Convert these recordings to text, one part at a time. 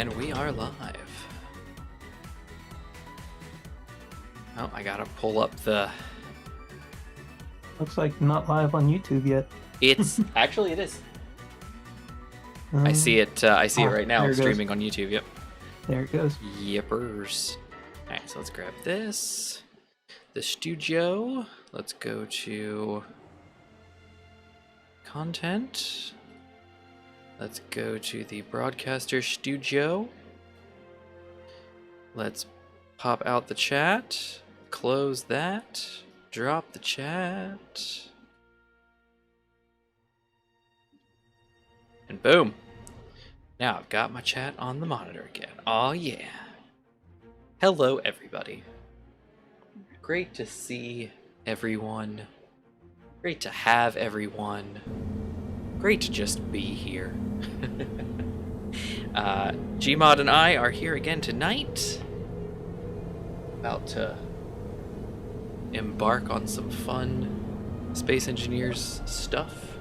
And we are live. Oh, I gotta pull up the... Looks like not live on YouTube yet. It's... Actually, it is. I see it right now. It's streaming on YouTube, yep. There it goes. Yippers. Alright, so let's grab this. The studio. Let's go to... Content. Let's go to the broadcaster studio. Let's pop out the chat. Close that. Drop the chat. And boom. Now I've got my chat on the monitor again. Oh yeah. Hello everybody. Great to see everyone. Great to have everyone. Great to just be here. Gmod and I are here again tonight. About to embark on some fun Space Engineers stuff.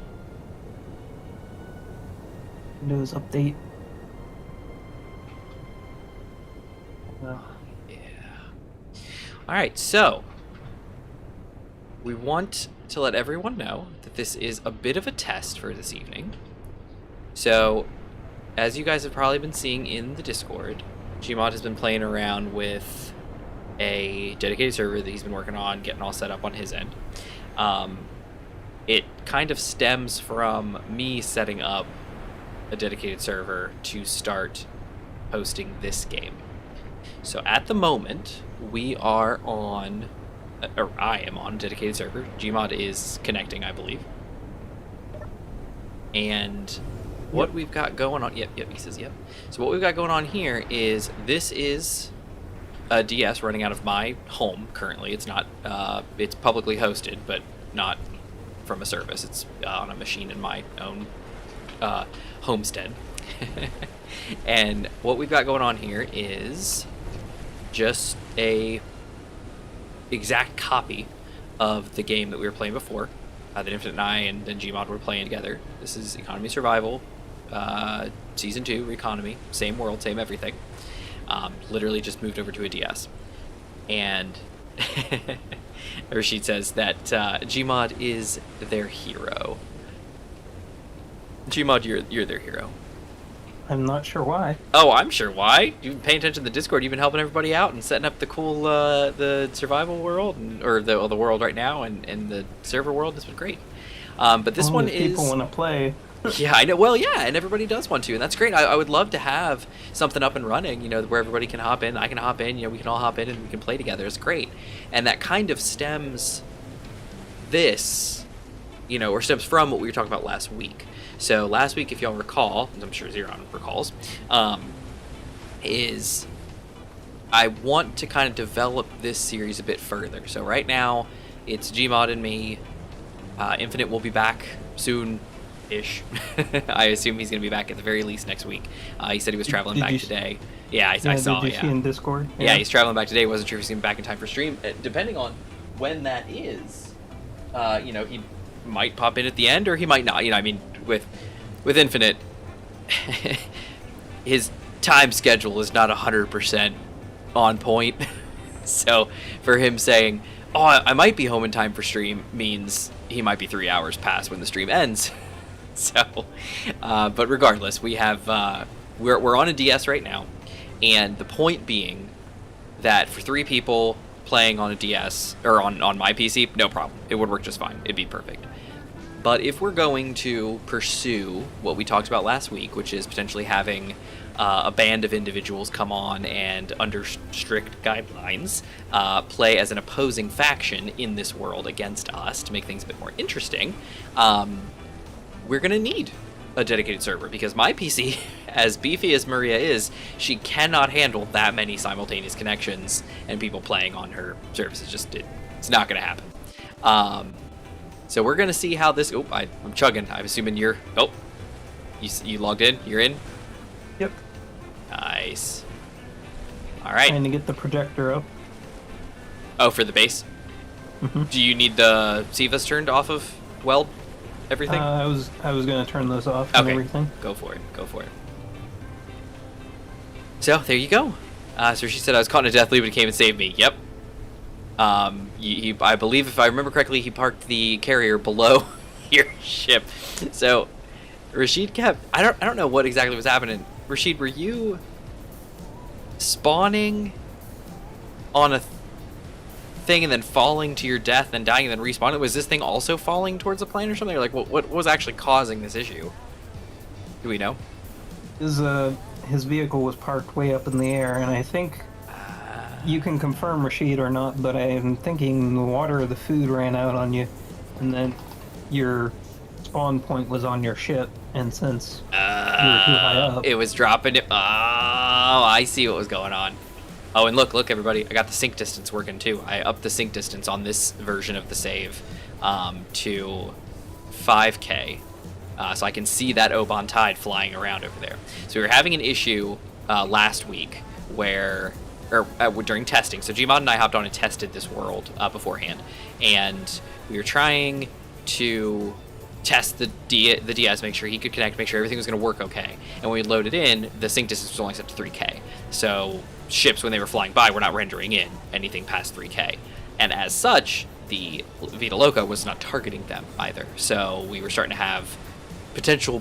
Windows update. Well. Yeah. Alright, so we want to let everyone know that this is a bit of a test for this evening. So, as you guys have probably been seeing in the Discord, Gmod has been playing around with a dedicated server that he's been working on, getting all set up on his end. It kind of stems from me setting up a dedicated server to start hosting this game. So at the moment, we are on, or I am on a dedicated server. Gmod is connecting, I believe. And what we've got going on, yep, he says yep. So what we've got going on here is, this is a DS running out of my home currently. It's not, it's publicly hosted, but not from a service. It's on a machine in my own homestead. And what we've got going on here is just a exact copy of the game that we were playing before, that Infinite and I and Gmod were playing together. This is Economy Survival, Season 2, Reconomy, same world, same everything. Literally just moved over to a DS. And Rashid says that Gmod is their hero. Gmod, you're their hero. I'm not sure why. Oh, I'm sure why. You've been paying attention to the Discord. You've been helping everybody out and setting up the cool, the survival world, or the world right now, and the server world. It's been great. But this one is... people want to play. Yeah, I know. Well, yeah, and everybody does want to, and that's great. I would love to have something up and running, where everybody can hop in. I can hop in, we can all hop in and we can play together. It's great. And that kind of stems this, or stems from what we were talking about last week. So last week, if y'all recall, I'm sure Zeron recalls, is I want to kind of develop this series a bit further. So right now, it's Gmod and me. Infinite will be back soon-ish. I assume he's going to be back at the very least next week. He said he was traveling back today. Yeah, I saw. Did you see in Discord? Yeah, he's traveling back today. Wasn't sure if he's going to be back in time for stream. Depending on when that is, he might pop in at the end, or he might not. With Infinite, his time schedule is not 100% on point. So for him saying, "Oh, I might be home in time for stream," means he might be 3 hours past when the stream ends. So, but regardless, we have we're on a DS right now, and the point being that for 3 people playing on a DS or on my PC, no problem. It would work just fine. It'd be perfect. But if we're going to pursue what we talked about last week, which is potentially having a band of individuals come on and, under strict guidelines, play as an opposing faction in this world against us to make things a bit more interesting, we're going to need a dedicated server, because my PC, as beefy as Maria is, she cannot handle that many simultaneous connections and people playing on her services. It's not going to happen. So we're going to see how this... Oh, I'm chugging. I'm assuming you're... Oh, you logged in? You're in? Yep. Nice. All right. Trying to get the projector up. Oh, for the base? Mm-hmm. Do you need the CVAs turned off of weld everything? I was going to turn those off and everything. Go for it. So there you go. So she said I was caught in a death loop and came and saved me. Yep. I believe, if I remember correctly, he parked the carrier below your ship. So Rashid kept... I don't know what exactly was happening. Rashid, were you spawning on a thing and then falling to your death and dying and then respawning? Was this thing also falling towards the plane or something? Or like, what was actually causing this issue? Do we know? His vehicle was parked way up in the air, and I think you can confirm Rashid or not, but I am thinking the water or the food ran out on you, and then your spawn point was on your ship, and since you were too high up, it was dropping it. Oh, I see what was going on. Oh, and look, everybody, I got the sync distance working too. I upped the sync distance on this version of the save to 5K. So I can see that Oban Tide flying around over there. So we were having an issue last week where, during testing. So Gmod and I hopped on and tested this world beforehand, and we were trying to test the DS, make sure he could connect, make sure everything was going to work okay. And when we loaded in, the sync distance was only set to 3K. So ships, when they were flying by, were not rendering in anything past 3K. And as such, the Vita Loca was not targeting them either. So we were starting to have potential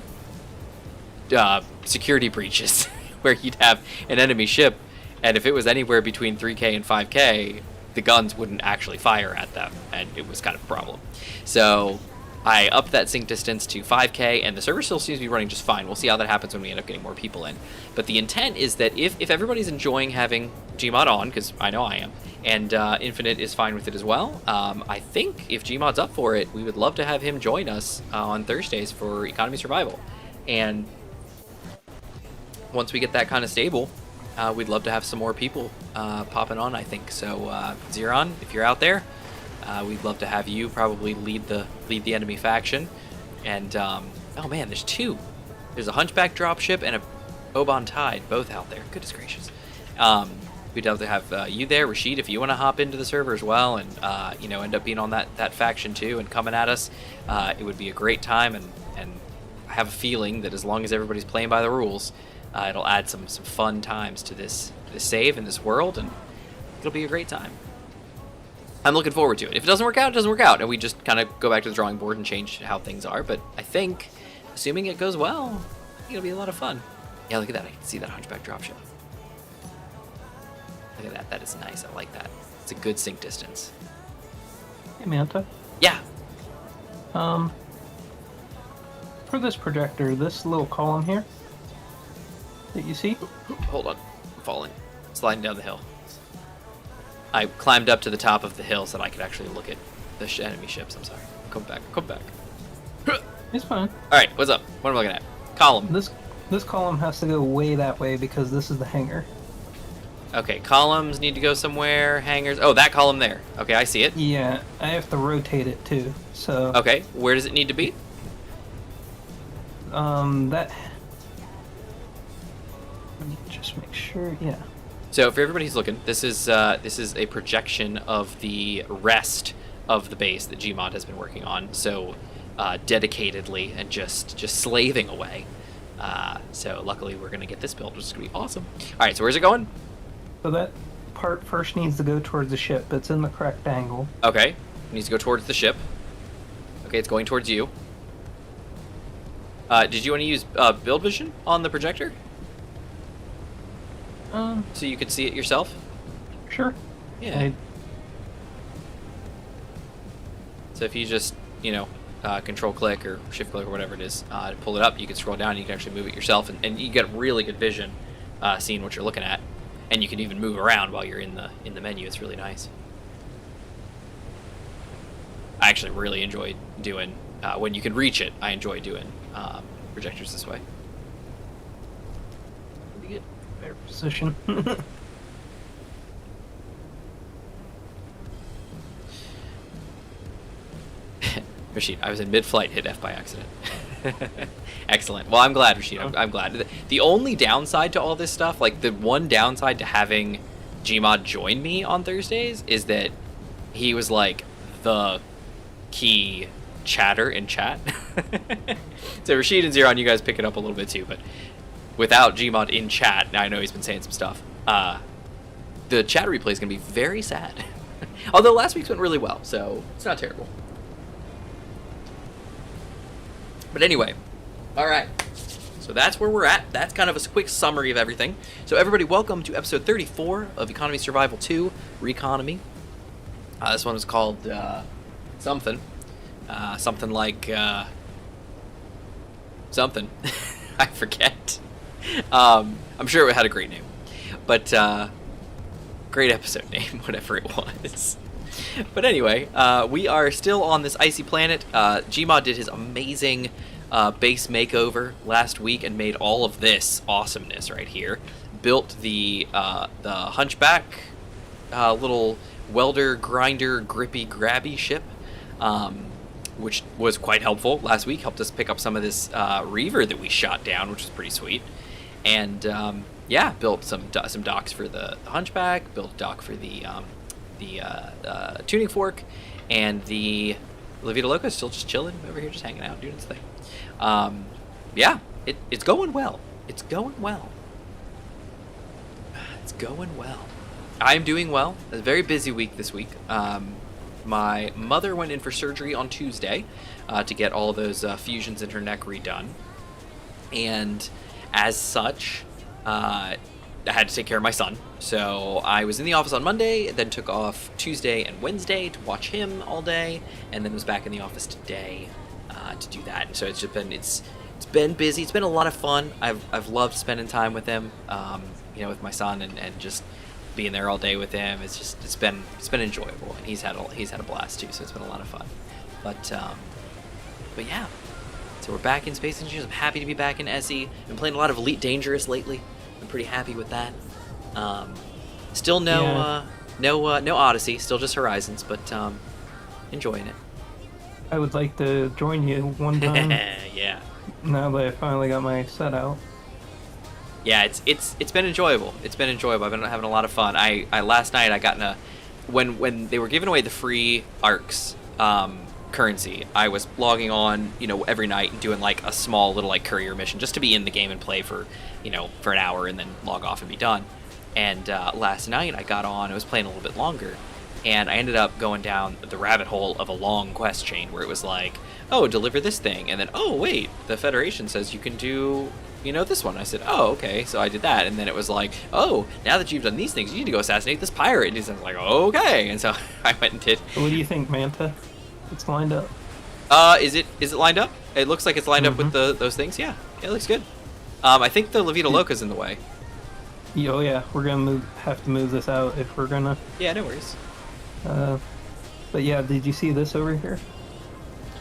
security breaches where you'd have an enemy ship, and if it was anywhere between 3K and 5K, the guns wouldn't actually fire at them, and it was kind of a problem. So I upped that sync distance to 5K, and the server still seems to be running just fine. We'll see how that happens when we end up getting more people in. But the intent is that if everybody's enjoying having Gmod on, because I know I am, and Infinite is fine with it as well, I think if Gmod's up for it, we would love to have him join us on Thursdays for Economy Survival. And once we get that kind of stable, we'd love to have some more people popping on, I think. So Zeron, if you're out there, we'd love to have you probably lead the enemy faction. And oh man, there's two. There's a Hunchback dropship and a Oban Tide, both out there. Goodness gracious. We'd love to have you there, Rashid, if you want to hop into the server as well, and end up being on that faction too and coming at us. It would be a great time, and I have a feeling that as long as everybody's playing by the rules, it'll add some fun times to this save and this world, and it'll be a great time. I'm looking forward to it. If it doesn't work out, it doesn't work out, and we just kind of go back to the drawing board and change how things are. But I think, assuming it goes well, I think it'll be a lot of fun. Yeah, look at that. I can see that Hunchback dropship. Look at that. That is nice. I like that. It's a good sync distance. Hey, Manta. Yeah. For this projector, this little column here that you see? Hold on. I'm falling. Sliding down the hill. I climbed up to the top of the hill so that I could actually look at the enemy ships. I'm sorry. Come back. It's fine. Alright, what's up? What am I looking at? Column. This column has to go way that way because this is the hangar. Okay, columns need to go somewhere. Hangars. Oh, that column there. Okay, I see it. Yeah, I have to rotate it too. So. Okay, where does it need to be? That. Let me just make sure. Yeah. So for everybody who's looking, this is a projection of the rest of the base that Gmod has been working on. So dedicatedly and just slaving away. So luckily we're gonna get this build, which is gonna be awesome. All right, so where's it going? So that part first needs to go towards the ship. It's in the correct angle. Okay, it needs to go towards the ship. Okay, it's going towards you. Did you want to use build vision on the projector? So you could see it yourself? Sure. Yeah. So if you just, control click or shift click or whatever it is, to pull it up, you can scroll down and you can actually move it yourself, and you get really good vision seeing what you're looking at. And you can even move around while you're in the menu. It's really nice. I actually really enjoy doing, when you can reach it, I enjoy doing projectors this way. Let me get better position. Rashid, I was in mid-flight, hit F by accident. Excellent. Well, I'm glad, Rashid. I'm glad. The only downside to all this stuff, like the one downside to having Gmod join me on Thursdays, is that he was like the key chatter in chat. So Rashid and Zeron, you guys pick it up a little bit too, but without Gmod in chat, now I know he's been saying some stuff, the chat replay is going to be very sad. Although last week's went really well, so it's not terrible. But anyway, all right. So that's where we're at. That's kind of a quick summary of everything. So everybody, welcome to episode 34 of Economy Survival 2, Reconomy. This one was called something. Something like... something. I forget. I'm sure it had a great name. But great episode name, whatever it was. But anyway, we are still on this icy planet. Gmod did his amazing base makeover last week and made all of this awesomeness right here. Built the Hunchback little welder, grinder, grippy, grabby ship, which was quite helpful last week. Helped us pick up some of this reaver that we shot down, which was pretty sweet. And yeah, built some docks for the Hunchback, built a dock for the tuning fork, and the La Vida Loca is still just chilling over here, just hanging out, doing its thing. Yeah, it's going well. It's going well. It's going well. I'm doing well. A very busy week this week. My mother went in for surgery on Tuesday to get all of those fusions in her neck redone. And as such, I had to take care of my son. So I was in the office on Monday, then took off Tuesday and Wednesday to watch him all day, and then was back in the office today to do that. And so it's been busy. It's been a lot of fun. I've loved spending time with him, with my son, and just being there all day with him. It's been enjoyable, and he's had a blast too. So it's been a lot of fun. But yeah. So we're back in Space Engineers. I'm happy to be back in SE. Been playing a lot of Elite Dangerous lately. I'm pretty happy with that. Still no Odyssey, still just Horizons, but enjoying it. I would like to join you one time. Yeah. Now that I finally got my set out. Yeah, it's been enjoyable. It's been enjoyable. I've been having a lot of fun. I last night I got in a when they were giving away the free ARCs currency, I was logging on, every night and doing like a small little like courier mission just to be in the game and play for an hour and then log off and be done. And last night I got on, I was playing a little bit longer, and I ended up going down the rabbit hole of a long quest chain where it was like, oh, deliver this thing, and then, oh wait, the Federation says you can do this one. I said, oh, okay, so I did that, and then it was like, oh, now that you've done these things, you need to go assassinate this pirate. And he's like, okay, and so I went and did. What do you think, Manta? It's lined up. Is it lined up? It looks like it's lined up with those things. Yeah, it looks good. I think the La Vida Loca's in the way. Oh yeah, we're gonna have to move this out if we're gonna. Yeah, no worries. But yeah, did you see this over here?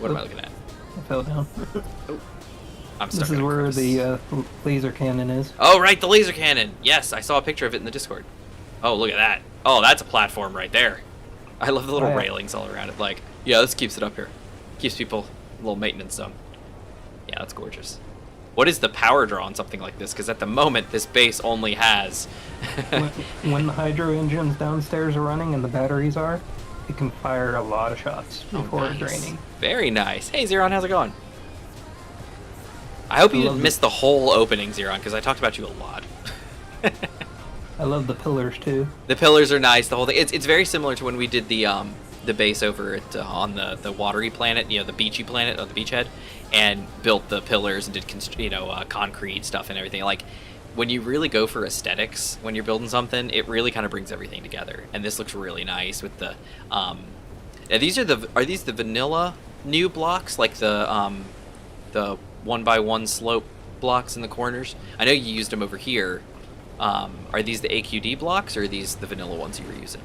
What am I looking at? I fell down. Oh, I'm stuck. This is where the laser cannon is. Oh right, the laser cannon. Yes, I saw a picture of it in the Discord. Oh, look at that. Oh, that's a platform right there. I love the little railings all around it. Like, yeah, this keeps it up here. Keeps people a little maintenance zone. Yeah, that's gorgeous. What is the power draw on something like this? Because at the moment, this base only has... when the hydro engines downstairs are running and the batteries are, it can fire a lot of shots before draining. Very nice. Hey, Zeron, how's it going? I hope you didn't miss the whole opening, Zeron, because I talked about you a lot. I love the pillars, too. The pillars are nice, the whole thing. It's very similar to when we did the base over at on the watery planet, the beachy planet on the beachhead, and built the pillars and did concrete stuff and everything. Like, when you really go for aesthetics when you're building something, it really kind of brings everything together. And this looks really nice with the are these the vanilla new blocks, like the 1x1 slope blocks in the corners? I know you used them over here. Are these the AQD blocks, or are these the vanilla ones you were using?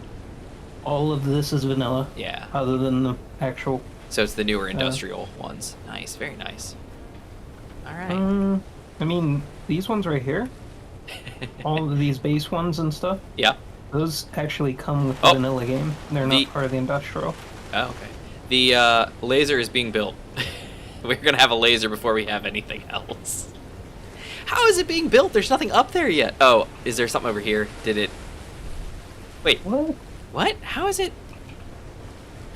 All of this is vanilla. Yeah. Other than the actual... So it's the newer industrial ones. Nice, very nice. All right. I mean, these ones right here, all of these base ones and stuff. Yeah. Those actually come with the vanilla game. They're not part of the industrial. Oh, okay. The laser is being built. We're gonna have a laser before we have anything else. How is it being built? There's nothing up there yet. Oh, is there something over here? Did it... Wait. What? What? How is it...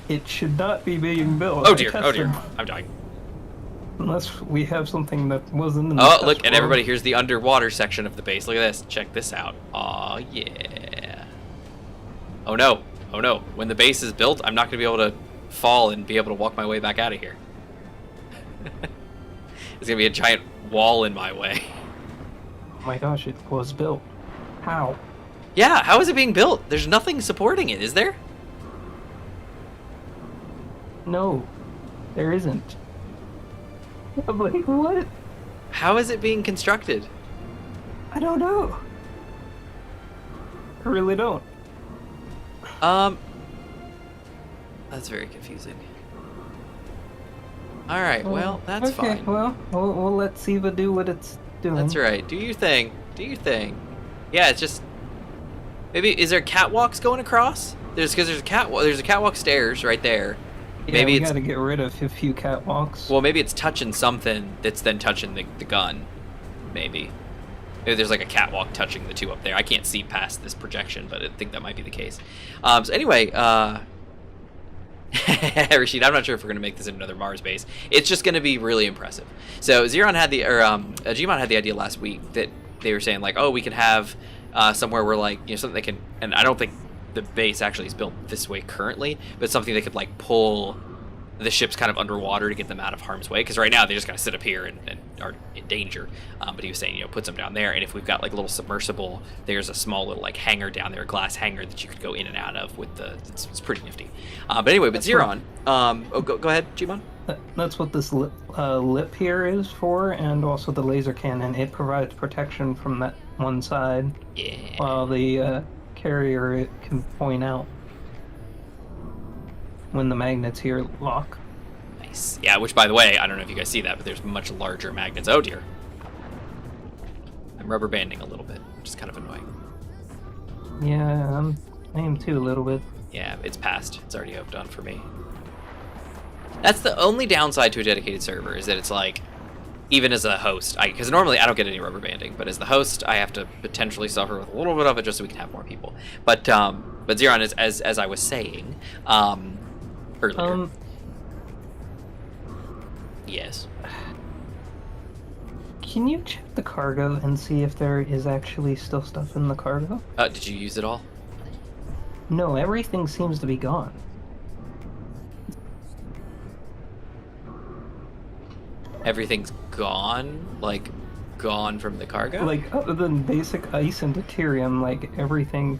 It should not be being built. Oh dear, oh dear. I'm dying. Unless we have something that wasn't in the Oh, test look, and world. everybody, here's the underwater section of the base. Look at this. Check this out. Aw, yeah. Oh no. Oh no. When the base is built, I'm not going to be able to fall and be able to walk my way back out of here. There's going to be a giant wall in my way. Oh my gosh, it was built. How? Yeah, how is it being built? There's nothing supporting it, is there? No, there isn't. I'm like, what? How is it being constructed? I don't know. I really don't. That's very confusing. Alright, well, that's okay, fine. well, we'll let Siva do what it's doing. That's right. Do your thing. Do your thing. Yeah, it's just... Maybe, is there catwalks going across? There's a catwalk stairs right there. Yeah, Maybe we it's... gotta get rid of a few catwalks. Well, maybe it's touching something that's then touching the gun. Maybe. Maybe there's like a catwalk touching the two up there. I can't see past this projection, but I think that might be the case. So anyway, Rashid, I'm not sure if we're going to make this another Mars base. It's just going to be really impressive. So Gmod had the idea last week that they were saying like, oh, we can have somewhere where like, you know, something they can, and I don't think the base actually is built this way currently, but something they could like pull the ships kind of underwater to get them out of harm's way, because right now they just kind of sit up here and are in danger. But he was saying, you know, put them down there, and if we've got like a little submersible, there's a small little like hangar down there, a glass hangar that you could go in and out of with the. It's pretty nifty. But anyway, but Xeron. Go ahead, Gmod. That's what this lip here is for, and also the laser cannon. It provides protection from that one side, Yeah. while the carrier it can point out when the magnets here lock. Nice. Yeah, which by the way, I don't know if you guys see that, but there's much larger magnets. Oh dear. I'm rubber banding a little bit, which is kind of annoying. Yeah, I am too a little bit. Yeah, it's passed. It's already done for me. That's the only downside to a dedicated server, is that it's like, even as a host, because normally I don't get any rubber banding, but as the host, I have to potentially suffer with a little bit of it just so we can have more people. But Xeron, as I was saying, earlier. Yes. Can you check the cargo and see if there is actually still stuff in the cargo? Did you use it all? No, everything seems to be gone. Everything's gone? Like, gone from the cargo? Like, other than basic ice and deuterium, like, everything...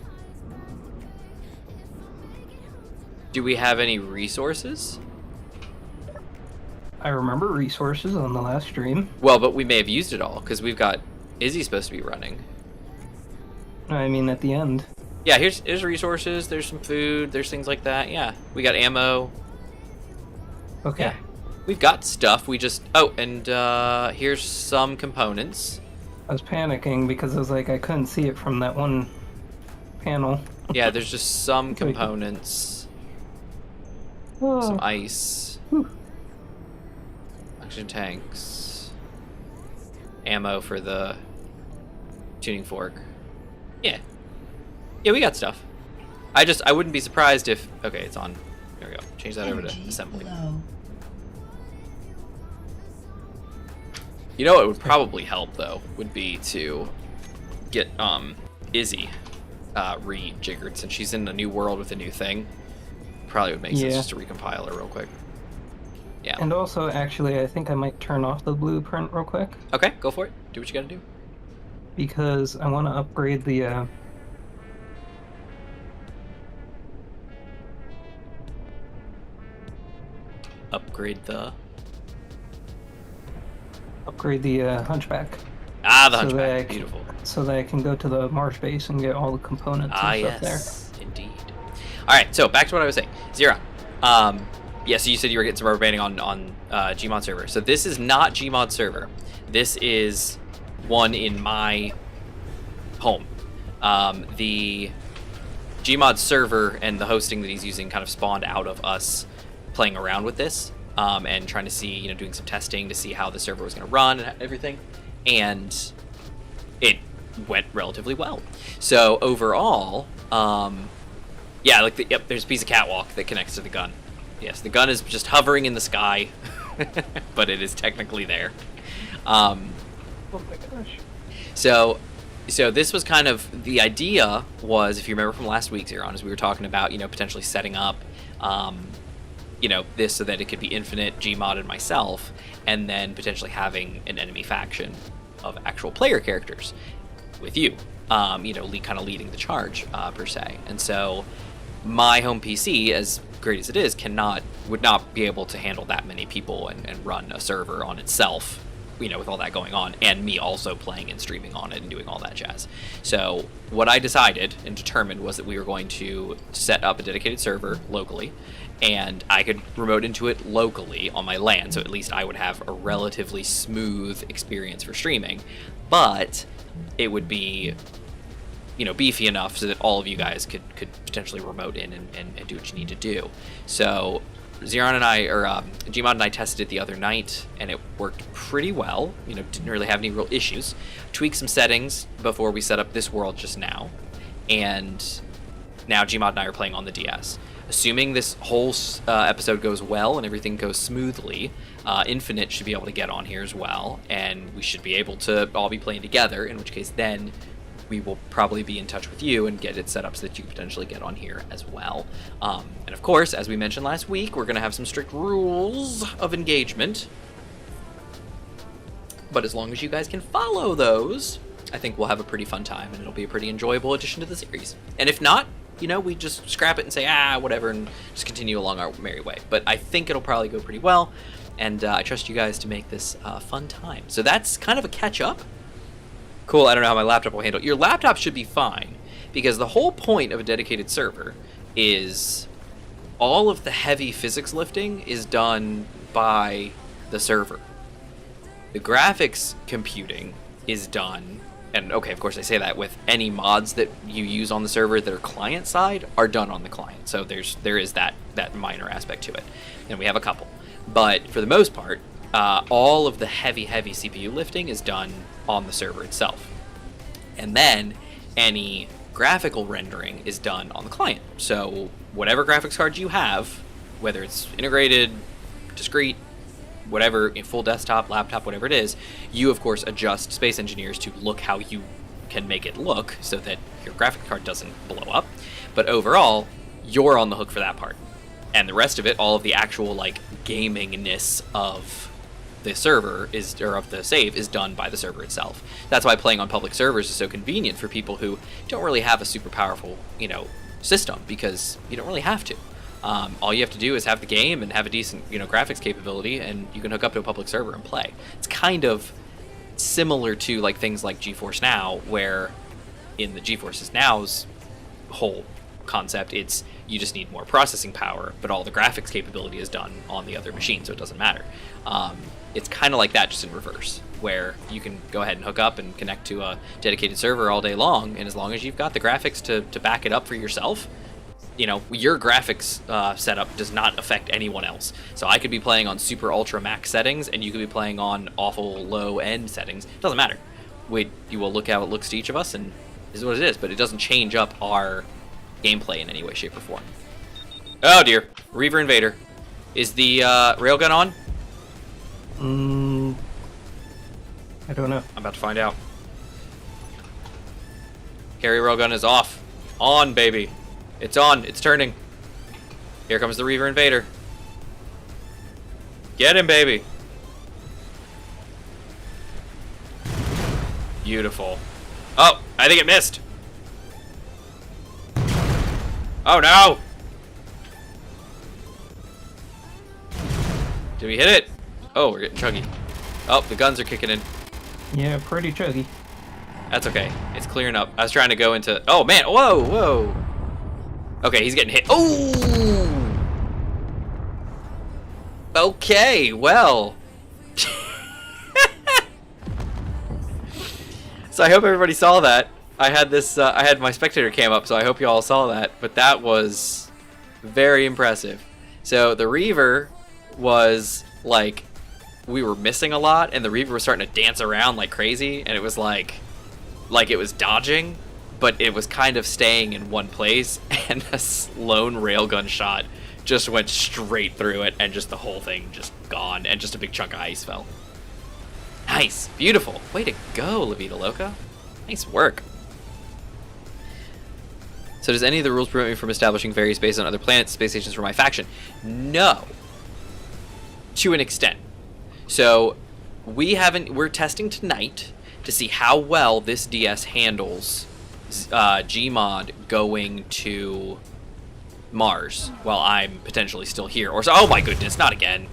Do we have any resources? I remember resources on the last stream. Well, but we may have used it all, because we've got Izzy supposed to be running. I mean, at the end. Yeah, here's resources, there's some food, there's things like that, yeah. We got ammo. Okay. Yeah. We've got stuff, we just... Oh, and here's some components. I was panicking because I was like, I couldn't see it from that one panel. Yeah, there's just some components. Oh. Some ice. Whew. Oxygen tanks. Ammo for the tuning fork. Yeah. Yeah, we got stuff. I wouldn't be surprised if... Okay, it's on. There we go. Change that over to assembly. Low. You know what would probably help, though, would be to get Izzy rejiggered, since she's in a new world with a new thing. Probably would make sense just to recompile her real quick. Yeah. And also, actually, I think I might turn off the blueprint real quick. Okay, go for it. Do what you gotta do. Because I want to upgrade the... Upgrade the... Hunchback. Ah, the So Hunchback. that I Beautiful. So that I can go to the Mars base and get all the components and stuff Yes. Indeed. Alright, so back to what I was saying. Xeron. Yeah, so you said you were getting some rubber banding on Gmod server. So this is not Gmod server. This is one in my home. The Gmod server and the hosting that he's using kind of spawned out of us playing around with this and trying to see, you know, doing some testing to see how the server was going to run and everything. And it went relatively well. So overall, yeah, like there's a piece of catwalk that connects to the gun. Yes, the gun is just hovering in the sky. but it is technically there. Oh my gosh. So this was kind of, the idea was, if you remember from last week, Zeron, as we were talking about, potentially setting up, this so that it could be infinite Gmod and myself, and then potentially having an enemy faction of actual player characters with you, kind of leading the charge, per se. And so my home PC, as great as it is, would not be able to handle that many people and run a server on itself, with all that going on, and me also playing and streaming on it and doing all that jazz. So what I decided and determined was that we were going to set up a dedicated server locally, and I could remote into it locally on my LAN, so at least I would have a relatively smooth experience for streaming, but it would be, beefy enough so that all of you guys could potentially remote in and do what you need to do. So Zeron and I, or Gmod and I, tested it the other night, and it worked pretty well. Didn't really have any real issues. Tweaked some settings before we set up this world just now, and now Gmod and I are playing on the DS. Assuming this whole episode goes well and everything goes smoothly, Infinite should be able to get on here as well, and we should be able to all be playing together, in which case then we will probably be in touch with you and get it set up so that you can potentially get on here as well. And of course, as we mentioned last week, we're going to have some strict rules of engagement. But as long as you guys can follow those, I think we'll have a pretty fun time, and it'll be a pretty enjoyable addition to the series. And if not, we just scrap it and say, whatever, and just continue along our merry way. But I think it'll probably go pretty well, and I trust you guys to make this a fun time. So that's kind of a catch-up. Cool, I don't know how my laptop will handle it. Your laptop should be fine, because the whole point of a dedicated server is all of the heavy physics lifting is done by the server. The graphics computing is done, and okay, of course I say that with any mods that you use on the server that are client side are done on the client. So there is that minor aspect to it, and we have a couple. But for the most part, all of the heavy CPU lifting is done on the server itself. And then any graphical rendering is done on the client. So whatever graphics card you have, whether it's integrated, discrete, whatever, full desktop, laptop, whatever it is, you of course adjust Space Engineers to look how you can make it look so that your graphics card doesn't blow up. But overall, you're on the hook for that part. And the rest of it, all of the actual gamingness of the server of the save is done by the server itself. That's why playing on public servers is so convenient for people who don't really have a super powerful, system, because you don't really have to. All you have to do is have the game and have a decent, graphics capability, and you can hook up to a public server and play. It's kind of similar to things like GeForce Now, where in the GeForce Now's whole concept, it's you just need more processing power, but all the graphics capability is done on the other machine, so it doesn't matter. It's kind of like that, just in reverse, where you can go ahead and hook up and connect to a dedicated server all day long, and as long as you've got the graphics to back it up for yourself, your graphics setup does not affect anyone else. So I could be playing on super ultra max settings, and you could be playing on awful low end settings. It doesn't matter. You will look how it looks to each of us, and this is what it is, but it doesn't change up our gameplay in any way, shape, or form. Oh dear, Reaver Invader. Is the railgun on? I don't know. I'm about to find out. Carry railgun is off. On, baby. It's on. It's turning. Here comes the Reaver Invader. Get him, baby. Beautiful. Oh, I think it missed. Oh, no. Did we hit it? Oh, we're getting chuggy. Oh, the guns are kicking in. Yeah, pretty chuggy. That's okay. It's clearing up. I was trying to go into... Oh, man. Whoa, whoa. Okay, he's getting hit. Oh! Okay, well. So I hope everybody saw that. I had this... I had my spectator cam up, so I hope you all saw that. But that was very impressive. So the Reaver was, we were missing a lot, and the Reaver was starting to dance around like crazy, and it was like it was dodging, but it was kind of staying in one place, and a lone railgun shot just went straight through it, and just the whole thing just gone, and just a big chunk of ice fell. Nice. Beautiful. Way to go, La Vida Loca. Nice work. So does any of the rules prevent me from establishing various bases on other planets, space stations for my faction? No. To an extent. So we're testing tonight to see how well this DS handles Gmod going to Mars while I'm potentially still here. Or so, oh my goodness, not again.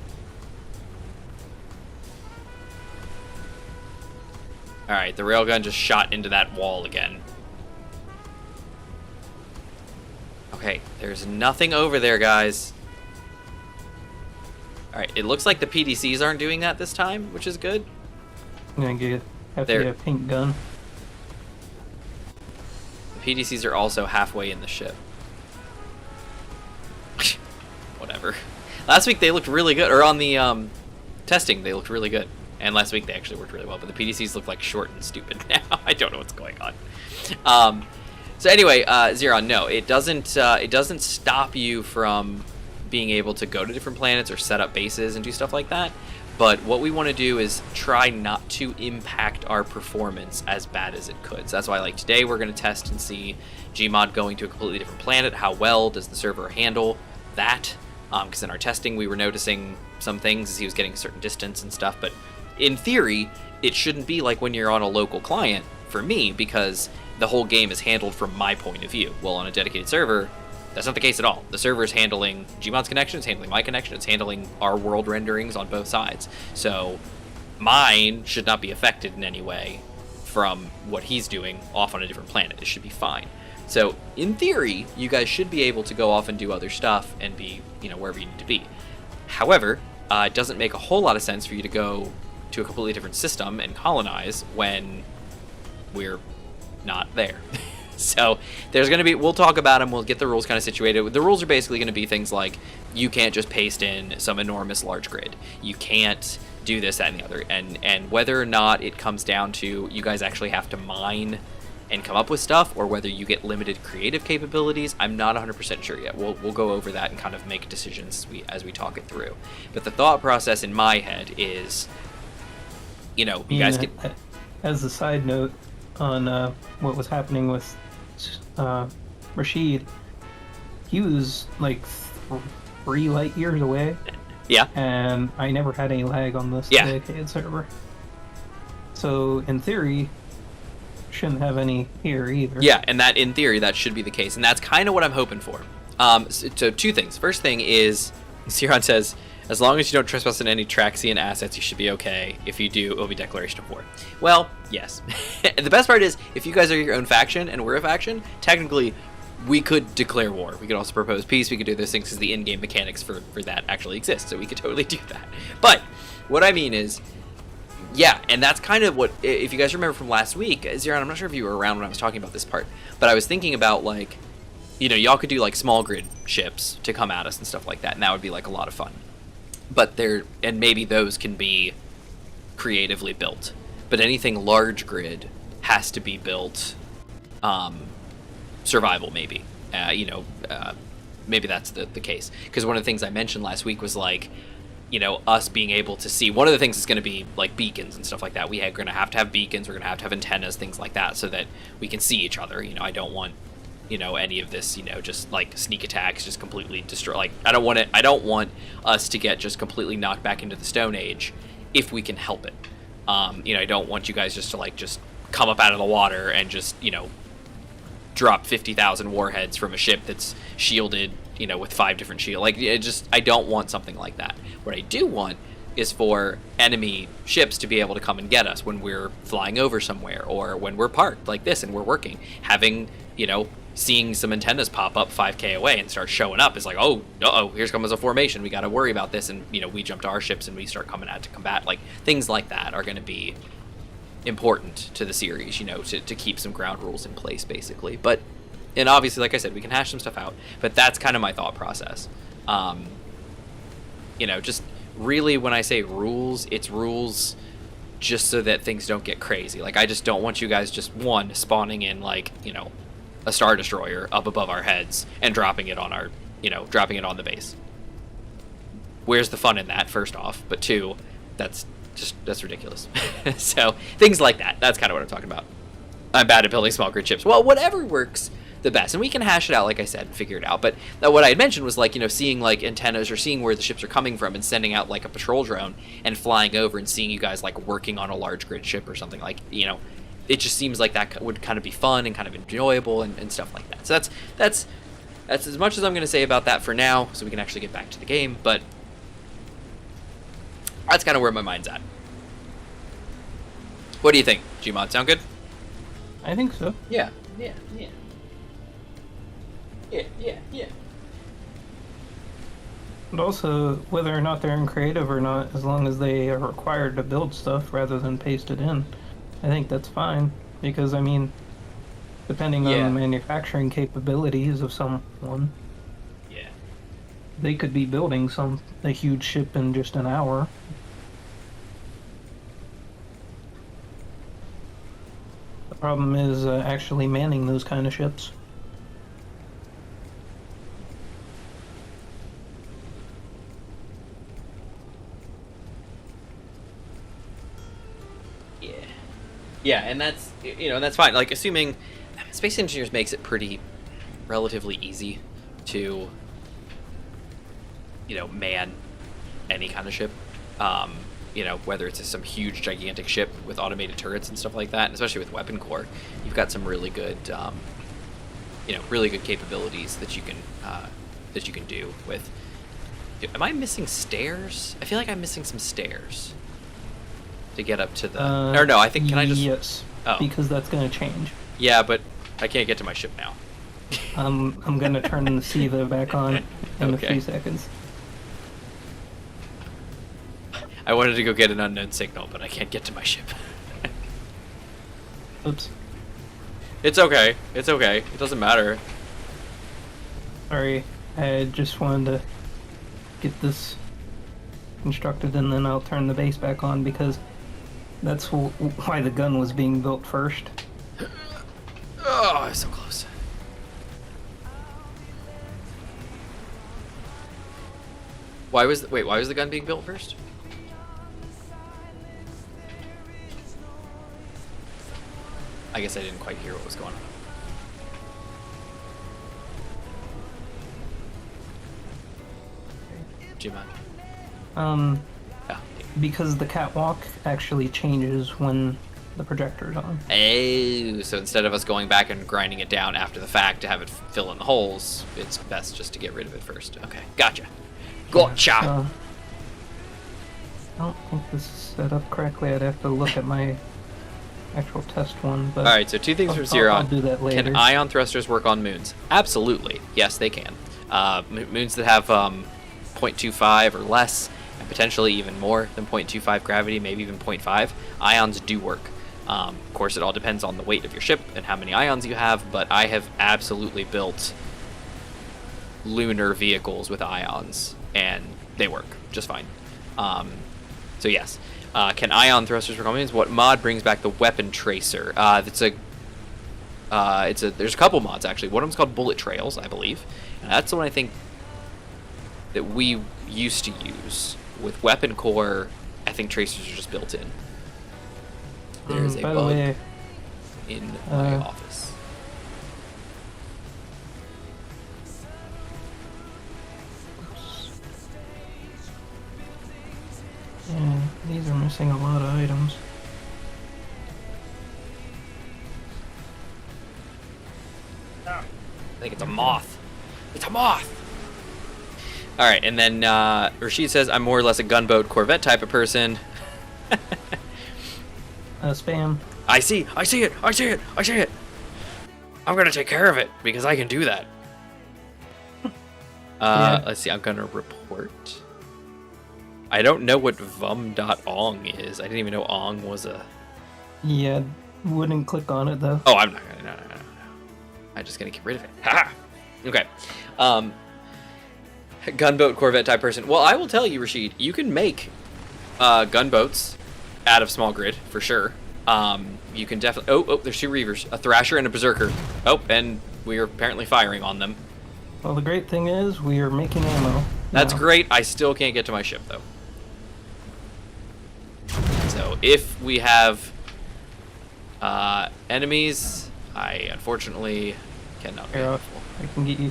Alright, the railgun just shot into that wall again. Okay, there's nothing over there, guys. Alright, it looks like the PDCs aren't doing that this time, which is good. I'm gonna have to get a pink gun. The PDCs are also halfway in the ship. Whatever. Last week they looked really good, or on the testing they looked really good. And last week they actually worked really well, but the PDCs look like short and stupid now. I don't know what's going on. So anyway, Xeron, no, it doesn't stop you from being able to go to different planets or set up bases and do stuff like that. But what we want to do is try not to impact our performance as bad as it could. So that's why, like, today we're going to test and see Gmod going to a completely different planet. How well does the server handle that? Because in our testing we were noticing some things as he was getting a certain distance and stuff. But in theory, it shouldn't be like when you're on a local client for me, because the whole game is handled from my point of view. Well, on a dedicated server, that's not the case at all. The server is handling Gmod's connection, it's handling my connection, it's handling our world renderings on both sides. So mine should not be affected in any way from what he's doing off on a different planet. It should be fine. So in theory, you guys should be able to go off and do other stuff and be, wherever you need to be. However, it doesn't make a whole lot of sense for you to go to a completely different system and colonize when we're not there. So there's going to be, we'll talk about them, we'll get the rules kind of situated. The rules are basically going to be things like, you can't just paste in some enormous large grid. You can't do this, that, and the other. And whether or not it comes down to you guys actually have to mine and come up with stuff, or whether you get limited creative capabilities, I'm not 100% sure yet. We'll go over that and kind of make decisions as we talk it through. But the thought process in my head is, you guys get... As a side note on what was happening with Rashid, he was like 3 light years away. Yeah. And I never had any lag on this dedicated server. So in theory, shouldn't have any here either. Yeah, and that in theory that should be the case, and that's kind of what I'm hoping for. So 2 things. First thing is, Siron says, as long as you don't trespass on any Traxian assets, you should be okay. If you do, it'll be declaration of war. Well, yes. The best part is, if you guys are your own faction and we're a faction, technically we could declare war. We could also propose peace. We could do those things because the in-game mechanics for that actually exist, so we could totally do that. But what I mean is, yeah, and that's kind of what, if you guys remember from last week, Ziron, I'm not sure if you were around when I was talking about this part, but I was thinking about, like, y'all could do like small grid ships to come at us and stuff like that, and that would be like a lot of fun. But and maybe those can be creatively built. But anything large grid has to be built survival, maybe. Maybe that's the case. Because one of the things I mentioned last week was like, us being able to see. One of the things is going to be like beacons and stuff like that. We're going to have beacons. We're going to have antennas, things like that, so that we can see each other. I don't want any of this, just like sneak attacks, just completely destroy. Like, I don't want us to get just completely knocked back into the Stone Age if we can help it. I don't want you guys just to just come up out of the water and just, drop 50,000 warheads from a ship that's shielded, with 5 different shields. Like, I don't want something like that. What I do want is for enemy ships to be able to come and get us when we're flying over somewhere, or when we're parked like this and we're working. Having, seeing some antennas pop up 5k away and start showing up is like, oh, here's comes a formation, we got to worry about this, and we jump to our ships and we start coming out to combat. Like, things like that are going to be important to the series, to keep some ground rules in place, basically. But, and obviously, like I said, we can hash some stuff out, but that's kind of my thought process. Just really, when I say rules, it's rules just so that things don't get crazy. Like, I just don't want you guys just, spawning in, like, a Star Destroyer up above our heads and dropping it on our, dropping it on the base. where's the fun in that, first off? But two, that's ridiculous. So things like that. That's kind of what I'm talking about. I'm bad at building small grid ships. Well, whatever works the best, and we can hash it out, like I said, figure it out. But what I had mentioned was, like, you know, seeing like antennas or seeing where the ships are coming from and sending out like a patrol drone and flying over and seeing you guys like working on a large grid ship or something, like, you know, it just seems like that would kind of be fun and kind of enjoyable and stuff like that. So that's as much as I'm going to say about that for now, so we can actually get back to the game. But that's kind of where my mind's at. What do you think, Gmod? Sound good? I think so. Yeah. But also, whether or not they're in creative or not, as long as they are required to build stuff rather than paste it in, I think that's fine. Because, I mean, depending on the manufacturing capabilities of someone, they could be building a huge ship in just an hour. The problem is actually manning those kind of ships. Yeah, and that's, you know, that's fine. Like, assuming Space Engineers makes it pretty relatively easy to, you know, man any kind of ship. You know, whether it's some huge, gigantic ship with automated turrets and stuff like that, and especially with Weapon Core, you've got some really good, you know, really good capabilities that you can do with. Am I missing stairs? I feel like I'm missing some stairs to get up to the. Or no, I think, can I just? Yes. Oh. Because that's going to change. Yeah, but I can't get to my ship now. I'm going to turn the SIVA back on in a few seconds. I wanted to go get an unknown signal, but I can't get to my ship. Oops. It's okay. It's okay. It doesn't matter. Sorry, I just wanted to get this constructed, and then I'll turn the base back on, because that's why the gun was being built first. Oh, so close. Why was the gun being built first? I guess I didn't quite hear what was going on. Gmod. Yeah. Because the catwalk actually changes when the projector's on. Oh, so instead of us going back and grinding it down after the fact to have it fill in the holes, it's best just to get rid of it first. Okay, gotcha. Gotcha! I don't think this is set up correctly. I'd have to look at my actual test one. But alright, so two things from Xeron. I'll do that later. Can ion thrusters work on moons? Absolutely. Yes, they can. Moons that have 0.25 or less, and potentially even more than 0.25 gravity, maybe even 0.5, ions do work. Of course, it all depends on the weight of your ship and how many ions you have, but I have absolutely built lunar vehicles with ions, and they work just fine. So yes. Can ion thrusters work on moons? What mod brings back the weapon tracer? There's a couple mods, actually. One of them's called Bullet Trails, I believe. And that's the one I think that we used to use. With Weapon Core, I think tracers are just built in. There's a bug in my office. Yeah, these are missing a lot of items. I think it's a moth. It's a moth! Alright, and then Rashid says, I'm more or less a gunboat Corvette type of person. Spam. I see it! I'm gonna take care of it, because I can do that. Let's see, I'm gonna report. I don't know what vum.ong is. I didn't even know ong was a... Yeah, wouldn't click on it, though. Oh, I'm not gonna... No. I'm just gonna get rid of it. Ha! Okay. Gunboat Corvette type person. Well, I will tell you, Rashid, you can make gunboats out of small grid, for sure. You can definitely... Oh, there's two Reavers. A Thrasher and a Berserker. Oh, and we are apparently firing on them. Well, the great thing is we are making ammo. That's No. great. I still can't get to my ship, though. So if we have enemies, I unfortunately cannot be Here, helpful. I can get you.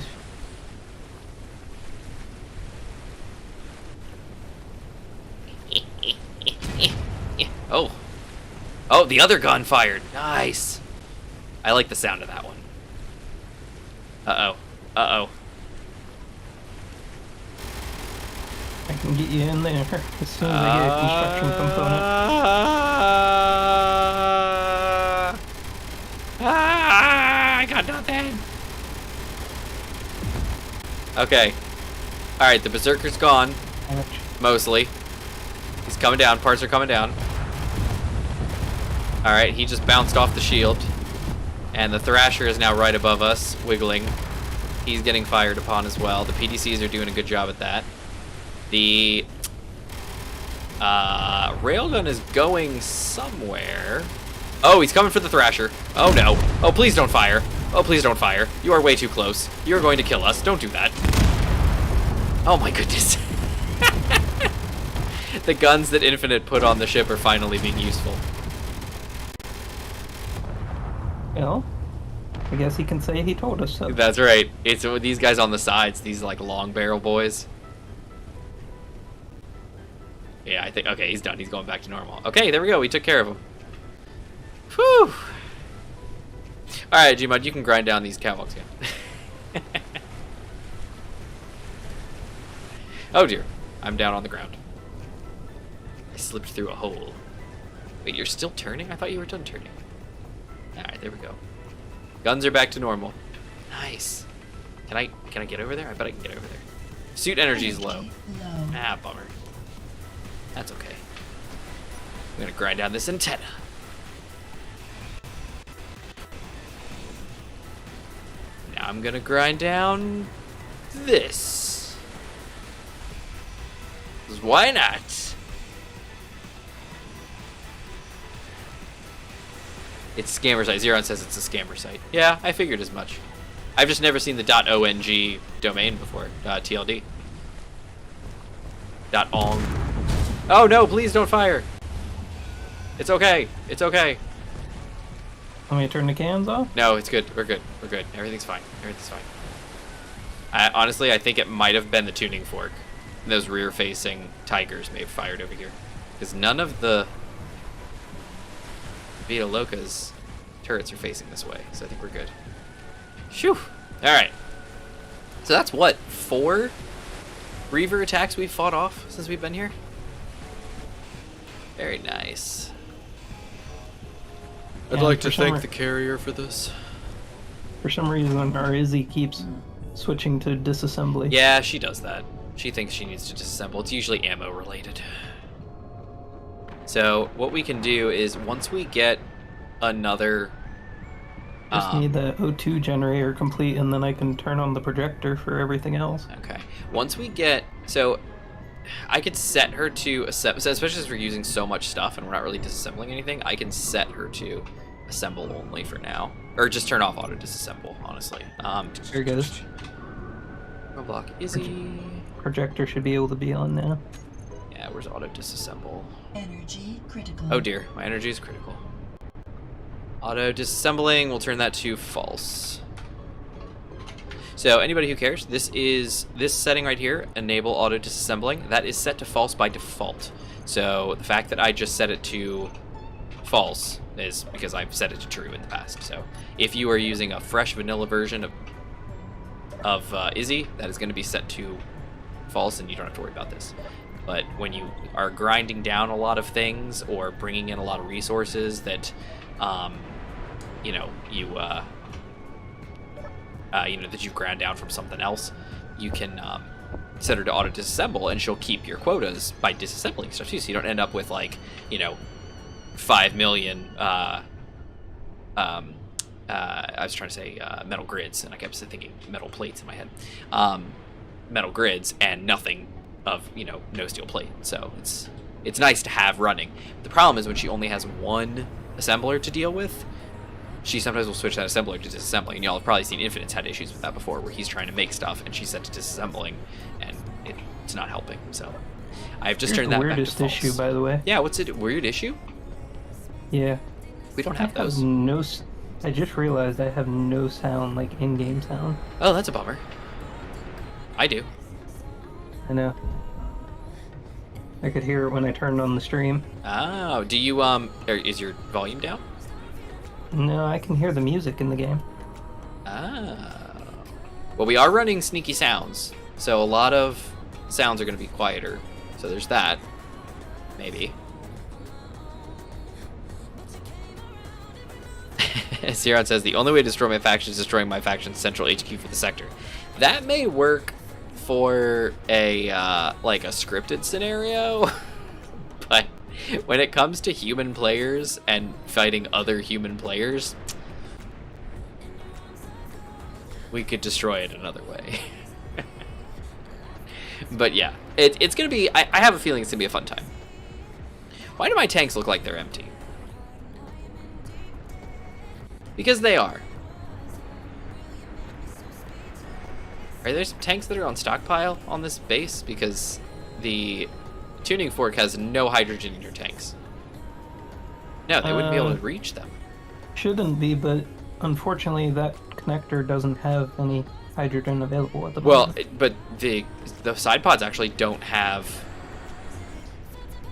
Oh. Oh, the other gun fired. Nice. I like the sound of that one. Uh-oh. Uh-oh. I can get you in there as soon as I get a construction component. I got nothing. Okay. Alright, the Berserker's gone. Ouch. Mostly. He's coming down. Parts are coming down. Alright, he just bounced off the shield. And the Thrasher is now right above us, wiggling. He's getting fired upon as well. The PDCs are doing a good job at that. The railgun is going somewhere. Oh, he's coming for the Thrasher. Oh no. Oh, please don't fire. Oh, please don't fire. You are way too close. You're going to kill us. Don't do that. Oh my goodness. The guns that Infinite put on the ship are finally being useful. Well, I guess he can say he told us so. That's right. It's these guys on the sides, these like long barrel boys. Yeah, I think, okay, he's done. He's going back to normal. Okay, there we go. We took care of him. Whew. Alright, Gmod, you can grind down these catwalks again. Oh dear. I'm down on the ground. I slipped through a hole. Wait, you're still turning? I thought you were done turning. Alright, there we go. Guns are back to normal. Nice. Can I get over there? I bet I can get over there. Suit energy is low. Ah, bummer. That's okay. I'm gonna grind down this antenna. Now I'm gonna grind down this. 'Cause why not? It's scammer site. Xeron says it's a scammer site. Yeah, I figured as much. I've just never seen the .ong domain before. TLD. .ong. Oh no, please don't fire. It's okay. It's okay. Want me to turn the cans off? No, it's good. We're good. We're good. Everything's fine. Everything's fine. Honestly, I think it might have been the tuning fork. Those rear-facing Tigers may have fired over here. Because none of the Vita Loca's turrets are facing this way, so I think we're good. Phew. Alright. So that's what? 4 Reaver attacks we've fought off since we've been here? Very nice. I'd Yeah, like to for some thank the carrier for this. For some reason, our Izzy keeps switching to disassembly. Yeah, she does that. She thinks she needs to disassemble. It's usually ammo related. So what we can do is once we get another... Just need the O2 generator complete, and then I can turn on the projector for everything else. Okay. Once we get... So I could set her to... Especially since we're using so much stuff and we're not really disassembling anything, I can set her to assemble only for now. Or just turn off auto disassemble, honestly. Here it goes. Roblox Izzy. Projector should be able to be on now. Yeah, where's auto disassemble? Energy critical. Oh dear, my energy is critical. Auto disassembling, we'll turn that to false. So anybody who cares, this setting right here, enable auto disassembling, that is set to false by default. So the fact that I just set it to false is because I've set it to true in the past. So if you are using a fresh vanilla version of Izzy, that is going to be set to false and you don't have to worry about this. But when you are grinding down a lot of things or bringing in a lot of resources that you know that you've ground down from something else, you can set her to auto disassemble and she'll keep your quotas by disassembling stuff too, so you don't end up with 5 million I was trying to say metal grids, and I kept thinking metal plates in my head. Metal grids and nothing of no steel plate. So it's nice to have running. The problem is when she only has one assembler to deal with, she sometimes will switch that assembler to disassembling. And y'all have probably seen Infinite's had issues with that before, where he's trying to make stuff and she's set to disassembling, and it's not helping. So I've just Here's turned the that back to weirdest false. issue, by the way. Yeah, what's it? Weird issue? Yeah. We don't have those. I just realized I have no sound, like in-game sound. Oh, that's a bummer. I do. I know. I could hear it when I turned on the stream. Oh, do you is your volume down? No, I can hear the music in the game. Ah. Well, we are running sneaky sounds, so a lot of sounds are going to be quieter. So there's that. Maybe. Siron says, the only way to destroy my faction is destroying my faction's central HQ for the sector. That may work for a, like a scripted scenario, but when it comes to human players and fighting other human players, we could destroy it another way. But yeah, it's going to be, I have a feeling it's going to be a fun time. Why do my tanks look like they're empty? Because they are. Are there some tanks that are on stockpile on this base? Because the tuning fork has no hydrogen in your tanks. No, they wouldn't be able to reach them. Shouldn't be, but unfortunately that connector doesn't have any hydrogen available at the Well, moment. but the side pods actually don't have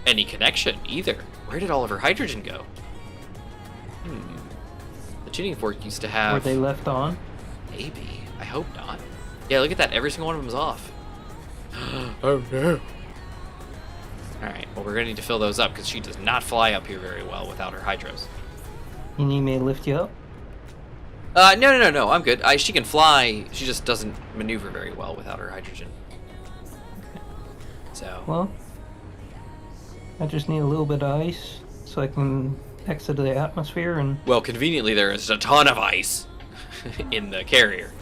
any connection either. Where did all of her hydrogen go? The tuning fork used to have... Were they left on? Maybe. I hope not. Yeah, look at that. Every single one of them is off. Oh no. Alright, well we're going to need to fill those up because she does not fly up here very well without her hydros. You need me to lift you up? No. I'm good. She can fly. She just doesn't maneuver very well without her hydrogen. So... Well, I just need a little bit of ice so I can exit the atmosphere and... Well, conveniently there is a ton of ice in the carrier.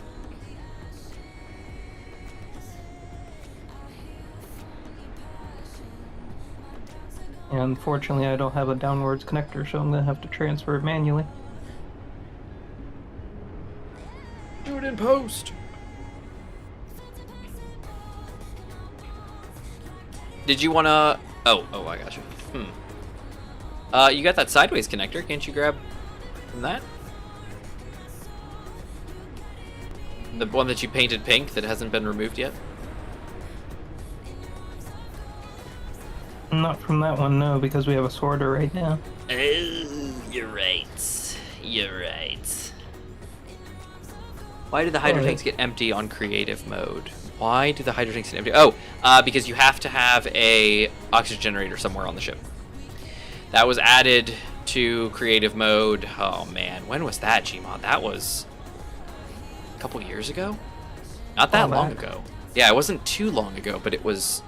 And unfortunately I don't have a downwards connector, so I'm going to have to transfer it manually. Do it in post. Did you want to... Oh, I got you. You got that sideways connector. Can't you grab from that? The one that you painted pink that hasn't been removed yet? Not from that one, no, because we have a sorter right now. Oh, you're right. You're right. Why do the hydro tanks get empty on creative mode? Why do the hydro tanks get empty? Oh, because you have to have a oxygen generator somewhere on the ship. That was added to creative mode. Oh man, when was that, Gmod? That was a couple years ago? Not that long ago. Yeah, it wasn't too long ago, but it was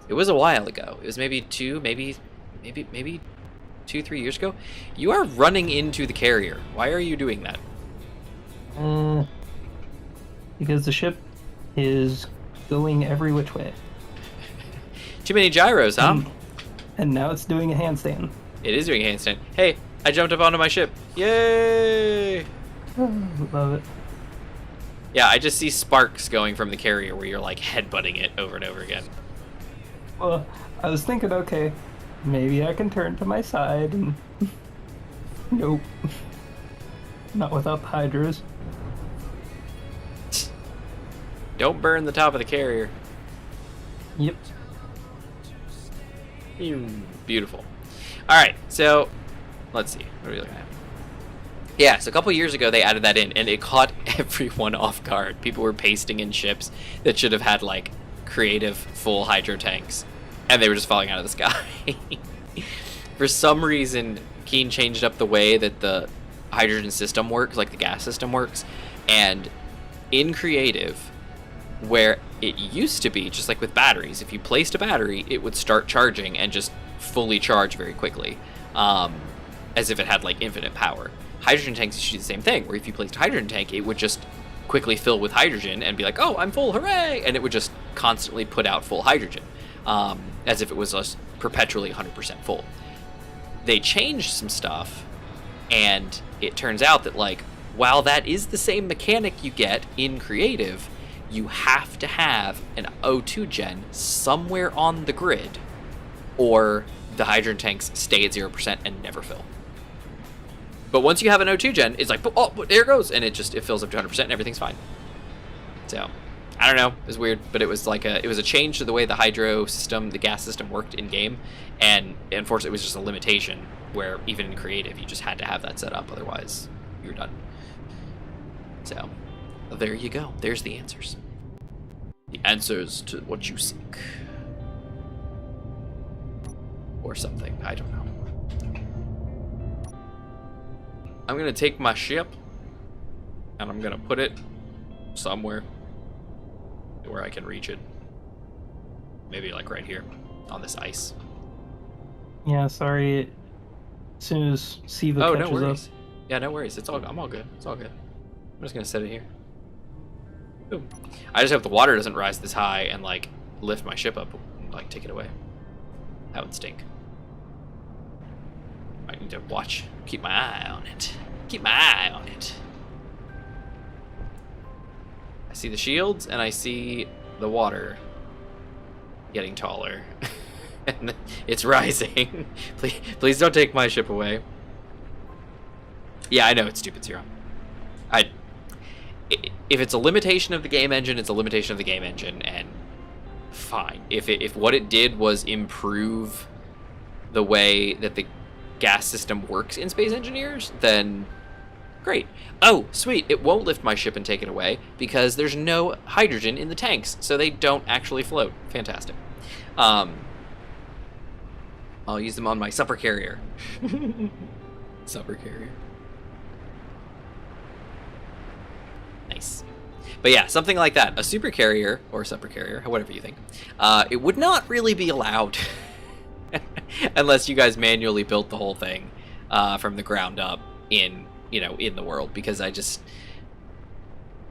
a while ago. It was maybe 2, 3 years ago. You are running into the carrier. Why are you doing that? Because the ship is going every which way. Too many gyros, huh? And now it's doing a handstand. It is doing a handstand. Hey, I jumped up onto my ship. Yay! Love it. Yeah, I just see sparks going from the carrier where you're like headbutting it over and over again. Well, I was thinking, okay, maybe I can turn to my side and... Nope. Not without the hydros. Don't burn the top of the carrier. Yep. Beautiful. Alright, so let's see. What are we looking at? Yeah, so a couple years ago they added that in, and it caught everyone off guard. People were pasting in ships that should have had, like, creative full hydro tanks, and they were just falling out of the sky. For some reason, Keen changed up the way that the hydrogen system works, like the gas system works, and in creative, where it used to be, just like with batteries, if you placed a battery, it would start charging and just fully charge very quickly, as if it had, like, infinite power. Hydrogen tanks used to do the same thing, where if you placed a hydrogen tank, it would just quickly fill with hydrogen and be like, oh, I'm full, hooray! And it would just constantly put out full hydrogen, as if it was just perpetually 100% full. They changed some stuff, and it turns out that, like, while that is the same mechanic you get in creative, you have to have an O2 gen somewhere on the grid, or the hydrogen tanks stay at 0% and never fill. But once you have an O2 gen, it's like, oh, there it goes, and it fills up to 100% and everything's fine. So, I don't know, it was weird, but it was a change to the way the hydro system, the gas system worked in game, and unfortunately it was just a limitation where even in creative you just had to have that set up, otherwise you're done. So, there you go. There's the answers. The answers to what you seek. Or something, I don't know. I'm gonna take my ship and I'm gonna put it somewhere where I can reach it. Maybe like right here on this ice. Yeah, sorry. As soon as Siva catches no worries. up. Yeah, no worries. I'm all good. It's all good. I'm just gonna set it here. Boom. I just hope the water doesn't rise this high and like lift my ship up and like take it away. That would stink. I need to watch, keep my eye on it. Keep my eye on it. I see the shields and I see the water getting taller. And it's rising. Please don't take my ship away. Yeah, I know it's stupid, Zero. If it's a limitation of the game engine, it's a limitation of the game engine, and fine. If what it did was improve the way that the gas system works in Space Engineers, then great. Oh, sweet, it won't lift my ship and take it away because there's no hydrogen in the tanks, so they don't actually float. Fantastic. I'll use them on my supper carrier. Supper carrier. Nice. But yeah, something like that. A super carrier, or supper carrier, whatever you think, it would not really be allowed unless you guys manually built the whole thing from the ground up in the world, because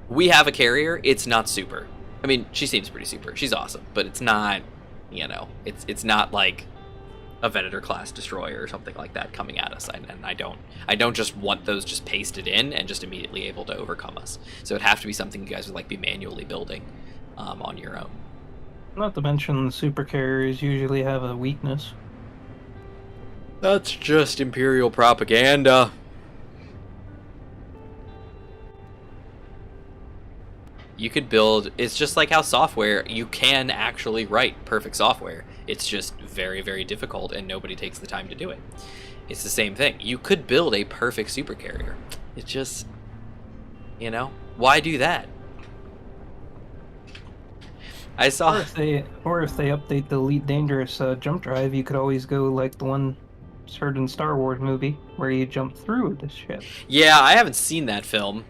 we have a carrier, it's not super. I mean, she seems pretty super. She's awesome, but it's not, it's not like a Venator class destroyer or something like that coming at us, and I don't just want those just pasted in and just immediately able to overcome us. So it'd have to be something you guys would like be manually building on your own. Not to mention, super carriers usually have a weakness. That's just Imperial propaganda. You could build, it's just like how software, you can actually write perfect software. It's just very, very difficult and nobody takes the time to do it. It's the same thing. You could build a perfect super carrier. It's just, why do that? I saw... Or if they update the Elite Dangerous jump drive, you could always go like the one heard in Star Wars movie, where you jump through the ship. Yeah, I haven't seen that film.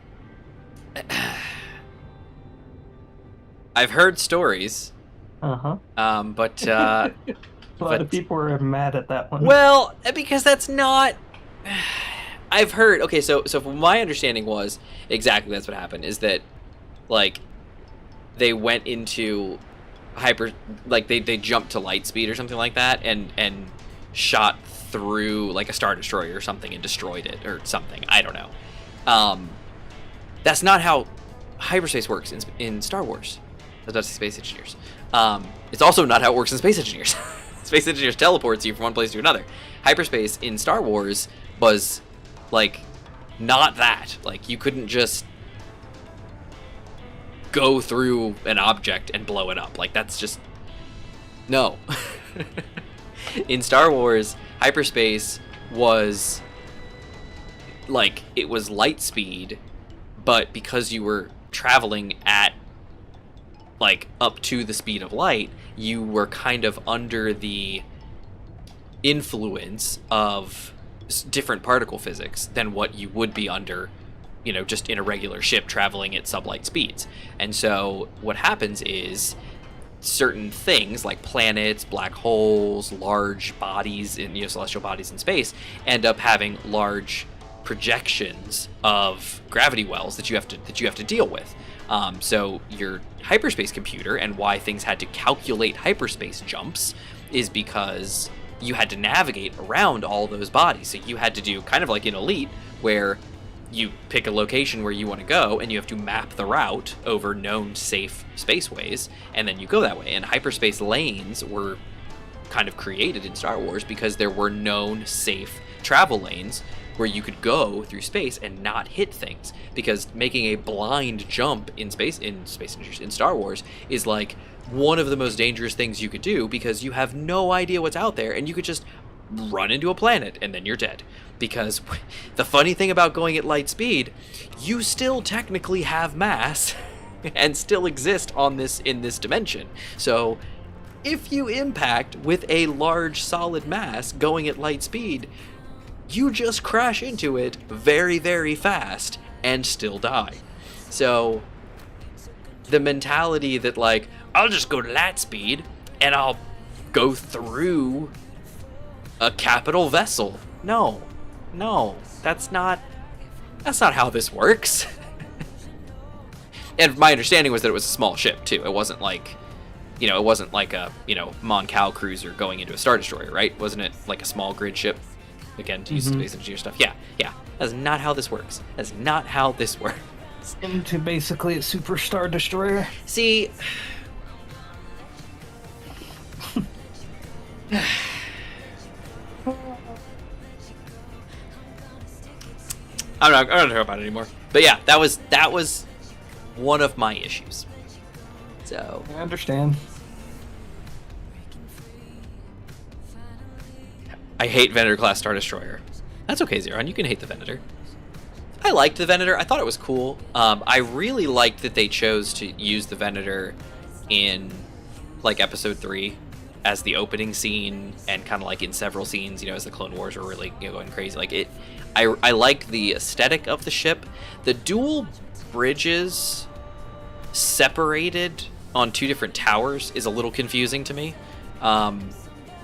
I've heard stories. Uh-huh. But a lot of people were mad at that one. Well, because that's not... I've heard... Okay, so from my understanding was exactly that's what happened, is that, like, they went into hyper... Like, they jumped to light speed or something like that and shot through, like, a Star Destroyer or something and destroyed it or something. I don't know. That's not how hyperspace works in Star Wars. I was about to say Space Engineers. It's also not how it works in Space Engineers. Space Engineers teleports you from one place to another. Hyperspace in Star Wars was, like, not that. Like, you couldn't just go through an object and blow it up. Like, that's just... No. In Star Wars, hyperspace was, like, it was light speed, but because you were traveling at, like, up to the speed of light, you were kind of under the influence of different particle physics than what you would be under, just in a regular ship traveling at sublight speeds. And so what happens is certain things like planets, black holes, large bodies in celestial bodies in space end up having large projections of gravity wells that you have to deal with. So your hyperspace computer, and why things had to calculate hyperspace jumps, is because you had to navigate around all those bodies. So you had to do kind of like in Elite, where you pick a location where you want to go, and you have to map the route over known safe spaceways, and then you go that way. And hyperspace lanes were kind of created in Star Wars because there were known safe travel lanes where you could go through space and not hit things. Because making a blind jump in Star Wars is like one of the most dangerous things you could do, because you have no idea what's out there, and you could just run into a planet and then you're dead. Because the funny thing about going at light speed, you still technically have mass and still exist in this dimension. So if you impact with a large solid mass going at light speed, you just crash into it very, very fast and still die. So the mentality that like, I'll just go to light speed and I'll go through a capital vessel. No, that's not how this works. And my understanding was that it was a small ship too. It wasn't like, a, Mon Cal cruiser going into a Star Destroyer, right? Wasn't it like a small grid ship? Again, to use space engineer stuff. Yeah. That's not how this works. That's not how this works. Into basically a super Star Destroyer. See, I'm not talking about it anymore. But yeah, that was one of my issues. So I understand. I hate Venator class Star Destroyer. That's okay, Zeron. You can hate the Venator. I liked the Venator. I thought it was cool. I really liked that they chose to use the Venator in like episode 3 as the opening scene, and kind of like in several scenes, as the Clone Wars were really going crazy. Like it, I like the aesthetic of the ship. The dual bridges separated on 2 different towers is a little confusing to me.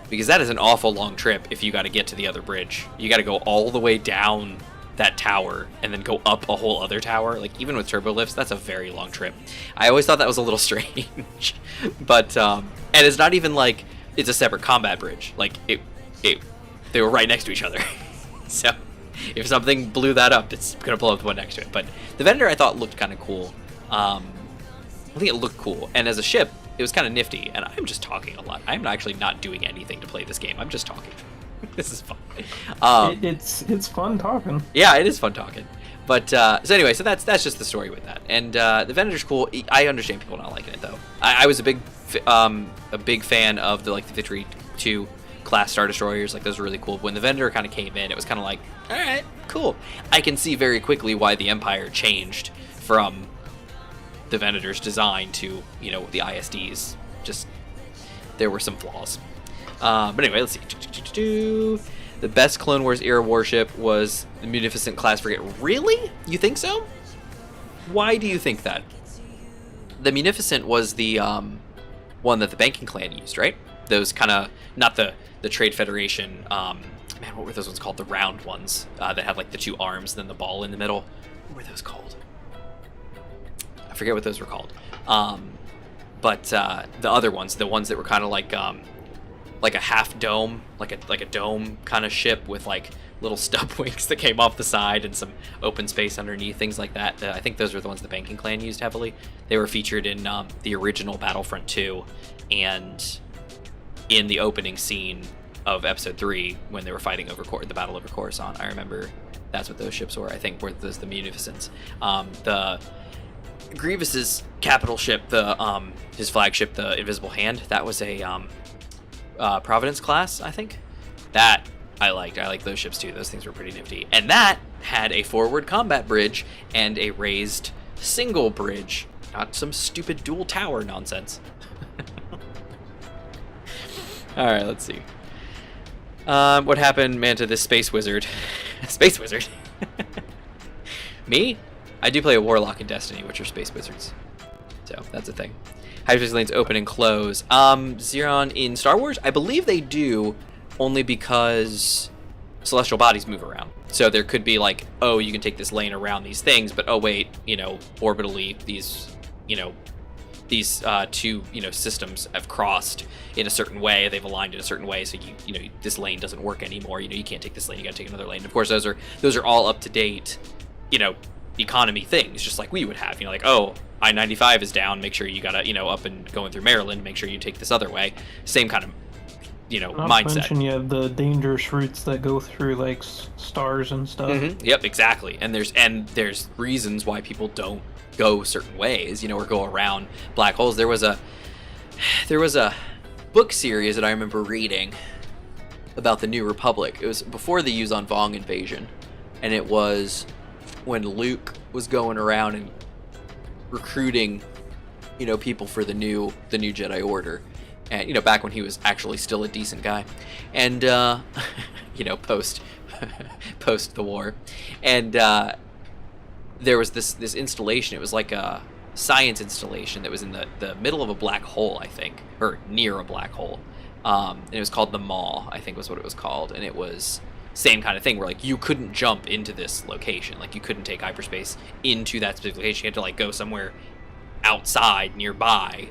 Because that is an awful long trip if you got to get to the other bridge. You got to go all the way down that tower and then go up a whole other tower. Like, even with turbo lifts, that's a very long trip. I always thought that was a little strange. But, and it's not even like it's a separate combat bridge. Like, they were right next to each other. So, if something blew that up, it's going to blow up the one next to it. But the Venator, I thought, looked kind of cool. I think it looked cool. And as a ship, it was kind of nifty, and I'm just talking a lot. I'm actually not doing anything to play this game. I'm just talking. This is fun. It's fun talking. Yeah, it is fun talking. But so anyway, so that's just the story with that. And the Venator's cool. I understand people not liking it though. I was a big fan of the Victory 2 class Star Destroyers. Like, those were really cool. When the Venator kind of came in, it was kind of like, all right, cool. I can see very quickly why the Empire changed from the Venator's design to, the ISDs. Just, there were some flaws. But anyway, let's see. The best Clone Wars era warship was the Munificent class frigate. Really? You think so? Why do you think that? The Munificent was the one that the Banking Clan used, right? Those kind of, not the Trade Federation, man, what were those ones called? The round ones that had like the 2 arms and then the ball in the middle. What were those called? I forget what those were called. But the other ones, the ones that were kind of like a half dome, like a dome kind of ship with like little stub wings that came off the side and some open space underneath, things like that. I think those were the ones the Banking Clan used heavily. They were featured in the original Battlefront 2 and in the opening scene of Episode 3 when they were fighting over the Battle over Coruscant. I remember that's what those ships were. I think were those the Munificents. The Grievous's capital ship, his flagship, the Invisible Hand, that was a Providence class, I think. That I liked. I liked those ships too. Those things were pretty nifty. And that had a forward combat bridge and a raised single bridge, not some stupid dual tower nonsense. All right, let's see. What happened, man, to this space wizard? Space wizard. Me? I do play a warlock in Destiny, which are space wizards. So that's a thing. Hyperspace lanes open and close. Xeron in Star Wars, I believe they do, only because celestial bodies move around. So there could be like, oh, you can take this lane around these things, but oh wait, orbitally these, these two, systems have crossed in a certain way. They've aligned in a certain way, so this lane doesn't work anymore. You can't take this lane. You got to take another lane. Of course, those are all up to date economy things, just like we would have. Like, oh, I-95 is down. Make sure you gotta, up and going through Maryland. Make sure you take this other way. Same kind of, Not mindset. to mention you have the dangerous routes that go through like stars and stuff. Mm-hmm. Yep, exactly. And there's reasons why people don't go certain ways, or go around black holes. There was a book series that I remember reading about the New Republic. It was before the Yuzon Vong invasion, and it was when Luke was going around and recruiting, people for the new Jedi Order, and back when he was actually still a decent guy, and post the war, and there was this installation. It was like a science installation that was in the middle of a black hole, I think, or near a black hole, and it was called the Maw, I think was what it was called, and it was same kind of thing where like you couldn't jump into this location, like you couldn't take hyperspace into that specific location. You had to like go somewhere outside nearby,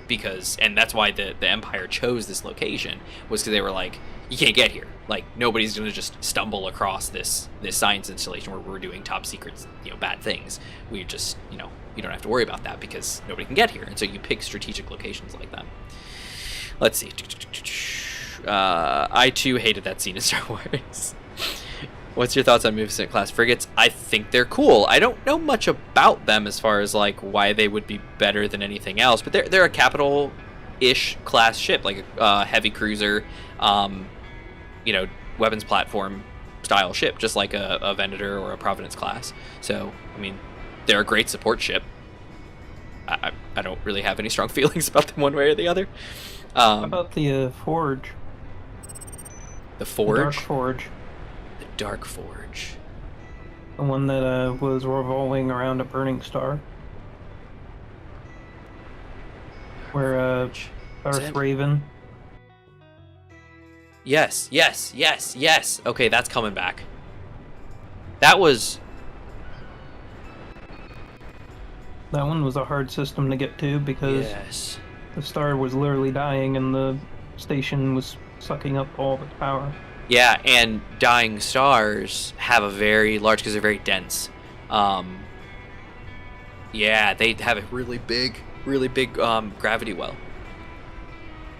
and that's why the Empire chose this location, was because they were like, you can't get here, like nobody's gonna just stumble across this science installation where we're doing top secret bad things. We just you don't have to worry about that because nobody can get here, and so you pick strategic locations like that. Let's see. I too hated that scene in Star Wars. What's your thoughts on movement class frigates? I think they're cool. I don't know much about them as far as like why they would be better than anything else, but they're a capital-ish class ship, like a heavy cruiser, weapons platform style ship, just like a Venator or a Providence class. So, I mean, they're a great support ship. I don't really have any strong feelings about them one way or the other. How about the Forge? The Forge? The Dark Forge. The Dark Forge. The one that was revolving around a burning star. Where Darth Raven. Yes. Okay, that's coming back. That one was a hard system to get to because the star was literally dying and the station was sucking up all the power. Yeah, and dying stars have a very large, because they're very dense. Yeah, they have a really big gravity well.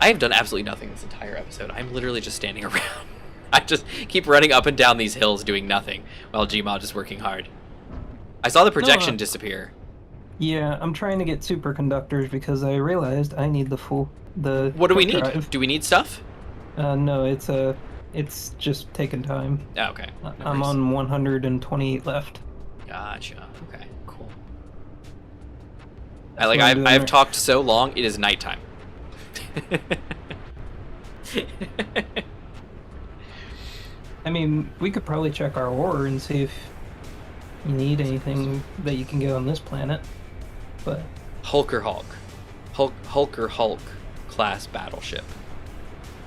I have done absolutely nothing this entire episode. I'm literally just standing around. I just keep running up and down these hills doing nothing while Gmod is working hard. I saw the projection disappear. Yeah, I'm trying to get superconductors because I realized I need the What do we need? drive. Do we need stuff? No, it's just taking time. Oh, okay. No I'm worries. on 128 left. Gotcha. Okay, cool. I've talked so long, it is nighttime. I mean, we could probably check our ore and see if you need anything that you can get on this planet, but... Hulker Hulk class battleship.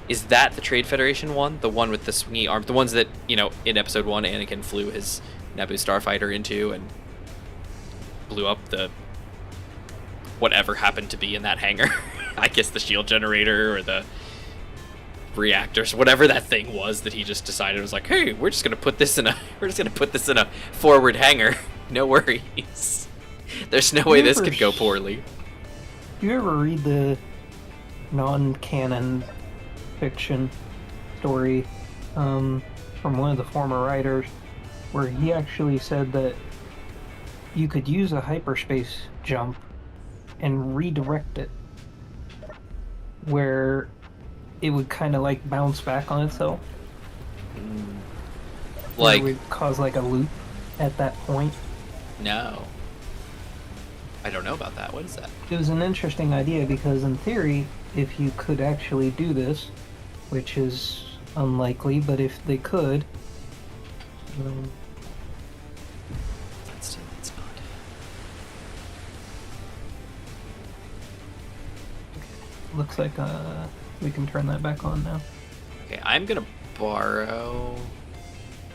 Is that the Trade Federation one? The one with the swingy arm? The ones that, in episode 1, Anakin flew his Naboo starfighter into and blew up the... whatever happened to be in that hangar. I guess the shield generator or the reactors, whatever that thing was that he just decided was like, hey, we're just gonna put this in a forward hangar. No worries. There's no way this could go poorly. Do you ever read the non-canon fiction story from one of the former writers where he actually said that you could use a hyperspace jump and redirect it where it would kind of like bounce back on itself? Like, it would cause like a loop at that point. No, I don't know about that. What is that? It was an interesting idea because in theory, if you could actually do this, which is unlikely, but if they could, It's not. looks like we can turn that back on now. Okay, I'm gonna borrow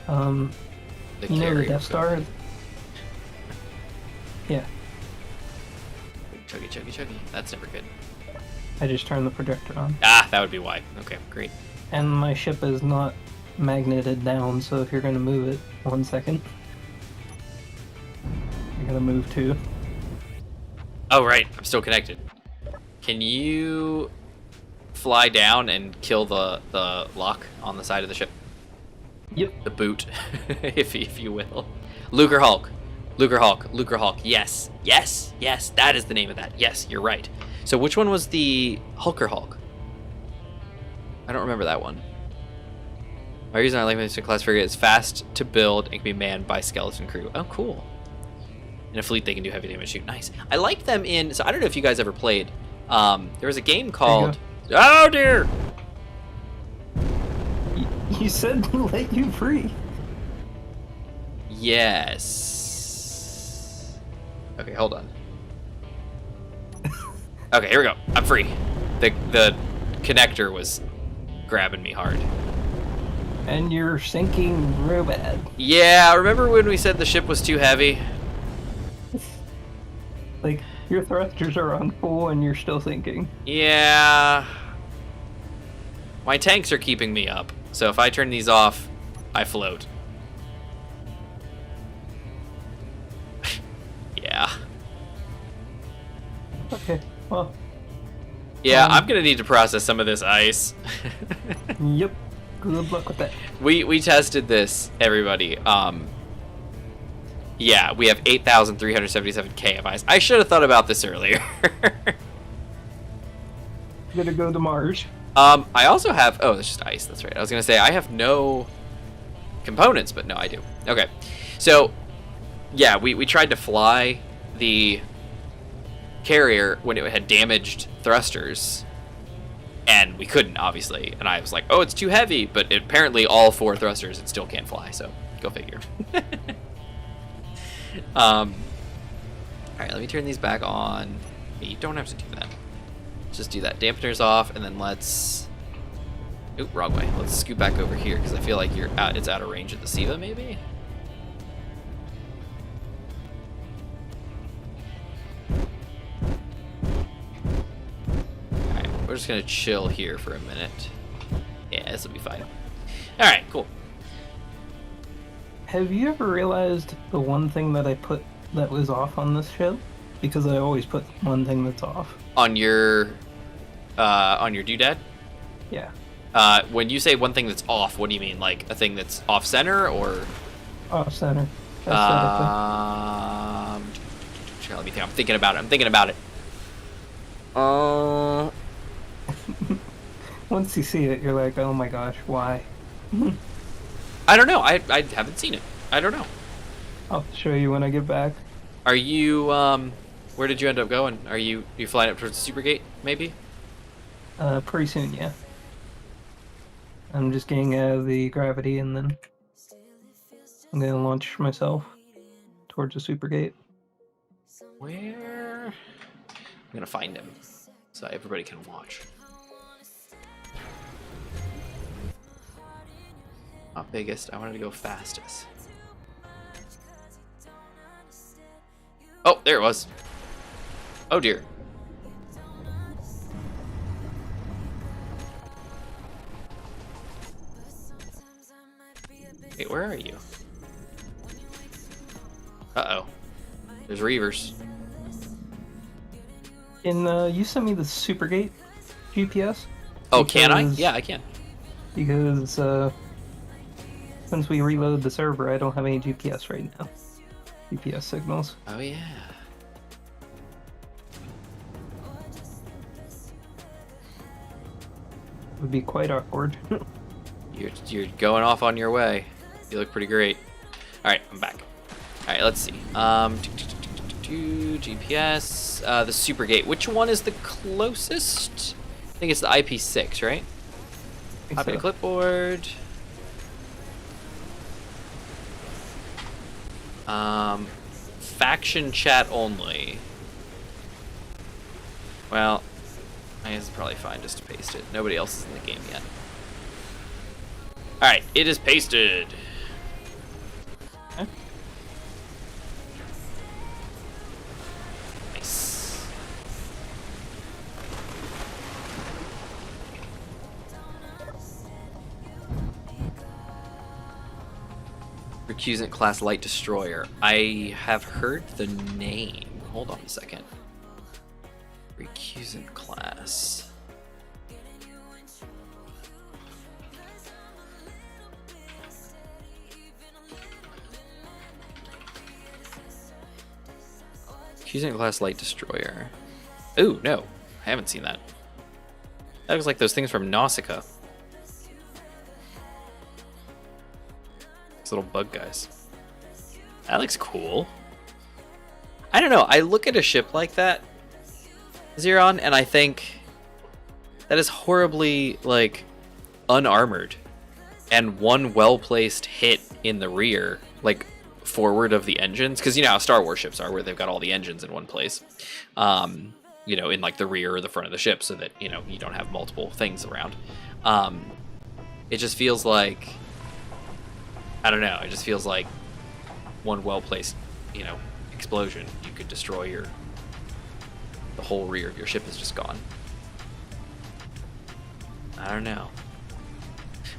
The carrier Death Star? Yeah, Chuggy. That's never good. I just turned the projector on. Ah, that would be why. Okay, great. And my ship is not magneted down, so if you're going to move it, 1 second. gotta move too. Oh, right. I'm still connected. Can you fly down and kill the lock on the side of the ship? Yep. The boot, if you will. Luger Hulk. Luger Hulk. Luger Hulk. Yes. Yes. Yes. That is the name of that. Yes, you're right. So which one was the Hulker Hulk? I don't remember that one. My reason I like this class frigate is fast to build and can be manned by skeleton crew. Oh, cool. In a fleet, they can do heavy damage shoot. Nice. I liked them in... So I don't know if you guys ever played. There was a game called... Oh, dear! You said to let you free. Yes. Okay, hold on. Okay, here we go. I'm free. The connector was grabbing me hard. And you're sinking real bad. Yeah, remember when we said the ship was too heavy? Like, your thrusters are on full and you're still sinking. Yeah. My tanks are keeping me up, so if I turn these off, I float. Yeah. Okay, well. Yeah, I'm gonna need to process some of this ice. Yep. Good luck with that. We tested this, everybody. Yeah, we have 8,377K of ice. I should have thought about this earlier. Gonna go to Mars. I also have... Oh, that's just ice. That's right. I was going to say, I have no components, but no, I do. Okay. So, yeah, we tried to fly the carrier when it had damaged thrusters, and we couldn't, obviously. And I was like, oh, it's too heavy. But apparently all 4 thrusters, it still can't fly, so go figure. All right, let me turn these back on. You don't have to do that. Just do that. Dampeners off, and then let's... Oop, wrong way. Let's scoot back over here, because I feel like it's out of range of the SIVA, maybe? Alright, we're just going to chill here for a minute. Yeah, this will be fine. Alright, cool. Have you ever realized the one thing that I put that was off on this ship? Because I always put one thing that's off. On your doodad? Yeah. When you say one thing that's off, what do you mean? Like a thing that's off center, or? Off center. Here, let me think. I'm thinking about it. Once you see it, you're like, oh my gosh, why? I don't know. I haven't seen it. I don't know. I'll show you when I get back. Are you where did you end up going? Are you flying up towards the Supergate, maybe? Pretty soon, yeah. I'm just getting out of the gravity, and then I'm gonna launch myself towards the Supergate. Where? I'm gonna find him so everybody can watch. Not biggest. I wanted to go fastest. Oh, there it was. Oh dear. Wait, where are you? Uh-oh. There's Reavers. You sent me the Supergate GPS? Oh, can I? Yeah, I can. Because, since we reload the server, I don't have any GPS right now. GPS signals. Oh, yeah. Would be quite awkward. You're going off on your way. You look pretty great. All right, I'm back. All right, let's see. GPS. The Supergate. Which one is the closest? I think it's the IP6, right? Copy to clipboard. Faction chat only. Well, I guess it's probably fine just to paste it. Nobody else is in the game yet. Alright, it is pasted. Okay. Nice. Recusant class light destroyer. I have heard the name. Hold on a second. Recusant class. Recusant class light destroyer. Ooh, no. I haven't seen that. That looks like those things from Nausicaa. Those little bug guys. That looks cool. I don't know. I look at a ship like that, Xeron, and I think that is horribly, like, unarmored. And one well-placed hit in the rear, like, forward of the engines, because you know how Star Wars ships are, where they've got all the engines in one place. You know, in like the rear or the front of the ship, so that, you know, you don't have multiple things around. It just feels like, I don't know, it just feels like one well-placed, you know, explosion, you could destroy the whole rear of your ship is just gone. I don't know.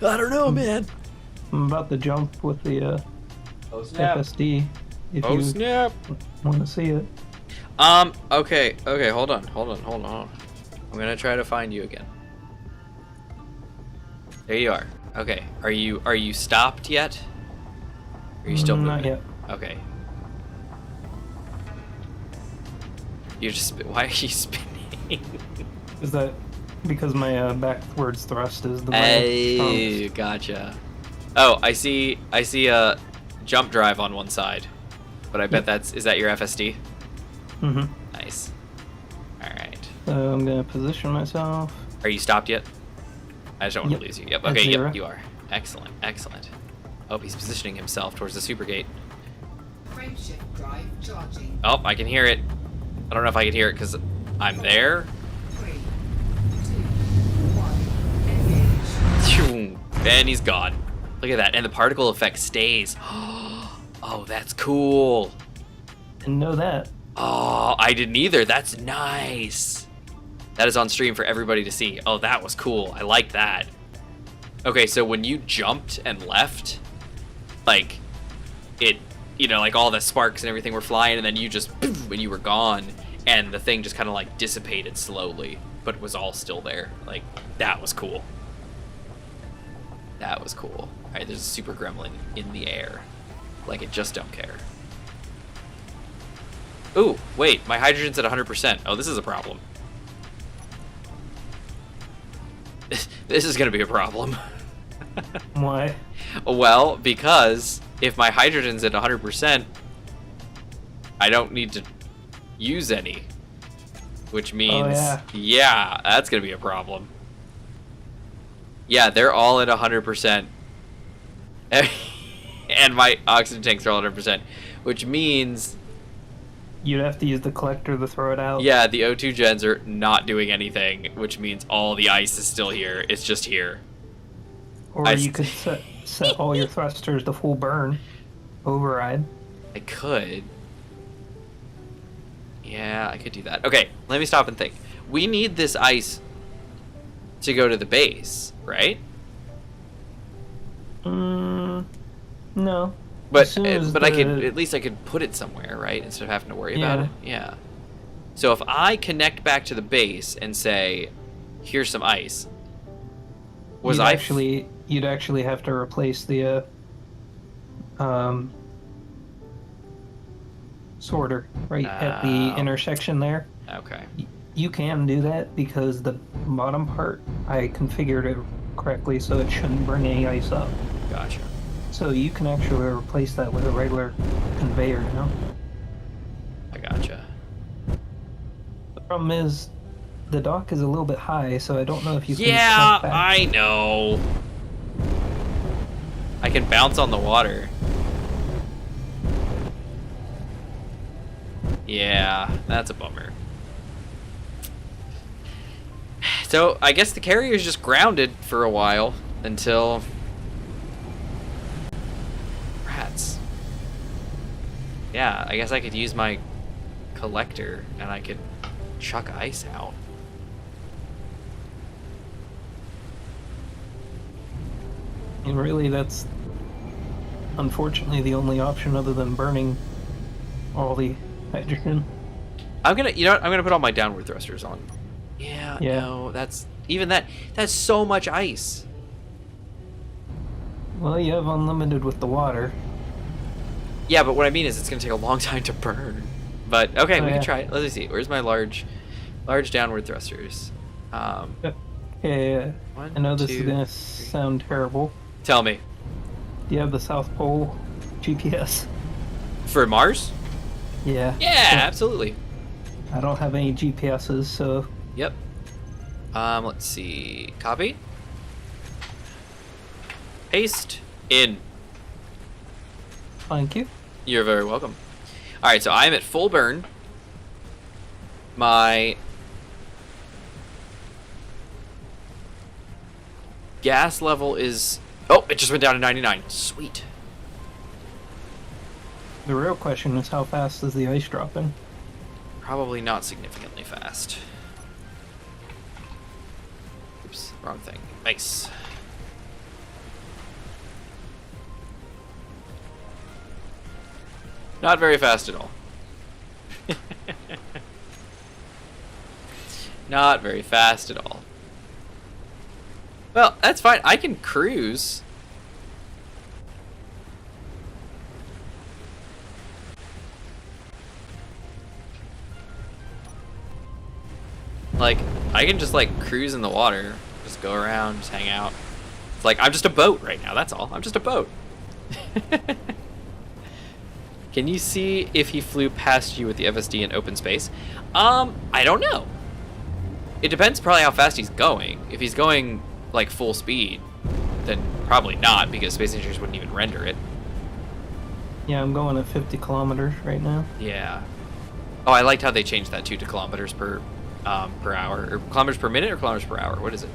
I don't know, man. I'm about to jump with the Oh snap. FSD if Oh you snap. want to see it. Okay, hold on. I'm gonna try to find you again. There you are. Okay, are you stopped yet? Are you still moving? Not yet. Okay. You're just, why are you spinning? Is that because my backwards thrust is the Hey, gotcha. Oh, I see a jump drive on one side, but I bet is that your FSD? Mm-hmm. Nice. All right. So I'm gonna position myself. Are you stopped yet? I just don't want to lose you. Yep. At Okay. zero. Yep. You are. Excellent. Excellent. Oh, he's positioning himself towards the super gate. Frameshift drive charging. Oh, I can hear it. I don't know if I can hear it because I'm there. 3, 2, 1, engage. And he's gone. Look at that. And the particle effect stays. Oh, that's cool. Didn't know that. Oh, I didn't either. That's nice. That is on stream for everybody to see. Oh, that was cool. I like that. Okay, so when you jumped and left, like, it, you know, like all the sparks and everything were flying, and then you just, when you were gone, and the thing just kind of like dissipated slowly, but was all still there. Like, that was cool. That was cool. All right, there's a super gremlin in the air. Like, it just don't care. Ooh, wait, my hydrogen's at 100%. Oh, this is a problem. This is gonna be a problem. Why? Well, because if my hydrogen's at 100%, I don't need to use any. Which means, yeah, that's gonna be a problem. Yeah, they're all at 100%. And my oxygen tanks are all at 100%. Which means, You'd have to use the collector to throw it out. yeah, the O2 gens are not doing anything, which means all the ice is still here. It's just here. Or you could set all your thrusters to full burn. Override. I could. Yeah, I could do that. Okay, let me stop and think. We need this ice to go to the base, right? No. But As soon as I could, at least I could put it somewhere, right? Instead of having to worry about it. Yeah. So if I connect back to the base and say, here's some ice. You'd actually have to replace the sorter right at the intersection there. Okay. You can do that because the bottom part, I configured it correctly so it shouldn't bring any ice up. Gotcha. So you can actually replace that with a regular conveyor now. I gotcha. The problem is, the dock is a little bit high, so I don't know if you can Yeah, step back. I know. I can bounce on the water. Yeah, that's a bummer. So, I guess the carrier's just grounded for a while until... Rats. Yeah, I guess I could use my collector and I could chuck ice out. And really, that's unfortunately the only option other than burning all the hydrogen. I'm gonna put all my downward thrusters on. Yeah. No, that's so much ice. Well, you have unlimited with the water. Yeah, but what I mean is it's gonna take a long time to burn. But okay, we yeah. can try it. Let's see. Where's my large downward thrusters? Yeah. One, I know this two, is gonna three. sound terrible. Tell me. Do you have the South Pole GPS? For Mars? Yeah. Yeah, absolutely. I don't have any GPSs, so Yep. Let's see. Copy. Paste in. thank you. You're very welcome. All right, so I'm at full burn. My gas level is... Oh, it just went down to 99. Sweet. The real question is how fast is the ice dropping? Probably not significantly fast. Oops, wrong thing. Nice. Not very fast at all. Not very fast at all. Well, that's fine. I can cruise. Like, I can just, like, cruise in the water. Just go around, just hang out. It's like, I'm just a boat right now, that's all. I'm just a boat. Can you see if he flew past you with the FSD in open space? I don't know. It depends probably how fast he's going. If he's going, like, full speed, then probably not, because Space Engineers wouldn't even render it. Yeah, I'm going at 50 kilometers right now. Yeah. Oh, I liked how they changed that, too, to kilometers per hour. Or kilometers per minute or kilometers per hour? What is it?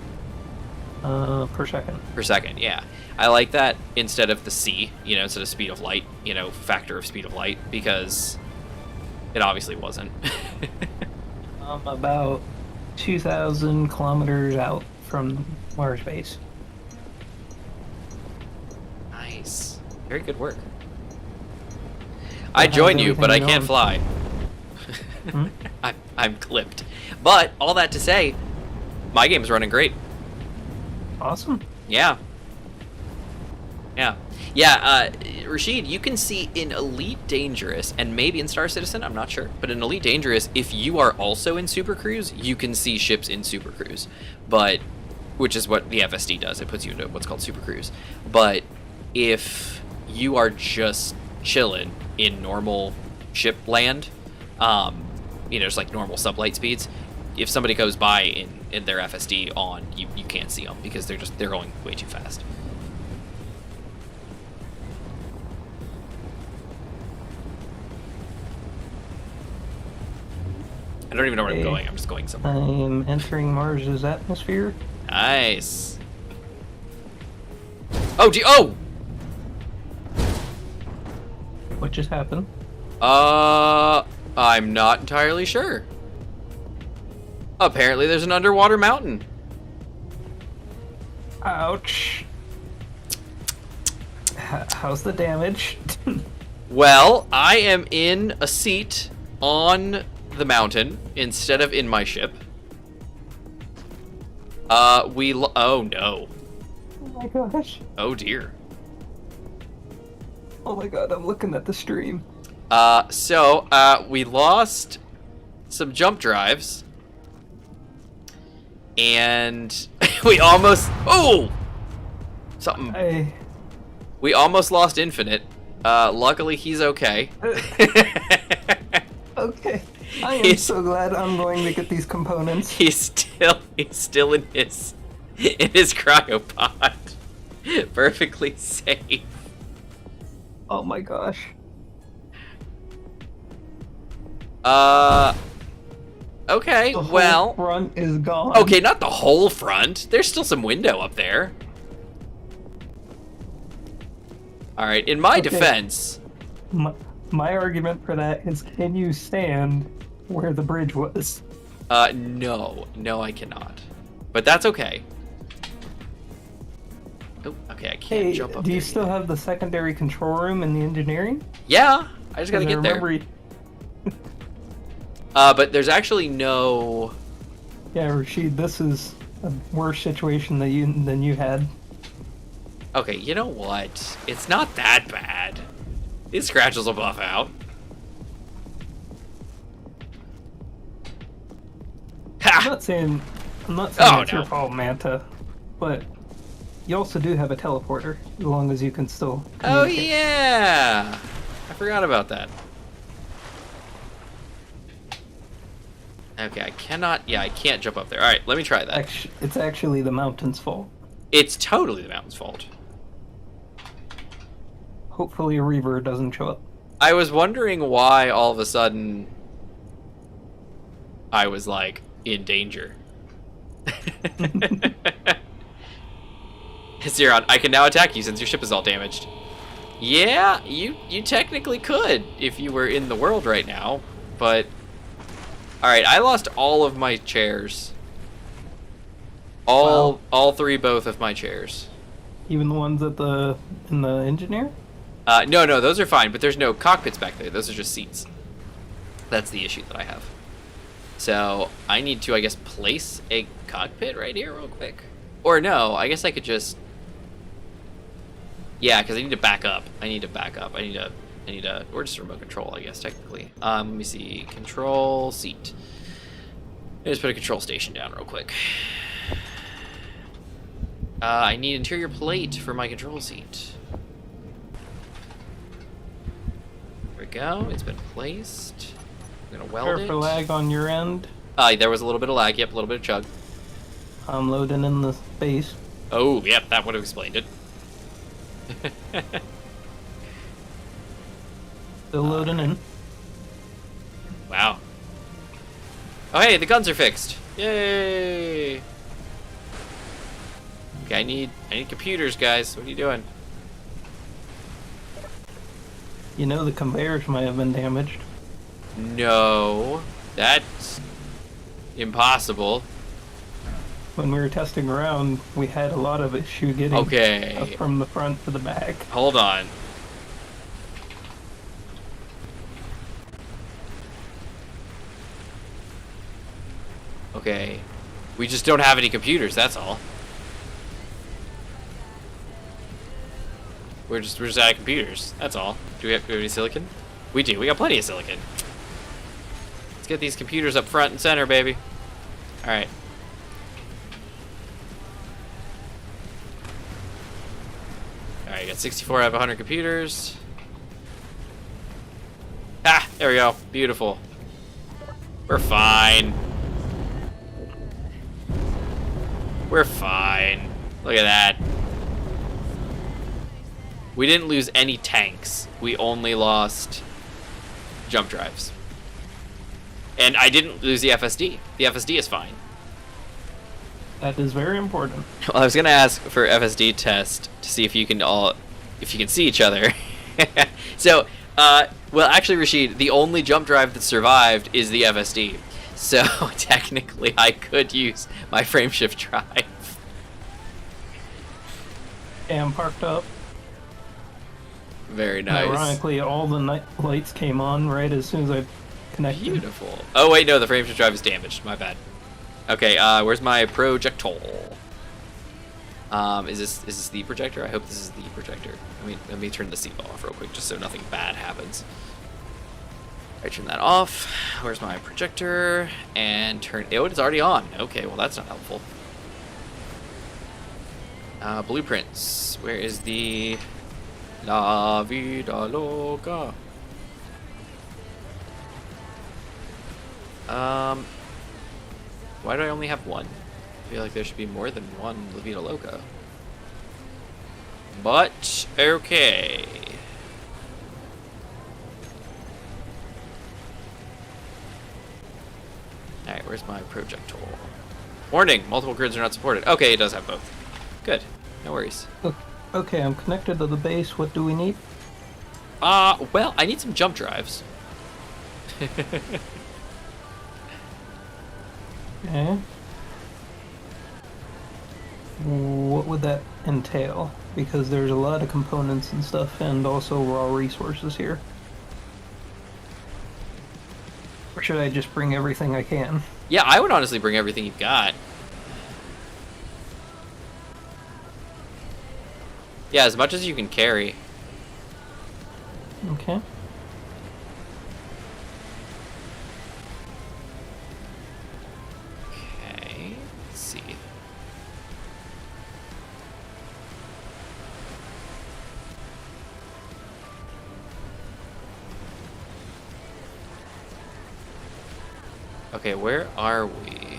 Per second. Per second, yeah. I like that instead of the C, instead of speed of light, factor of speed of light, because it obviously wasn't. I'm about 2,000 kilometers out from Mars base. Nice. Very good work. I join you, but I can't fly. Hmm? I'm clipped. But, all that to say, my game's running great. Awesome. Yeah. Yeah, Rashid, you can see in Elite Dangerous, and maybe in Star Citizen, I'm not sure, but in Elite Dangerous, if you are also in Super Cruise, you can see ships in Super Cruise, which is what the FSD does. It puts you into what's called Super Cruise. But if you are just chilling in normal ship land, just like normal sublight speeds, if somebody goes by in their FSD on, you can't see them because they're going way too fast. I don't even know where I'm going. I'm just going somewhere. I'm entering Mars's atmosphere. Nice. Oh, gee, oh! What just happened? I'm not entirely sure. Apparently there's an underwater mountain. Ouch. How's the damage? Well, I am in a seat on the mountain instead of in my ship. Oh no. Oh my gosh. Oh dear. Oh my god, I'm looking at the stream. We lost some jump drives. And we almost... Oh! Something... We almost lost Infinite. Luckily, he's okay. Okay. I am so glad I'm going to get these components. He's still in his cryopod. Perfectly safe. Oh my gosh. Okay, The whole well... front is gone. Okay, not the whole front. There's still some window up there. Alright, in my defense... My argument for that is, can you stand where the bridge was? No. No, I cannot. But that's okay. Oh, Okay, I can't Hey, jump up do you there still either. have the secondary control room in the engineering? Yeah, I just gotta 'Cause I get there. remember- But there's actually no... Yeah, Rashid, this is a worse situation than you had. Okay, you know what? It's not that bad. These scratches will buff out. I'm Ha! not saying Oh, it's no. your fault, Manta, but you also do have a teleporter, as long as you can still. Oh, communicate. yeah! I forgot about that. Okay, I cannot... Yeah, I can't jump up there. Alright, let me try that. It's actually the mountain's fault. It's totally the mountain's fault. Hopefully, a Reaver doesn't show up. I was wondering why all of a sudden I was like in danger. Zeron, I can now attack you since your ship is all damaged. Yeah, you technically could if you were in the world right now, but alright, I lost all of my chairs. All three both of my chairs. Even the ones in the engineer? No, those are fine, but there's no cockpits back there. Those are just seats. That's the issue that I have. So, I need to, I guess, place a cockpit right here real quick. Or no, I guess I could just... Yeah, because I need to back up. I need to... Or just remote control, I guess, technically. Let me see. Control seat. Let me just put a control station down real quick. I need interior plate for my control seat. There we go. It's been placed. I'm gonna weld Prepare for it. lag on your end. There was a little bit of lag. Yep, a little bit of chug. I'm loading in the base. Oh, yep, that would have explained it. Still loading in. Wow. Oh, hey, the guns are fixed. Yay! Okay, I need computers, guys. What are you doing? You know the conveyors might have been damaged. No, that's impossible. When we were testing around, we had a lot of issue getting Okay. stuff from the front to the back. Hold on. Okay. We just don't have any computers, that's all. We're just out of computers, that's all. Do we have any silicon? We do, we got plenty of silicon. Let's get these computers up front and center, baby. Alright. Alright, you got 64 out of 100 computers. Ah, there we go. Beautiful. We're fine. We're fine. Look at that. We didn't lose any tanks. We only lost jump drives. And I didn't lose the FSD. The FSD is fine. That is very important. Well, I was gonna ask for FSD test to see if you can see each other. So, well, actually, Rashid, the only jump drive that survived is the FSD. So technically, I could use my frameshift drive. Okay, I'm parked up. Very And nice. ironically, all the night lights came on right as soon as I connected. Beautiful. Oh wait, no, the frameshift drive is damaged. My bad. Okay, where's my projectile? Is this the projector? I hope this is the projector. Let me turn the seat off real quick, just so nothing bad happens. I turn that off. Where's my projector? And turn. Oh, it's already on. Okay, well that's not helpful. Blueprints. Where is the La Vida Loca? Why do I only have one? I feel like there should be more than one La Vida Loca. But, okay. Alright, where's my projectile? Warning, multiple grids are not supported. Okay, it does have both. Good, no worries. Okay, I'm connected to the base. What do we need? Well, I need some jump drives. Okay. What what would that entail? Because there's a lot of components and stuff, and also raw resources here. Or should I just bring everything I can? Yeah, I would honestly bring everything you've got. Yeah, as much as you can carry. Okay. Okay, let's see. Okay, where are we?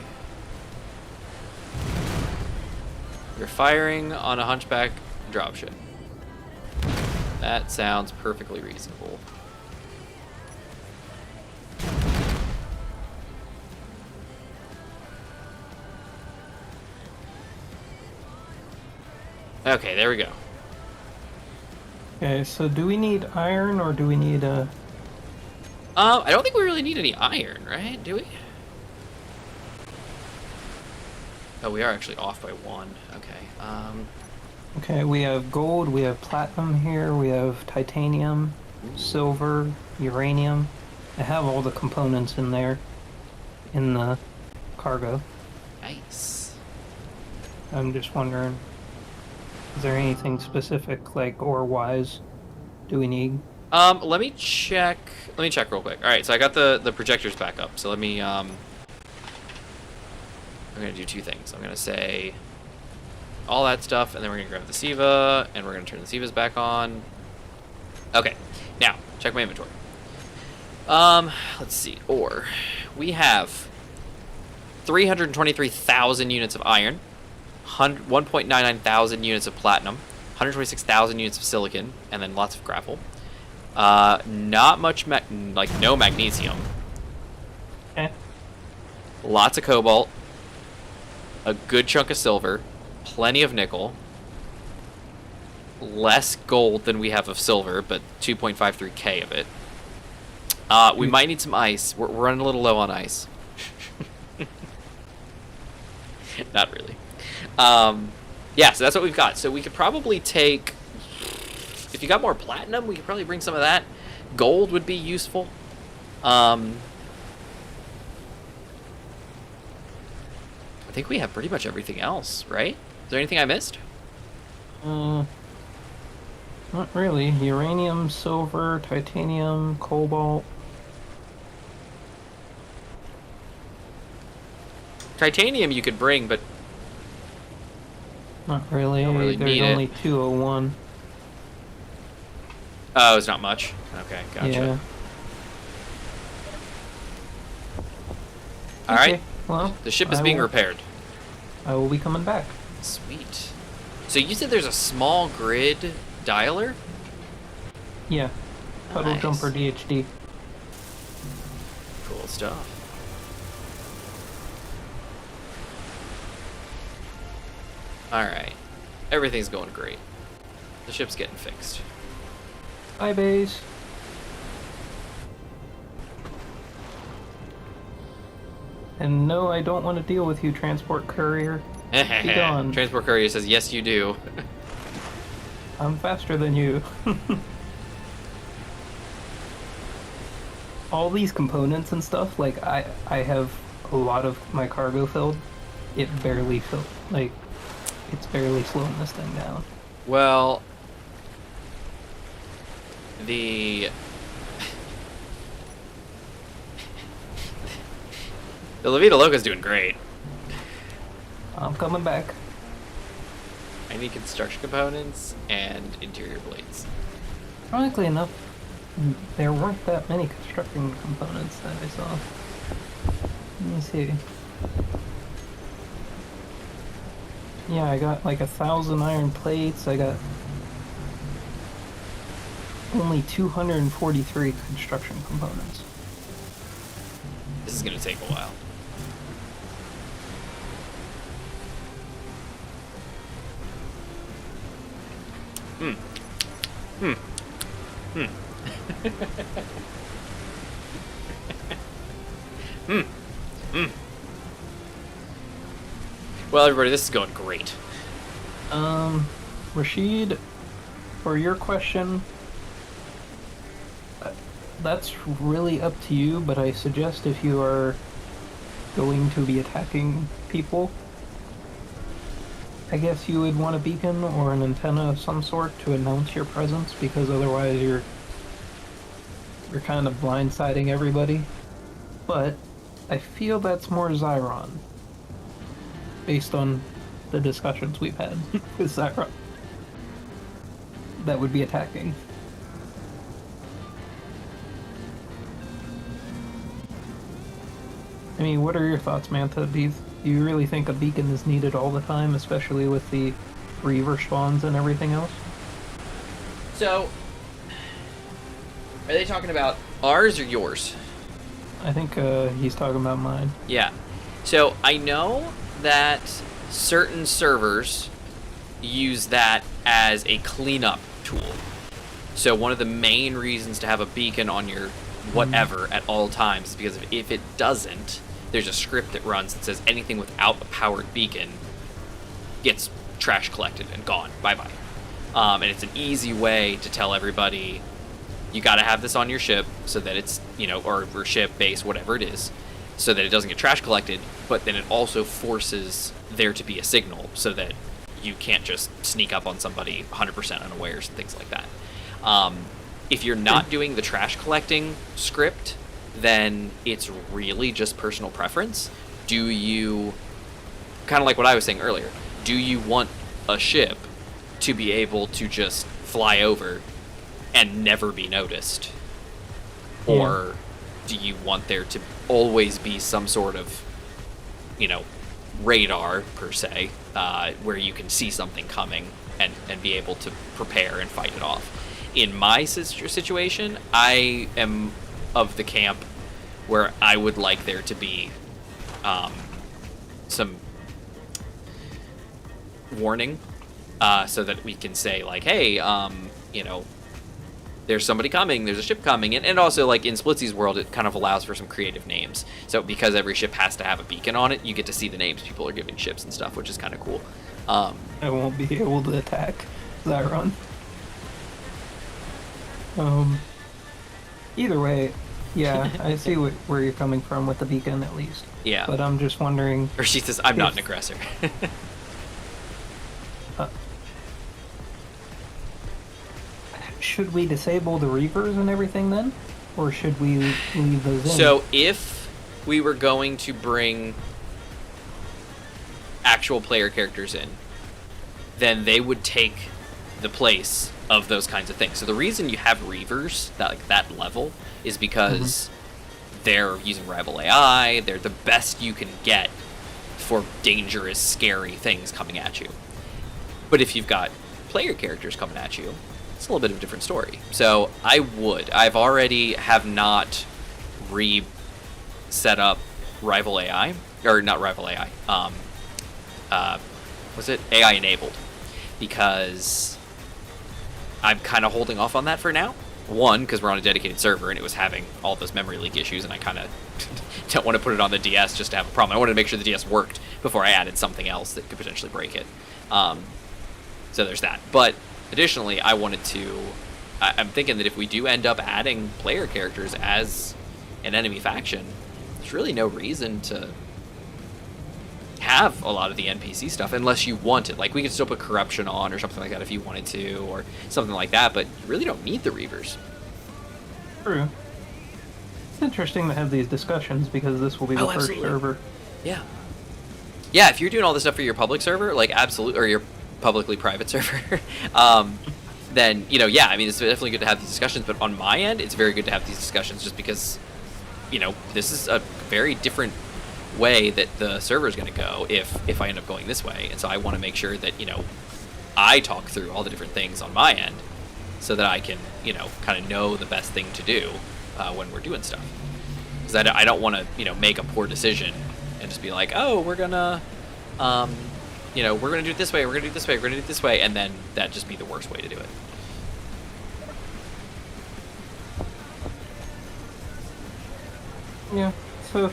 We're firing on a hunchback dropship. That sounds perfectly reasonable. Okay, there we go. Okay, so do we need iron or do we need a... I don't think we really need any iron, right? Do we? Oh, we are actually off by 1. Okay. Okay, we have gold, we have platinum here, we have titanium, silver, uranium. I have all the components in there, in the cargo. Nice. I'm just wondering, is there anything specific, like ore-wise, do we need? Let me check. Let me check real quick. All right, so I got the projectors back up. So let me. I'm gonna do 2 things. I'm gonna say all that stuff, and then we're gonna grab the Siva, and we're gonna turn the Sivas back on. Okay, now check my inventory. Let's see. Ore. We have 323,000 units of iron, 1.99 thousand units of platinum, 126,000 units of silicon, and then lots of gravel. Not much, no magnesium. Eh. Lots of cobalt. A good chunk of silver. Plenty of nickel. Less gold than we have of silver, but 2.53k of it. We might need some ice. We're running a little low on ice. Not really. Yeah, so that's what we've got. So we could probably take... If you got more platinum, we could probably bring some of that. Gold would be useful. I think we have pretty much everything else, right? Is there anything I missed? Not really. Uranium, silver, titanium, cobalt. Titanium you could bring, but Not really. Don't really There's need it. only 201. oh, it's not much. Okay, gotcha. Yeah. All right, Okay, well, the ship is I being will- repaired. I will be coming back. Sweet. So you said there's a small grid dialer? Yeah. Puddle Nice. Jumper DHD. Cool stuff. Alright. Everything's going great. The ship's getting fixed. Bye, base. And no, I don't want to deal with you, transport courier. Be gone. Transport courier says, yes, you do. I'm faster than you. All these components and stuff, like I have a lot of my cargo filled. It barely filled. Like, it's barely slowing this thing down. Well, the La Vida Loca's doing great. I'm coming back. I need construction components and interior blades. Ironically enough, there weren't that many construction components that I saw. Let me see. Yeah, I got like 1,000 iron plates. I got only 243 construction components. This is gonna take a while. Well, everybody, this is going great. Rashid, for your question, that's really up to you, but I suggest if you are going to be attacking people, I guess you would want a beacon or an antenna of some sort to announce your presence, because otherwise you're kind of blindsiding everybody. But I feel that's more Zyron, based on the discussions we've had with Zyron. That would be attacking. I mean, what are your thoughts, Mantha? Do you really think a beacon is needed all the time, especially with the Reaver spawns and everything else? So, are they talking about ours or yours? I think he's talking about mine. Yeah. So, I know that certain servers use that as a cleanup tool. So, one of the main reasons to have a beacon on your whatever at all times is because if it doesn't, there's a script that runs that says anything without a powered beacon gets trash collected and gone. Bye-bye. And it's an easy way to tell everybody, you got to have this on your ship so that it's, or ship, base, whatever it is, so that it doesn't get trash collected, but then it also forces there to be a signal so that you can't just sneak up on somebody 100% unawares and things like that. If you're not doing the trash collecting script, then it's really just personal preference. Do you, kind of like what I was saying earlier, do you want a ship to be able to just fly over and never be noticed? Or do you want there to always be some sort of, radar, per se, where you can see something coming and be able to prepare and fight it off? In my situation, I am of the camp where I would like there to be some warning, so that we can say, like, hey, there's somebody coming, there's a ship coming, and also, like, in Splitsy's world, it kind of allows for some creative names. So because every ship has to have a beacon on it, you get to see the names people are giving ships and stuff, which is kind of cool. I won't be able to attack Zyron. Either way, yeah, I see where you're coming from with the beacon, at least. Yeah. But I'm just wondering... Or she says, I'm not an aggressor. Should we disable the Reavers and everything then? Or should we leave those in? So if we were going to bring actual player characters in, then they would take the place of those kinds of things. So the reason you have Reavers, that level, is because they're using rival AI, they're the best you can get for dangerous, scary things coming at you. But if you've got player characters coming at you, it's a little bit of a different story. So I've already have not set up rival AI, or not rival AI, was it AI enabled? Because I'm kind of holding off on that for now. One, because we're on a dedicated server and it was having all those memory leak issues, and I kind of don't want to put it on the DS just to have a problem. I wanted to make sure the DS worked before I added something else that could potentially break it. So there's that. But additionally, I'm thinking that if we do end up adding player characters as an enemy faction, there's really no reason to have a lot of the NPC stuff unless you want it. Like, we could still put corruption on or something like that if you wanted to, or something like that, but you really don't need the Reavers. True. It's interesting to have these discussions because this will be the first server. Yeah. Yeah, if you're doing all this stuff for your public server, like, absolutely, or your publicly private server, then, yeah, I mean, it's definitely good to have these discussions, but on my end, it's very good to have these discussions just because, this is a very different way that the server is going to go if I end up going this way. And so I want to make sure that, I talk through all the different things on my end so that I can, kind of know the best thing to do when we're doing stuff. Because I don't want to, make a poor decision and just be like, oh, we're going to, we're going to do it this way, we're going to do it this way, we're going to do it this way, and then that just be the worst way to do it. Yeah, so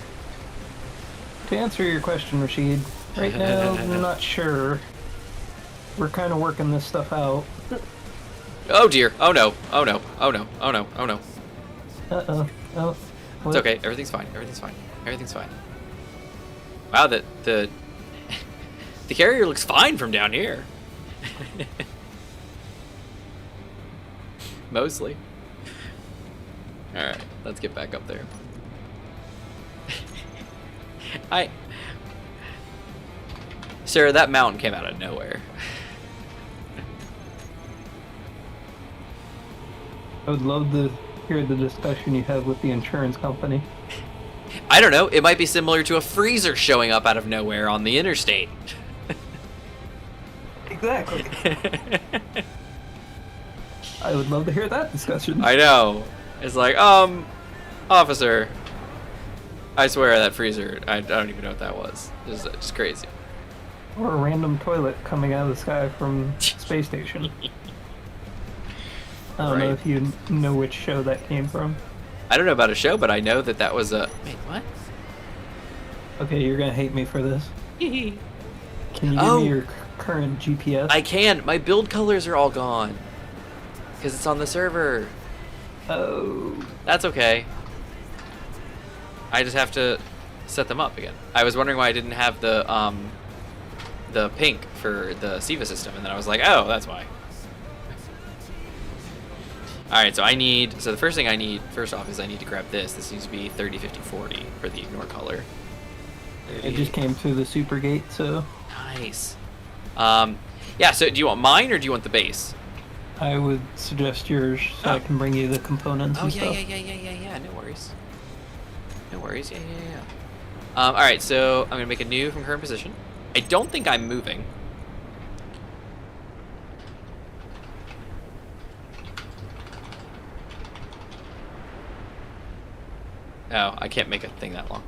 to answer your question, Rashid, right now I'm not sure. We're kind of working this stuff out. Oh dear. Oh no. Oh no. Oh no. Oh no. Oh no. Uh-oh. Oh. It's okay. Everything's fine. Everything's fine. Everything's fine. Wow, the the carrier looks fine from down here. Mostly. All right, let's get back up there. Sarah, that mountain came out of nowhere. I would love to hear the discussion you have with the insurance company. I don't know. It might be similar to a freezer showing up out of nowhere on the interstate. Exactly. I would love to hear that discussion. I know. It's like, officer, I swear that freezer, I don't even know what that was. It's just crazy. Or a random toilet coming out of the sky from space station. I don't know if you know which show that came from. I don't know about a show, but I know that that was a... Wait, what? Okay, you're gonna hate me for this. Can you give me your current GPS? I can. My build colors are all gone. Because it's on the server. Oh. That's okay. I just have to set them up again. I was wondering why I didn't have the pink for the SIVA system, and then I was like, oh, that's why. Alright, so the first thing I need, first off, is I need to grab this. This needs to be 30, 50, 40 for the ignore color. It just came through the super gate, so... Nice. Yeah, so do you want mine or do you want the base? I would suggest yours so I can bring you the components and stuff. Yeah, no worries. No worries, yeah. Alright, so I'm going to make a new from current position. I don't think I'm moving. Oh, I can't make a thing that long.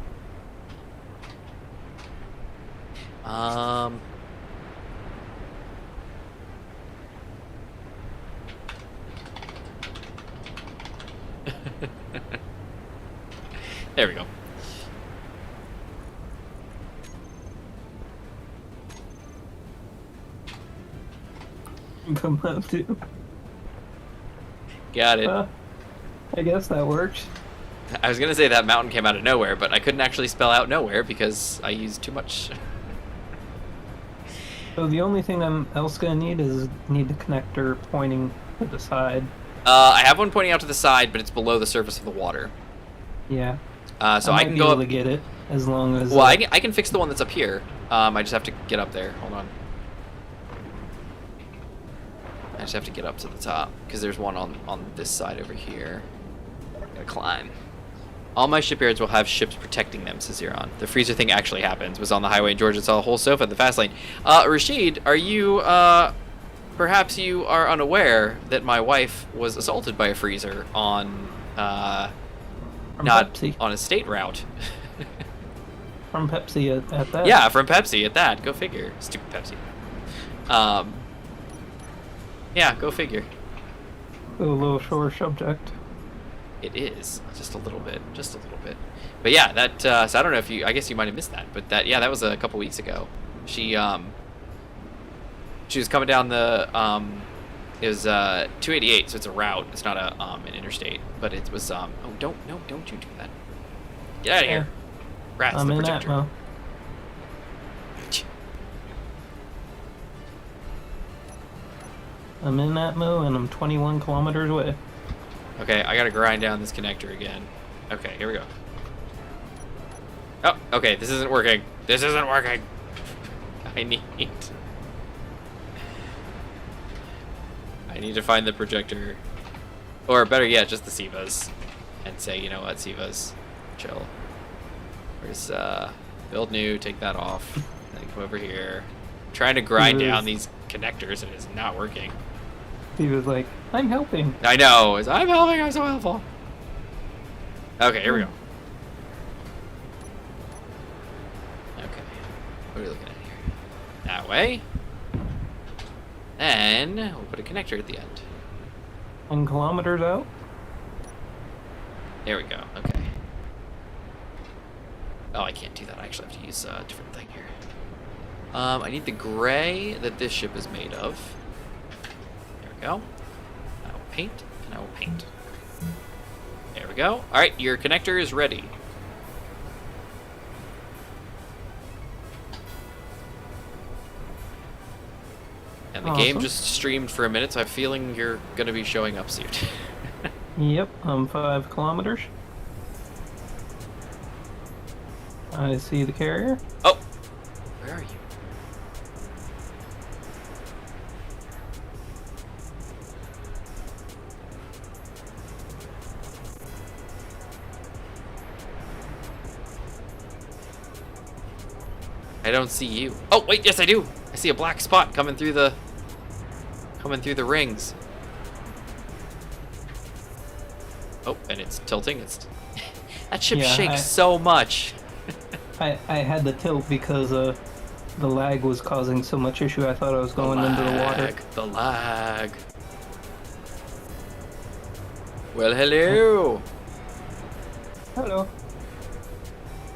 There we go. Come up to. Got it. I guess that works. I was gonna say that mountain came out of nowhere, but I couldn't actually spell out nowhere because I used too much. So the only thing I'm else gonna need is the connector pointing to the side. I have one pointing out to the side, but it's below the surface of the water. Yeah. So I can go up to get it as long as. Well, I can fix the one that's up here. I just have to get up there. Hold on. I just have to get up to the top because there's one on this side over here. Gotta climb. All my shipyards will have ships protecting them, says Ziron. The freezer thing actually happens. Was on the highway in Georgia and saw a whole sofa in the fast lane. Rashid, are you, perhaps you are unaware that my wife was assaulted by a freezer on, not Pepsi. on a state route. From Pepsi at that? Yeah, from Pepsi at that. Go figure. Stupid Pepsi. Yeah, go figure. A little short subject. It is just a little bit, But yeah, that. So I don't know if you. I guess you might have missed that. But that. Yeah, that was a couple weeks ago. She was coming down the. It was 288, so it's a route. It's not a an interstate, but it was. Oh, don't you do that. Get out of here. Rats, I'm the in projector. Atmo. I'm in Atmo and I'm 21 kilometers away. Okay, I gotta grind down this connector again. Okay, here we go. Oh, okay, this isn't working. This isn't working. I need to find the projector. Or better yet, just the SIVAs. And say, you know what, SIVAs, chill. Where's, build new, take that off. Then come over here. I'm trying to grind down these connectors and it's not working. He was like, I'm helping. I know. I'm helping. I'm so helpful. Okay, here we go. Okay. What are we looking at here? That way. Then we'll put a connector at the end. 1 kilometers out? There we go. Okay. Oh, I can't do that. I actually have to use a different thing here. I need the gray that this ship is made of. There we go. I will paint, and I will paint. There we go. Alright, your connector is ready. And the game just streamed for a minute, so I have a feeling you're going to be showing up soon. Yep, I'm 5 kilometers. I see the carrier. Oh! Where are you? I don't see you. Oh, wait, yes I do! I see a black spot coming through the rings. Oh, and it's tilting. It's that ship shakes so much. I had the tilt because the lag was causing so much issue. I thought I was going into the water. The lag. Well, hello. Hello.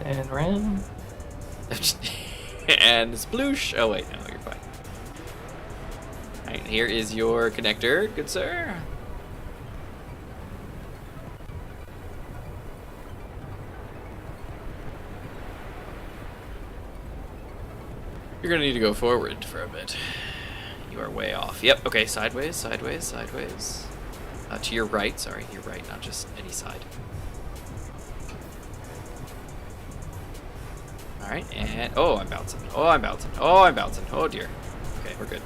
And ran. And sploosh. Oh wait, no, you're fine. Alright, here is your connector, good sir. You're gonna need to go forward for a bit. You are way off. Yep, okay, sideways, sideways, sideways. To your right, sorry, your right, not just any side. Alright, and oh, I'm bouncing. Oh, I'm bouncing. Oh, I'm bouncing. Oh dear. Okay, we're good.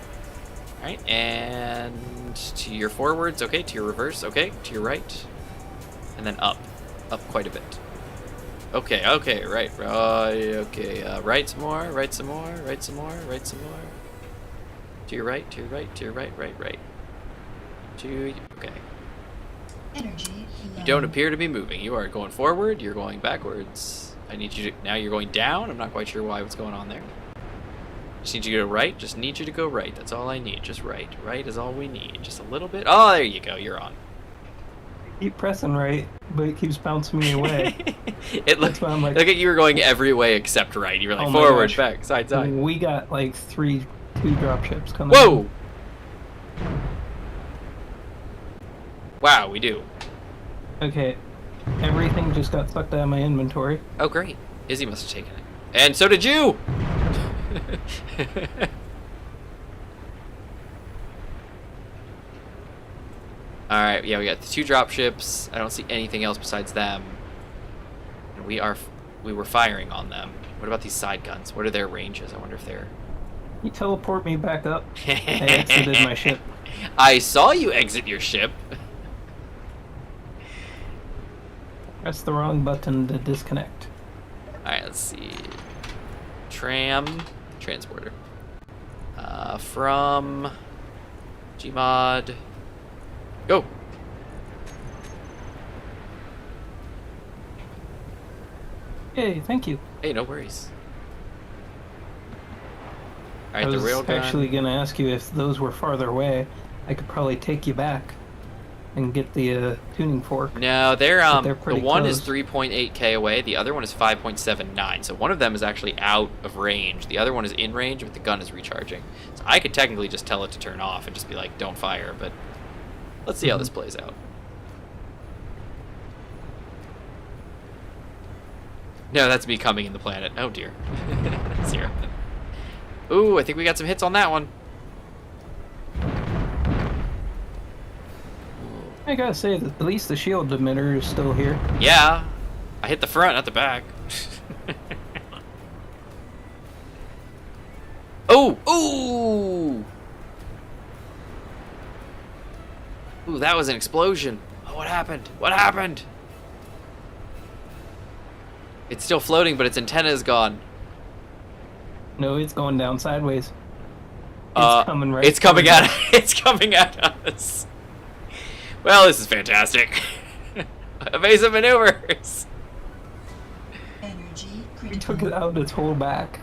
Alright, and to your forwards, okay, to your reverse, okay, to your right. And then up. Up quite a bit. Okay, okay, right. Okay, right some more, right some more, right some more, right some more. To your right, to your right, to your right, right. Okay. Energy low. You don't appear to be moving. You are going forward, you're going backwards. I need you to, now you're going down. I'm not quite sure what's going on there. Just need you to go right, just need you to go right. That's all I need, just right. Right is all we need, just a little bit. Oh, there you go, you're on. Keep pressing right, but it keeps bouncing me away. Look at you were going every way except right. You were like forward, back, side, side. We got like 2 drop ships coming. Whoa! In. Wow, we do. Okay, everything just got sucked out of my inventory. Oh, great. Izzy must have taken it. And so did you! Alright, yeah, we got the 2 drop ships. I don't see anything else besides them. And we were firing on them. What about these side guns? What are their ranges? I wonder if they're... You teleport me back up. I exited my ship. I saw you exit your ship. Press the wrong button to disconnect. Alright, let's see. Transporter. From Gmod. Go! Hey, thank you. Hey, no worries. I Alright, the was railgun. actually going to ask you if those were farther away. I could probably take you back and get the tuning fork. No, they're the pretty one is close. 3.8k away, the other one is 5.79. So one of them is actually out of range. The other one is in range, but the gun is recharging. So I could technically just tell it to turn off and just be like, don't fire, but let's see how this plays out. No, that's me coming in the planet. Oh dear. 0. Ooh, I think we got some hits on that one. I gotta say that at least the shield emitter is still here. Yeah, I hit the front, not the back. Oh, ooh! Ooh, that was an explosion. Oh, what happened? What happened? It's still floating, but its antenna is gone. No, it's going down sideways. It's coming right. It's coming at. It's coming at us. Well, this is fantastic. Evasive maneuvers. Energy We critical. took it out its whole back,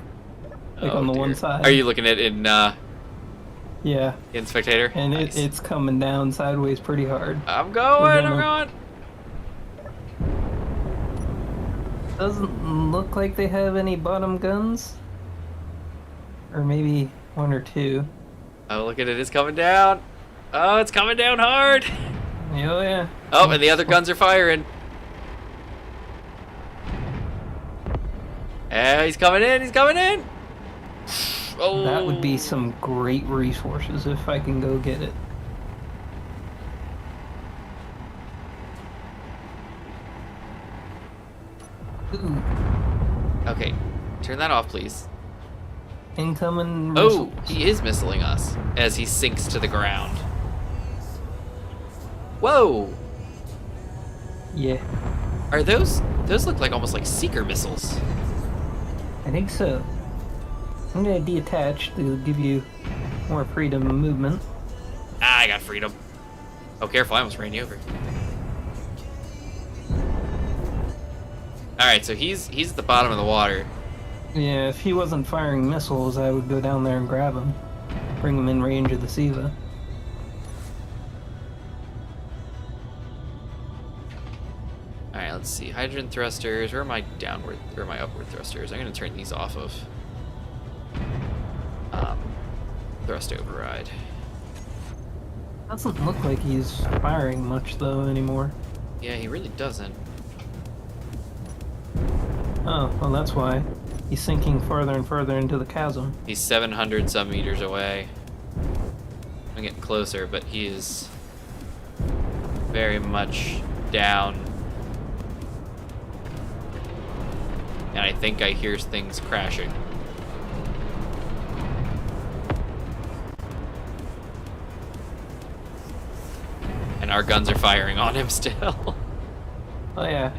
like on the one side. Are you looking at it in Yeah. in Spectator? And Nice. it's coming down sideways pretty hard. I'm going. I'm gonna- going. Doesn't look like they have any bottom guns. or maybe 1 or 2. Oh, look at it. It's coming down. Oh, it's coming down hard. Oh yeah. Oh, and the other guns are firing. He's coming in. He's coming in. Oh. That would be some great resources if I can go get it. Ooh, Okay, turn that off, please. incoming Oh, missiles. he is missiling us as he sinks to the ground. Whoa! Yeah, Are those look like almost like seeker missiles? I think so. I'm gonna detach to give you more freedom of movement. Ah, I got freedom. Oh, careful, I almost ran you over. Alright, so he's at the bottom of the water. Yeah, if he wasn't firing missiles, I would go down there and grab him. Bring him in range of the SIVA. Alright, let's see. Hydrogen thrusters. Where are my downward or my upward thrusters? I'm gonna turn these off of thrust override. Doesn't look like he's firing much though anymore. Yeah, he really doesn't. Oh, well that's why. He's sinking farther and farther into the chasm. He's 700 some meters away. I'm getting closer, but he is very much down. And I think I hear things crashing. And our guns are firing on him still. Oh yeah.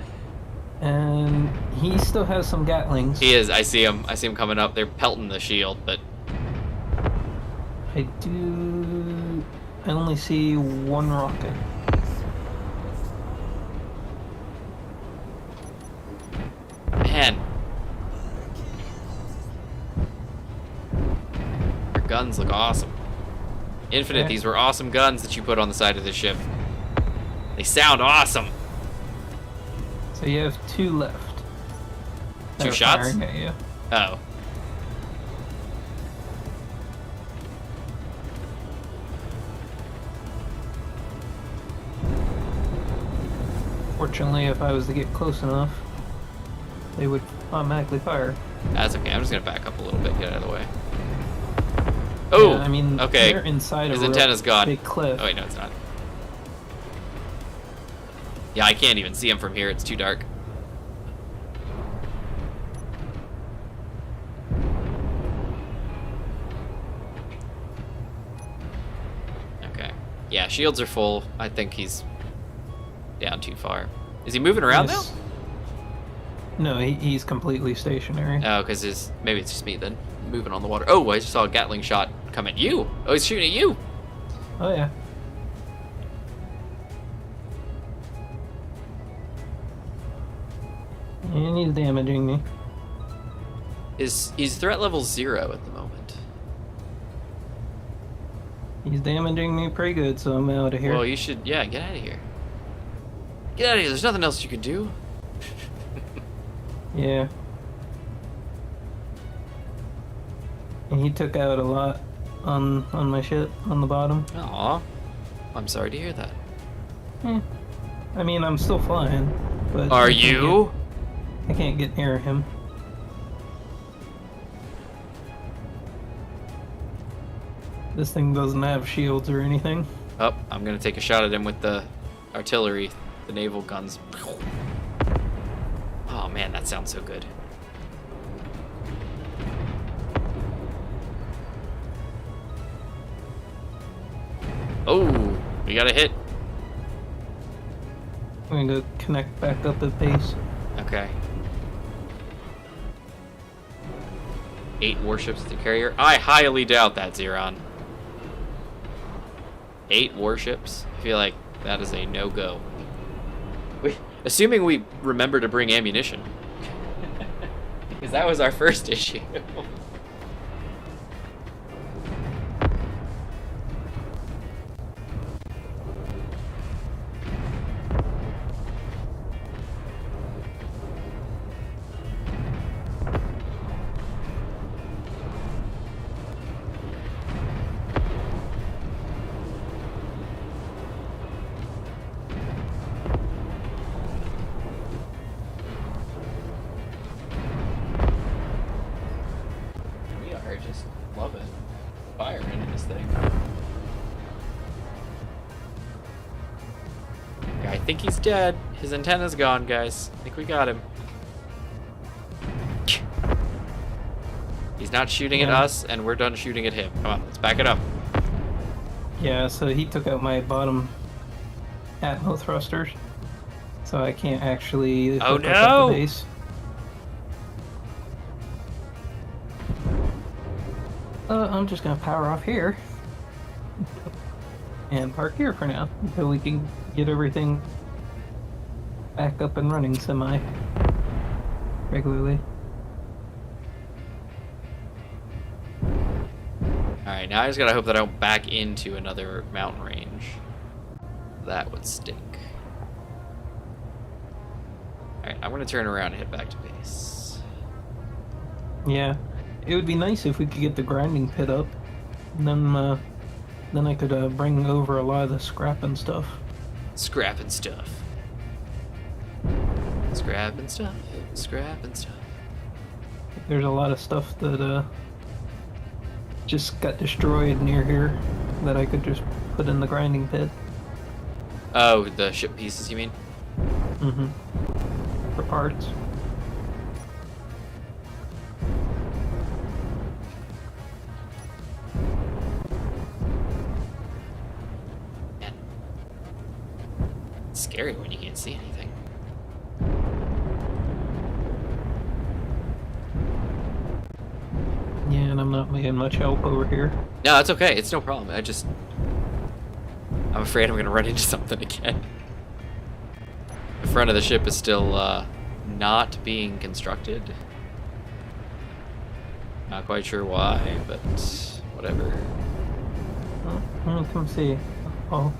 And he still has some Gatlings. He is. I see him. I see him coming up. They're pelting the shield, but I only see one rocket. man, your guns look awesome. Infinite, Yeah. these were awesome guns that you put on the side of the ship. They sound awesome. So you have 2 left. Two They're shots? firing at you. Oh. Fortunately, if I was to get close enough, they would automatically fire. That's okay. I'm just gonna back up a little bit, get out of the way. Oh, Yeah, I mean, okay. they're inside His of a real antenna's gone. big cliff. Oh wait, no, it's not. Yeah, I can't even see him from here. It's too dark. Okay. Yeah, shields are full. I think he's down too far. Is he moving around now? Yes. No, he's completely stationary. Oh, because maybe it's just me then. Moving on the water. Oh, I just saw a Gatling shot come at you. Oh, he's shooting at you. Oh yeah. And he's damaging me. He's threat level 0 at the moment. He's damaging me pretty good, so I'm out of here. Well, you should, yeah, get out of here. Get out of here. There's nothing else you can do. Yeah. And he took out a lot on my ship on the bottom. Aw. I'm sorry to hear that. I mean, I'm still flying, but Are you? I can't get near him. This thing doesn't have shields or anything. Oh, I'm gonna take a shot at him with the artillery, the naval guns. Oh man, that sounds so good. Oh, we got a hit. I'm gonna go connect back up at base. Okay. 8 warships to carrier. I highly doubt that, Xeron. 8 warships? I feel like that is a no-go. Assuming we remember to bring ammunition. Because that was our first issue. think he's dead. His antenna's gone, guys. I think we got him. He's not shooting at us, and we're done shooting at him. Come on, let's back it up. Yeah, so he took out my bottom atmo thrusters, so I can't actually hook up the base. I'm just gonna power off here and park here for now until we can get everything back up and running semi-regularly. Alright, now I just gotta hope that I don't back into another mountain range. That would stink. Alright, I'm gonna turn around and head back to base. Yeah, it would be nice if we could get the grinding pit up. And then I could bring over a lot of the scrap and stuff. Scrap and stuff. Scrap and stuff. Scrap and stuff. There's a lot of stuff that just got destroyed near here that I could just put in the grinding pit. Oh, the ship pieces, you mean? Mm-hmm. For parts. Man. It's scary when you can't see anything. Yeah, and I'm not making much help over here. No, it's okay. It's no problem. I'm afraid I'm gonna run into something again. The front of the ship is still not being constructed. Not quite sure why, but whatever. Oh, come see. I'll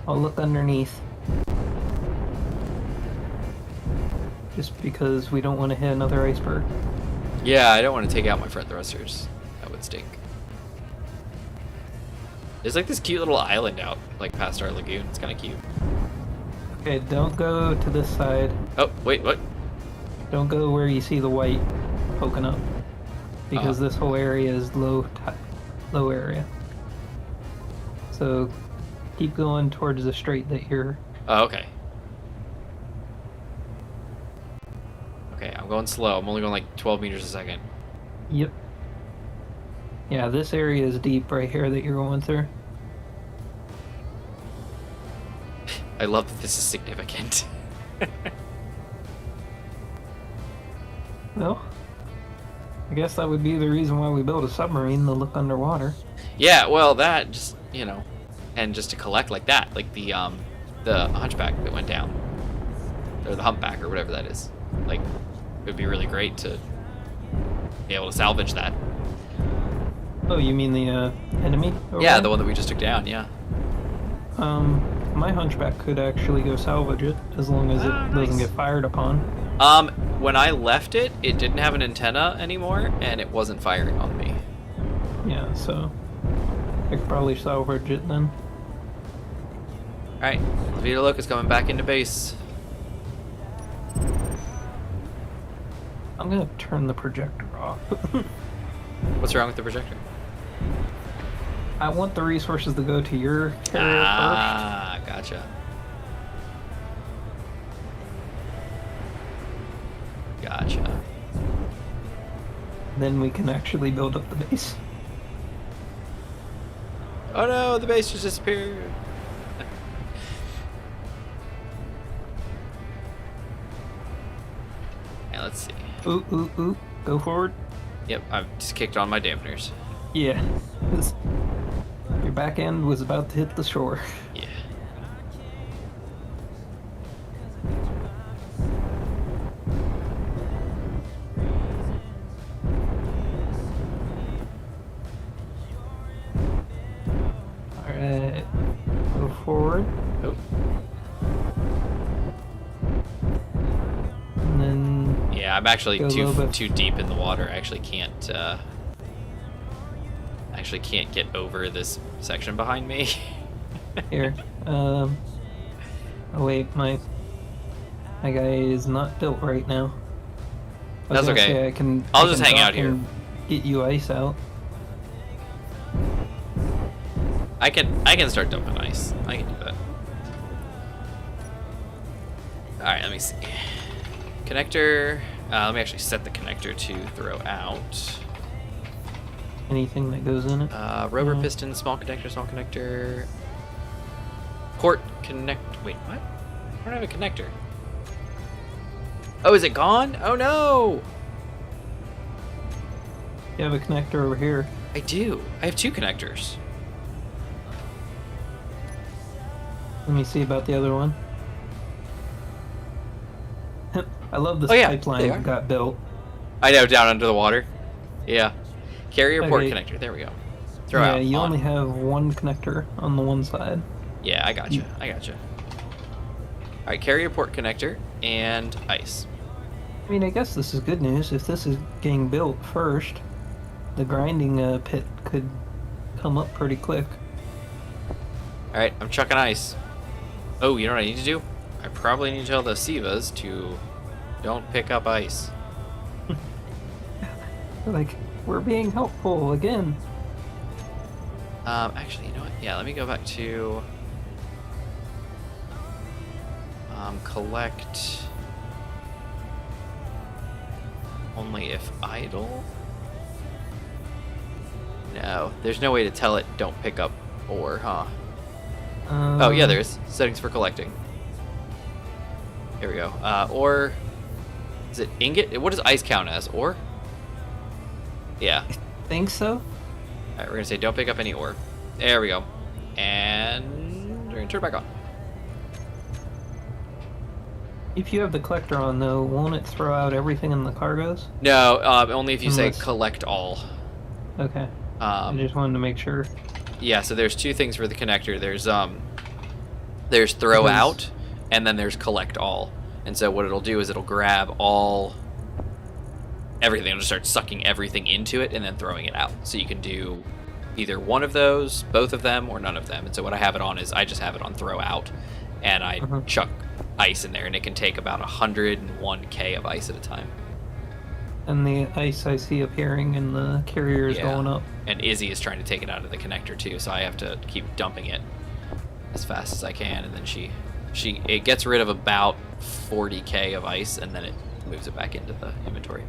look underneath. Just because we don't want to hit another iceberg. Yeah, I don't want to take out my front thrusters. That would stink. There's like this cute little island out, like past our lagoon. It's kind of cute. Okay, don't go to this side. Oh, wait, what? Don't go where you see the white poking up. Because this whole area is low area. So keep going towards the strait that you're... Oh, okay. Okay, I'm going slow. I'm only going like 12 meters a second. Yep. Yeah, this area is deep right here that you're going through. I love that this is significant. Well, I guess that would be the reason why we built a submarine, to look underwater. Yeah, well, that just, you know, and just to collect like that, like the hunchback that went down, or the humpback or whatever that is. Like, it would be really great to be able to salvage that. Oh, you mean the enemy? Yeah, the one that we just took down. Yeah. My hunchback could actually go salvage it as long as it doesn't get fired upon. When I left it, it didn't have an antenna anymore, and it wasn't firing on me. Yeah, so I could probably salvage it then. Alright, Vita Look is coming back into base. I'm gonna turn the projector off. What's wrong with the projector? I want the resources to go to your carrier first. Ah, gotcha. Gotcha. Then we can actually build up the base. Oh no, the base just disappeared. Yeah, let's see. Ooh, ooh, ooh. Go forward. Yep, I've just kicked on my dampeners. Yeah. Your back end was about to hit the shore. Yeah. Alright. Go forward. Oh. And then... Yeah, I'm actually Go a little bit. too deep in the water. I actually can't get over this section behind me. Here. Oh wait, my guy is not built right now. I was That's gonna okay. say I can, I'll I just can hang dock out here. and get you ice out. I can start dumping ice. I can do that. Alright, let me see. Connector. Let me actually set the connector to throw out. Anything that goes in it. Rover Yeah. piston, small connector. Port connect. Wait, what? I don't have a connector. Oh, is it gone? Oh no! You have a connector over here. I do. I have 2 connectors. Let me see about the other one. I love this Oh, yeah, pipeline they that are. got built. I know, down under the water. Yeah. Carrier port Okay. connector. There we go. Throw Yeah, out. you on. only have one connector on the one side. Yeah, I gotcha. I gotcha. All right, carrier port connector and ice. I mean, I guess this is good news. If this is getting built first, the grinding pit could come up pretty quick. All right, I'm chucking ice. Oh, you know what I need to do? I probably need to tell the Sivas to don't pick up ice. Like, we're being helpful again. Actually, you know what? Yeah, let me go back to collect only if idle. No, there's no way to tell it don't pick up ore, huh? Oh yeah, there's settings for collecting. Here we go. Ore. Is it ingot? What does ice count as? Ore? Yeah. Think so? Alright, we're gonna say don't pick up any ore. There we go. And we're gonna turn it back on. If you have the collector on, though, won't it throw out everything in the cargoes? No, only if you say Unless- collect all. Okay. I just wanted to make sure. Yeah, so there's 2 things for the connector. There's throw out, and then there's collect all. And so what it'll do is it'll grab everything. It'll just start sucking everything into it and then throwing it out. So you can do either one of those, both of them, or none of them. And so what I have it on is I just have it on throw out, and I chuck ice in there, and it can take about 101k of ice at a time. And the ice I see appearing in the carrier is going up. And Izzy is trying to take it out of the connector too, so I have to keep dumping it as fast as I can, and then it gets rid of about 40k of ice, and then it moves it back into the inventory.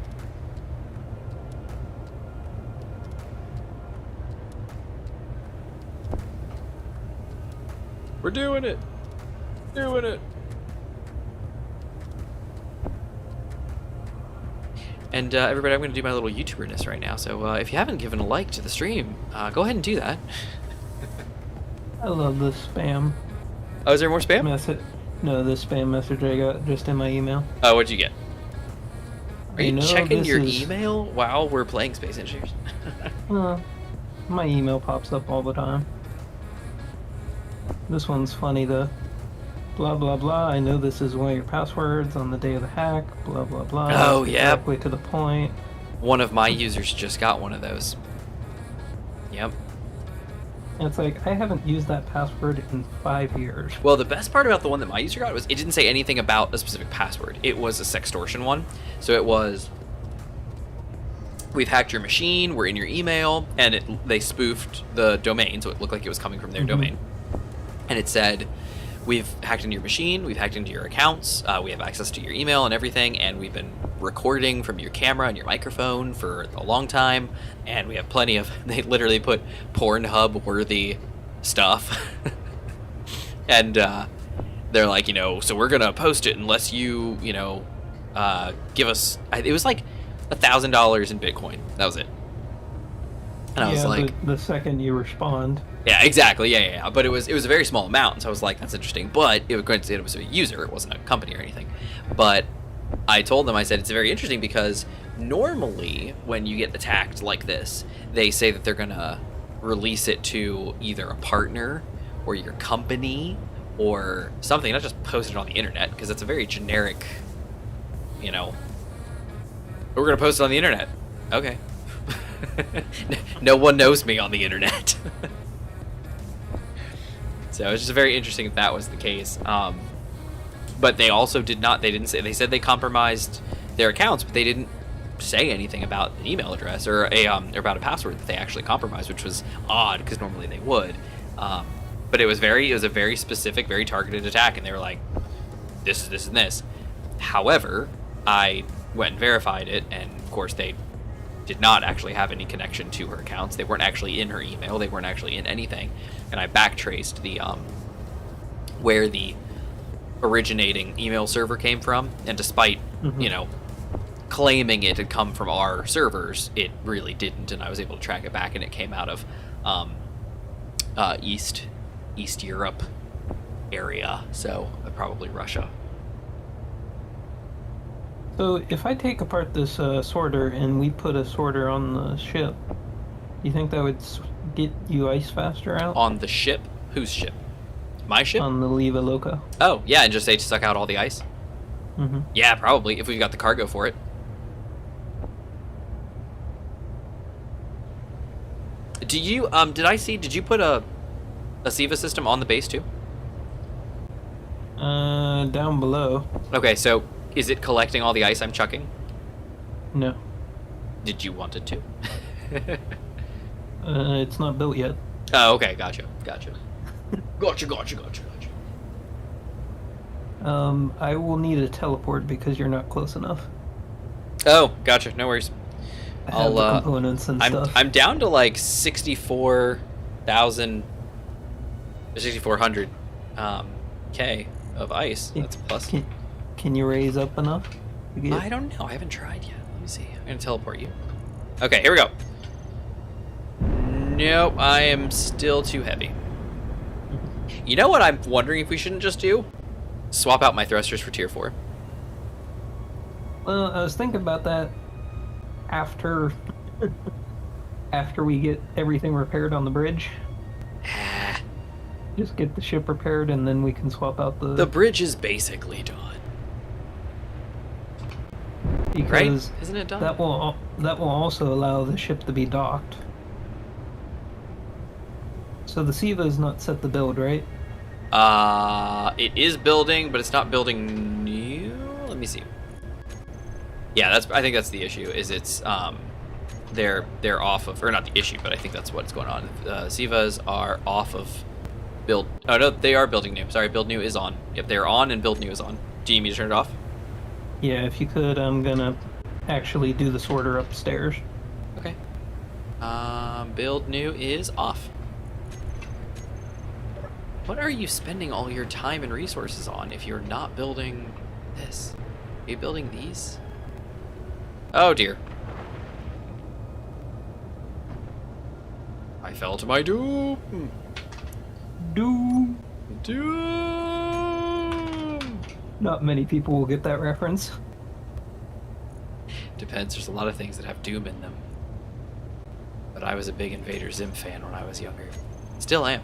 We're doing it! Doing it! And everybody, I'm going to do my little YouTuberness right now. So if you haven't given a like to the stream, go ahead and do that. I love this spam Oh, is there more spam? message. No, this spam message I got just in my email. Oh, what'd you get? Are you know checking this your is- email while we're playing Space Engineers? My email pops up all the time. This one's funny though. Blah blah blah. I know this is one of your passwords on the day of the hack. Blah blah blah. Oh, Get yep. Directly to the point. One of my users just got one of those. Yep. And it's like I haven't used that password in 5 years. Well, the best part about the one that my user got was it didn't say anything about a specific password. It was a sextortion one. So it was, we've hacked your machine, we're in your email, and they spoofed the domain, so it looked like it was coming from their domain. And it said, we've hacked into your machine, we've hacked into your accounts, we have access to your email and everything, and we've been recording from your camera and your microphone for a long time, and we have plenty of, they literally put Pornhub-worthy stuff. And they're like, so we're going to post it unless you, give us, it was like $1,000 in Bitcoin. That was it. And I was like, the second you respond. yeah, exactly. Yeah. But it was a very small amount, so I was like, that's interesting. But it was a user, it wasn't a company or anything. But I told them, I said, it's very interesting because normally when you get attacked like this, they say that they're gonna release it to either a partner or your company or something, not just post it on the internet, because it's a very generic, we're gonna post it on the internet. Okay. No one knows me on the internet. So it's just very interesting if that was the case. But they also they said they compromised their accounts, but they didn't say anything about an email address or about a password that they actually compromised, which was odd because normally they would. But it was a very specific, very targeted attack, and they were like, this, and this. However, I went and verified it, and of course they did not actually have any connection to her accounts. They weren't actually in her email. They weren't actually in anything. And I backtraced the where the originating email server came from, and despite claiming it had come from our servers, it really didn't, and I was able to track it back, and it came out of East Europe area, so probably Russia. So if I take apart this sorter and we put a sorter on the ship, you think that would get you ice faster out? On the ship? Whose ship? My ship? On the Leva Loca. Oh, yeah, and just say to suck out all the ice? Mm-hmm. Yeah, probably, if we've got the cargo for it. Do you, did you put a SIVA system on the base too? Down below. Okay, so is it collecting all the ice I'm chucking? No. Did you want it to? It's not built yet. Oh, okay, gotcha. Gotcha. I will need a teleport because you're not close enough. Oh, gotcha. No worries. I have the components and stuff. I'm down to like 64,000, 6,400 K of ice. That's a plus. Can you raise up enough? I don't know. I haven't tried yet. Let me see. I'm gonna teleport you. Okay, here we go. Nope, I am still too heavy. You know what I'm wondering if we shouldn't just do? Swap out my thrusters for tier 4. Well, I was thinking about that after we get everything repaired on the bridge. Just get the ship repaired and then we can swap out the... The bridge is basically done. Because right? Isn't it done? That will also allow the ship to be docked. So the SIVA is not set to build, right? It is building, but it's not building new. Let me see. Yeah, I think that's the issue. Is it's they're off of, or not the issue, but I think that's what's going on. SIVAs are off of build. Oh no, they are building new. Sorry, build new is on. Yep, they're on, and build new is on. Do you need me to turn it off? Yeah, if you could, I'm gonna actually do the sorter upstairs. Okay. Build new is off. What are you spending all your time and resources on if you're not building this? Are you building these? Oh dear. I fell to my doom. Doom. Doom. Not many people will get that reference. Depends. There's a lot of things that have doom in them. But I was a big Invader Zim fan when I was younger. Still am.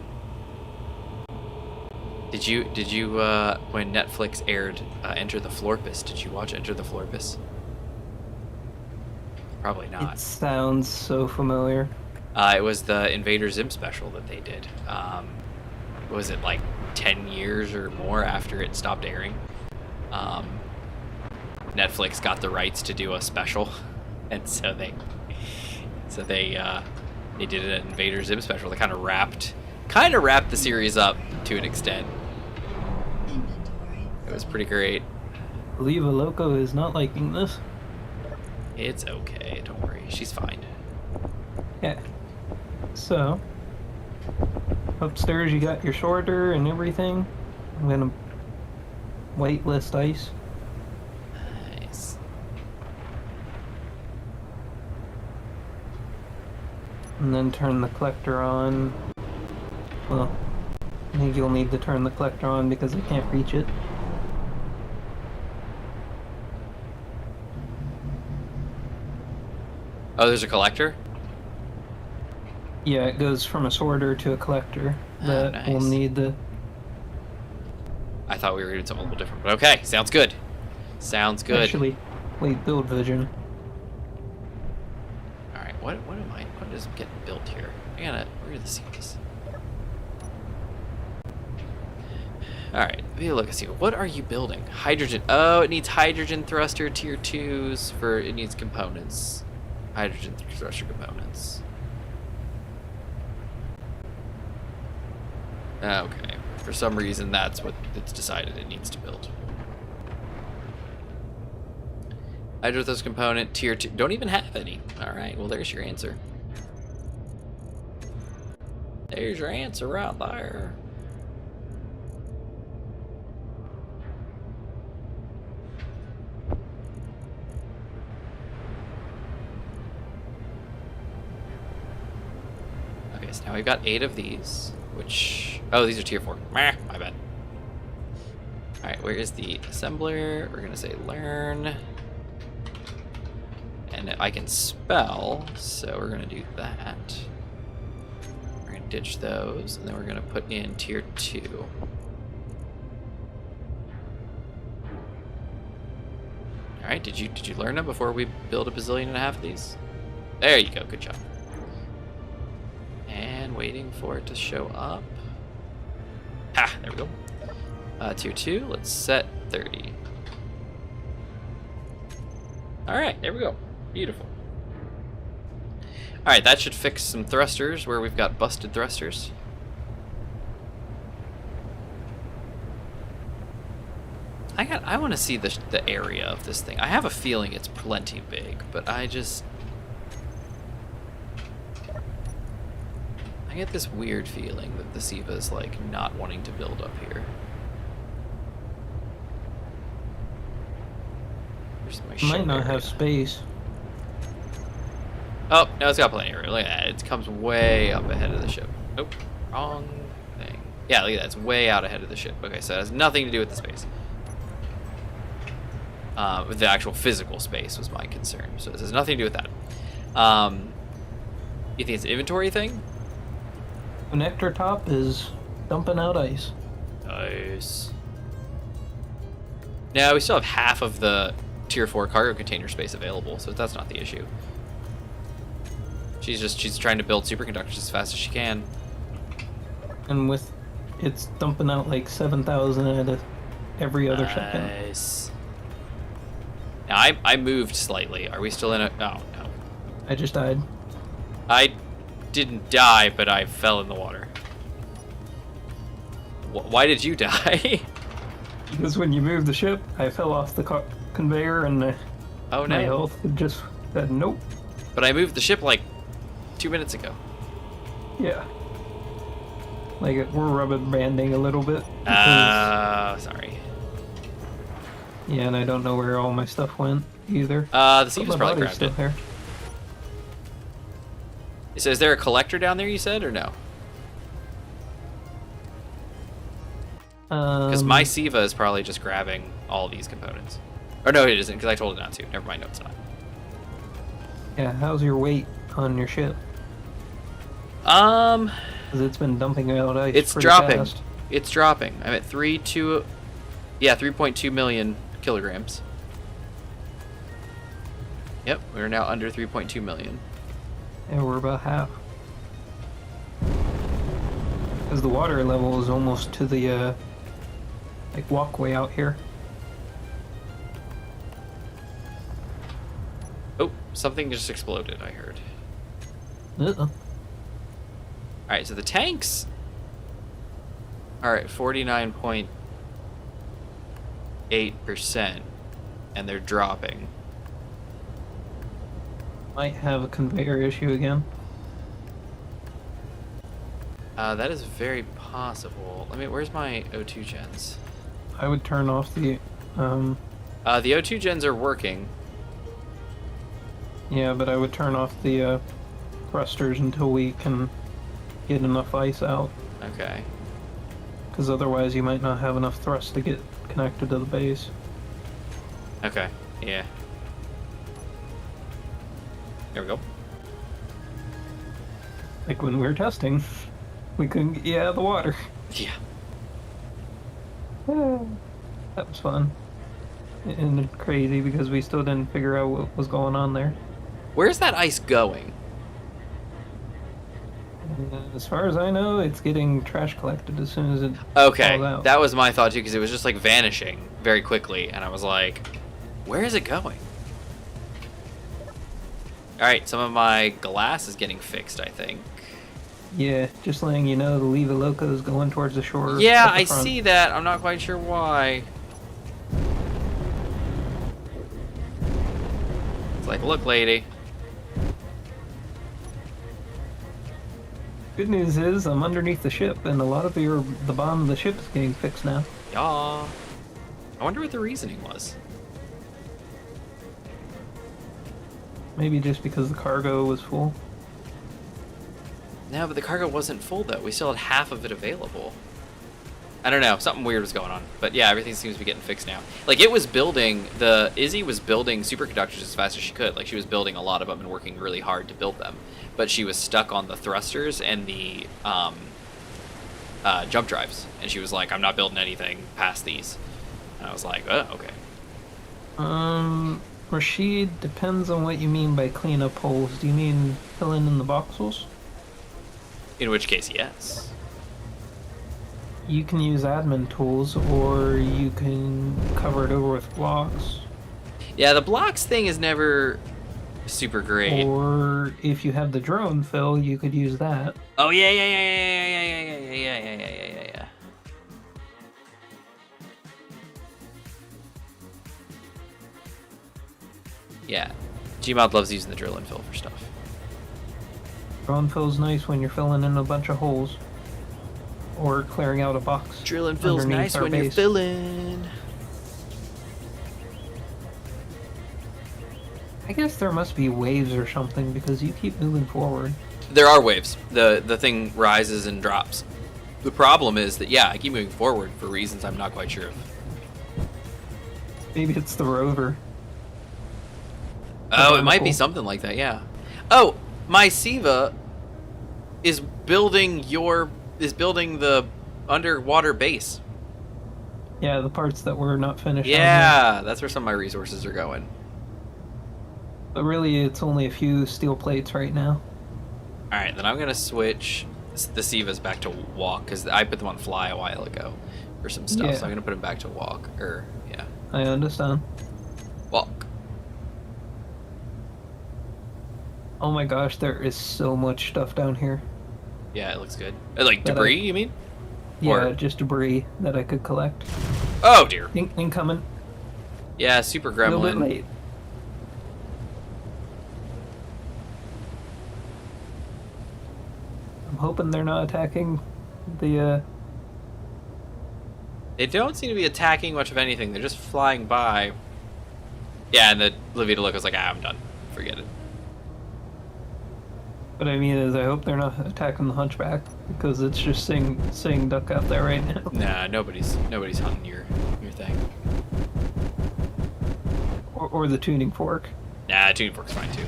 Did you when Netflix aired Enter the Florpus, did you watch Enter the Florpus? Probably not. It sounds so familiar. It was the Invader Zim special that they did. Was it like 10 years or more after it stopped airing? Netflix got the rights to do a special, and so they did an Invader Zim special. They kind of wrapped the series up to an extent. Inventory. It was pretty great. Leva Loco is not liking this. It's okay, don't worry, she's fine. Yeah. So, upstairs you got your sorter and everything. I'm gonna whitelist ice. Nice. And then turn the collector on. Well, I think you'll need to turn the collector on because I can't reach it. Oh, there's a collector? Yeah, it goes from a sorter to a collector. Oh, That nice. will need the... I thought we were doing something a little different, but okay, sounds good. Sounds good. Actually, wait, build vision. Alright, what is getting built here? We're gonna see this. Alright, be a look and see. What are you building? Hydrogen. Oh, it needs hydrogen thruster tier 2s for it needs components. Hydrogen thruster components. Okay. For some reason that's what it's decided it needs to build. Hydrothos component, tier 2. Don't even have any. Alright, well, there's your answer. There's your answer right there. Okay, so now we've got 8 of these, which... Oh, these are tier 4. Meh, my bad. Alright, where is the assembler? We're gonna say learn. And I can spell, so we're gonna do that. We're gonna ditch those, and then we're gonna put in tier 2. Alright, did you learn them before we build a bazillion and a half of these? There you go, good job. And waiting for it to show up. Ha, there we go. Tier 2, let's set 30. Alright, there we go. Beautiful. Alright, that should fix some thrusters where we've got busted thrusters. I want to see the area of this thing. I have a feeling it's plenty big, but I get this weird feeling that the SIVA is like not wanting to build up here. Where's my Might not area? have space. Oh, no, it's got plenty of room. Look at that. It comes way up ahead of the ship. Nope, wrong thing. Yeah, look at that. It's way out ahead of the ship. Okay, so it has nothing to do with the space. With the actual physical space was my concern. So this has nothing to do with that. You think it's an inventory thing? Connector top is dumping out ice. Nice. Now we still have half of the tier 4 cargo container space available, so that's not the issue. She's trying to build superconductors as fast as she can. And with it's dumping out like 7,000 at every other second. Nice. Now I moved slightly. Are we still in a... Oh, no. I just died. I didn't die, but I fell in the water. Why did you die? Because when you move the ship, I fell off the conveyor and Oh, my no. health just said nope. But I moved the ship like 2 minutes ago. Yeah. Like we're rubber banding a little bit. because- Sorry. Yeah, and I don't know where all my stuff went either. The But SIVA's my probably body's grabbed still it. here. So is there a collector down there, you said, or no? Because my SIVA is probably just grabbing all these components. Or no, it isn't, because I told it not to. Never mind, no, it's not. Yeah, how's your weight on your ship? 'Cause it's been dumping out ice. It's pretty dropping. fast. It's dropping. I'm at 3.2 million kilograms. Yep, we're now under 3.2 million. Yeah, we're about half. Because the water level is almost to the like walkway out here. Oh, something just exploded, I heard. Uh-oh. Alright, so the tanks are at 49.8%, and they're dropping. Might have a conveyor issue again. That is very possible. Let me, where's my O2 gens? I would turn off the The O2 gens are working. yeah, but I would turn off the thrusters until we can get enough ice out. Okay. Because otherwise you might not have enough thrust to get connected to the base. Okay, yeah. There we go. Like when we were testing, we couldn't get you out of the water. Yeah. That was fun. And crazy because we still didn't figure out what was going on there. Where's that ice going? As far as I know, it's getting trash collected as soon as it Okay, falls out. that was my thought too, because it was just like vanishing very quickly, and I was like, where is it going? Alright, some of my glass is getting fixed, I think. Yeah, just letting you know the Leva Loco is going towards the shore. Yeah, at the I front. see that. I'm not quite sure why. It's like, look, lady. Good news is I'm underneath the ship, and a lot of the bottom of the ship is getting fixed now. Yeah. I wonder what the reasoning was. Maybe just because the cargo was full. No, but the cargo wasn't full, though. We still had half of it available. I don't know. Something weird was going on. But yeah, everything seems to be getting fixed now. Like, it was building... Izzy was building superconductors as fast as she could. Like, she was building a lot of them and working really hard to build them. But she was stuck on the thrusters and the jump drives. And she was like, I'm not building anything past these. And I was like, oh, okay. Rashid, depends on what you mean by clean up holes. Do you mean filling in the voxels? In which case, yes. You can use admin tools, or you can cover it over with blocks. Yeah, the blocks thing is never super great. Or if you have the drone fill, you could use that. Oh, yeah. Yeah, Gmod loves using the drill and fill for stuff. Drone fill's nice when you're filling in a bunch of holes. Or clearing out a box. Drill and fill's nice when you're filling. I guess there must be waves or something because you keep moving forward. There are waves. The thing rises and drops. The problem is that, yeah, I keep moving forward for reasons I'm not quite sure of. Maybe it's the rover. Oh, it might be something like that, yeah. Oh, my Siva is building the underwater base. Yeah, the parts that were not finished. Yeah, that's where some of my resources are going. But really, it's only a few steel plates right now. Alright, then I'm going to switch the Sivas back to walk, because I put them on fly a while ago for some stuff, Yeah. so I'm going to put them back to walk. Yeah. I understand. Walk. Oh my gosh, there is so much stuff down here. Yeah, it looks good. Like That debris, you mean? Yeah, Or- just debris that I could collect. Oh, dear. Incoming. Yeah, super A little bit gremlin. late. I'm hoping they're not attacking the, They don't seem to be attacking much of anything. They're just flying by. Yeah, and the Livia look was like, I'm done. Forget it. What I mean is I hope they're not attacking the hunchback, because it's just saying duck out there right now. Nah, nobody's hunting your thing. Or the tuning fork. Nah, tuning fork's fine too.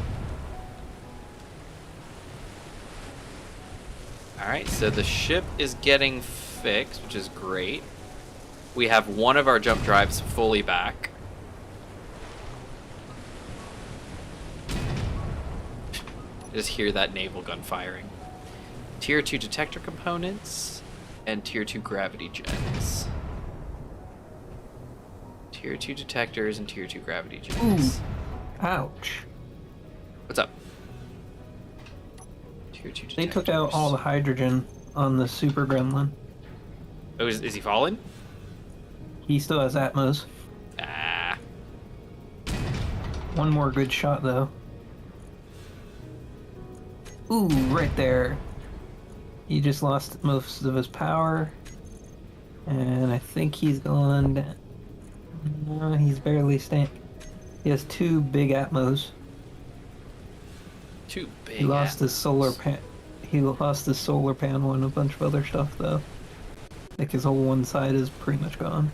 Alright, so the ship is getting fixed, which is great. We have one of our jump drives fully back. I just hear that naval gun firing. Tier 2 detector components and Tier 2 gravity gens. Tier 2 detectors and Tier 2 gravity gens. Ooh. Ouch. What's up? Tier 2 detectors. They took out all the hydrogen on the super gremlin. Oh, is he falling? He still has Atmos. Ah. One more good shot, though. Ooh, right there. He just lost most of his power. And I think he's gone down. No, he's barely staying. He has two big Atmos. Too big. He lost his Atmos. solar He lost his solar panel and a bunch of other stuff, though. Like his whole one side is pretty much gone.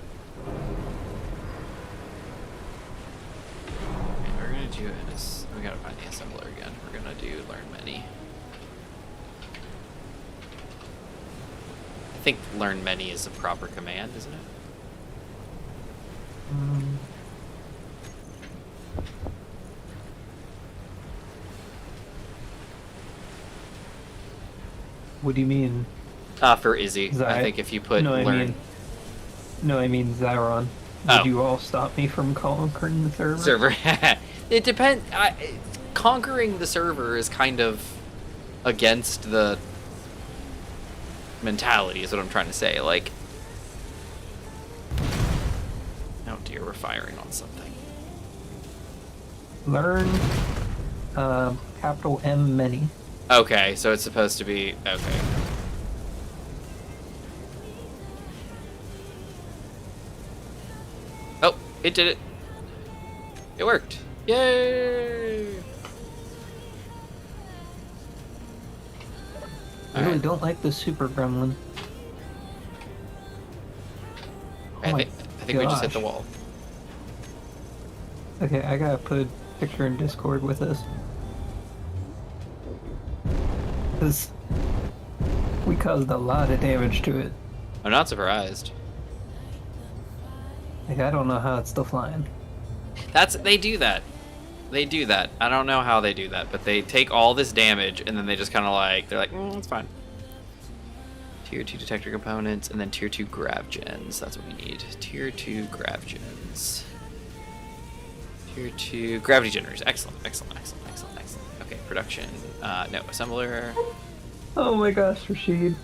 Okay, we're gonna do this. We gotta find the assembler again. We're gonna do learn many. I think learn many is a proper command, isn't it? What do you mean? For Izzy. I think if you put no, learn I mean Zyron. Oh. Would you all stop me from conquering the server? server, it depends. Conquering the server is kind of against the mentality, is what I'm trying to say. Like, oh dear, we're firing on something. Learn capital M many. Okay, so it's supposed to be okay. Oh, it did it. It worked. Yay! I really Alright. don't like the super gremlin. I Oh my think we just hit the gosh. wall. Okay, I gotta put a picture in Discord with this. Because we caused a lot of damage to it. I'm not surprised. Like, I don't know how it's still flying. They do that. They do that. I don't know how they do that, but they take all this damage and then they just kind of like they're like, it's fine. Tier 2 detector components and then tier 2 grav gens. That's what we need. Tier 2 grav gens. Tier 2 gravity generators. Excellent, excellent, excellent, excellent, excellent. Okay, production. No, assembler. Oh my gosh, Rashid.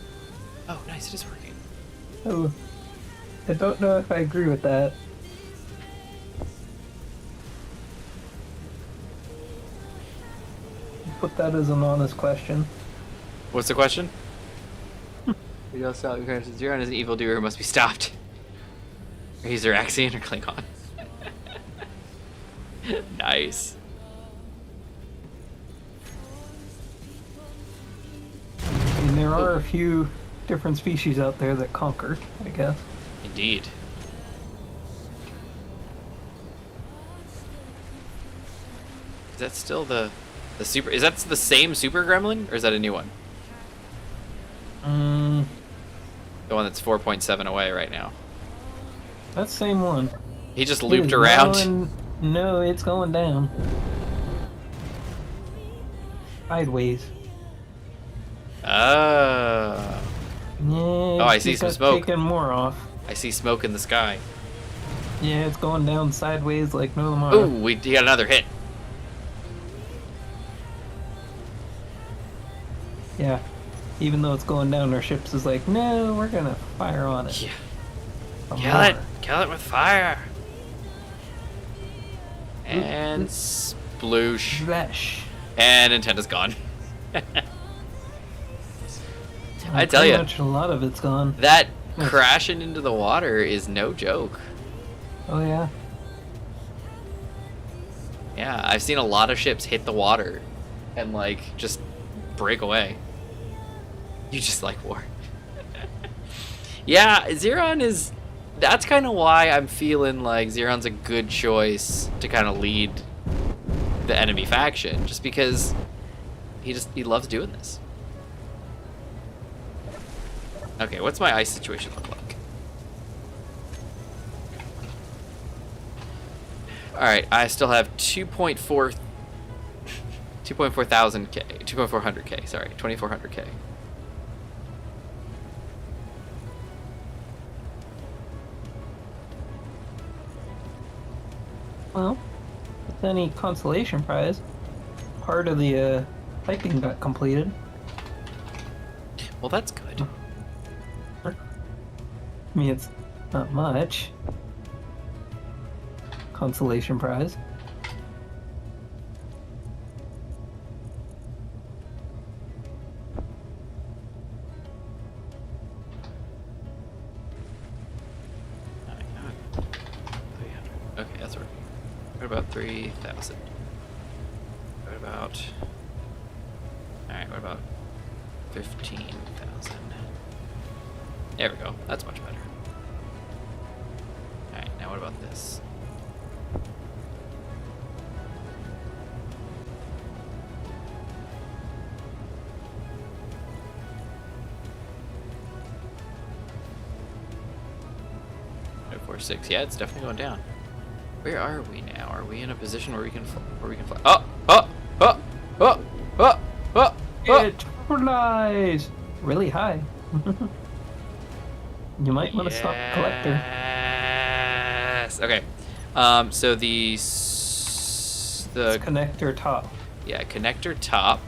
Oh, nice, it is working. Oh, I don't know if I agree with that. Put that as an honest question. What's the question? Zero is an evildoer who must be stopped. He's Axian or Klingon. Nice. And there are a few different species out there that conquer, I guess. Indeed. Is that still the super? Is that the same super gremlin, or is that a new one? The one that's 4.7 away right now. That same one. He just It looped is around. No, it's going down. Sideways. Oh. Yeah, I see it's some got smoke. taken more off. I see smoke in the sky. Yeah, it's going down sideways like no tomorrow. Ooh, he got another hit. Yeah. Even though it's going down, our ships is like, no, we're gonna fire on it. Yeah. Some Kill it! more. Kill it with fire! And sploosh. Flesh. And Nintendo's gone. I tell Pretty you, much a lot of it's gone. that crashing into the water is no joke. Oh yeah. Yeah, I've seen a lot of ships hit the water and like just break away. You just like war. Yeah, Xeron is. That's kind of why I'm feeling like Xeron's a good choice to kind of lead the enemy faction, just because he loves doing this. Okay, what's my ice situation look like? All right, I still have 2.4 thousand K, 2.400 K, sorry, 2,400 K. Well, with any consolation prize, part of the piping got completed. Well, that's good. I mean, it's not much. Consolation prize. Okay, that's working. What about 3,000? What about... Alright, what about 15,000? There we go. That's much better. Alright, now what about this? No, 4.6. Yeah, it's definitely going down. Where are we now? Are we in a position where we can fly? Oh! Oh! Oh! Oh! Oh! Oh! Oh! It flies really high. You might want to stop collector. Yes. Okay. So the It's connector top. yeah, connector top.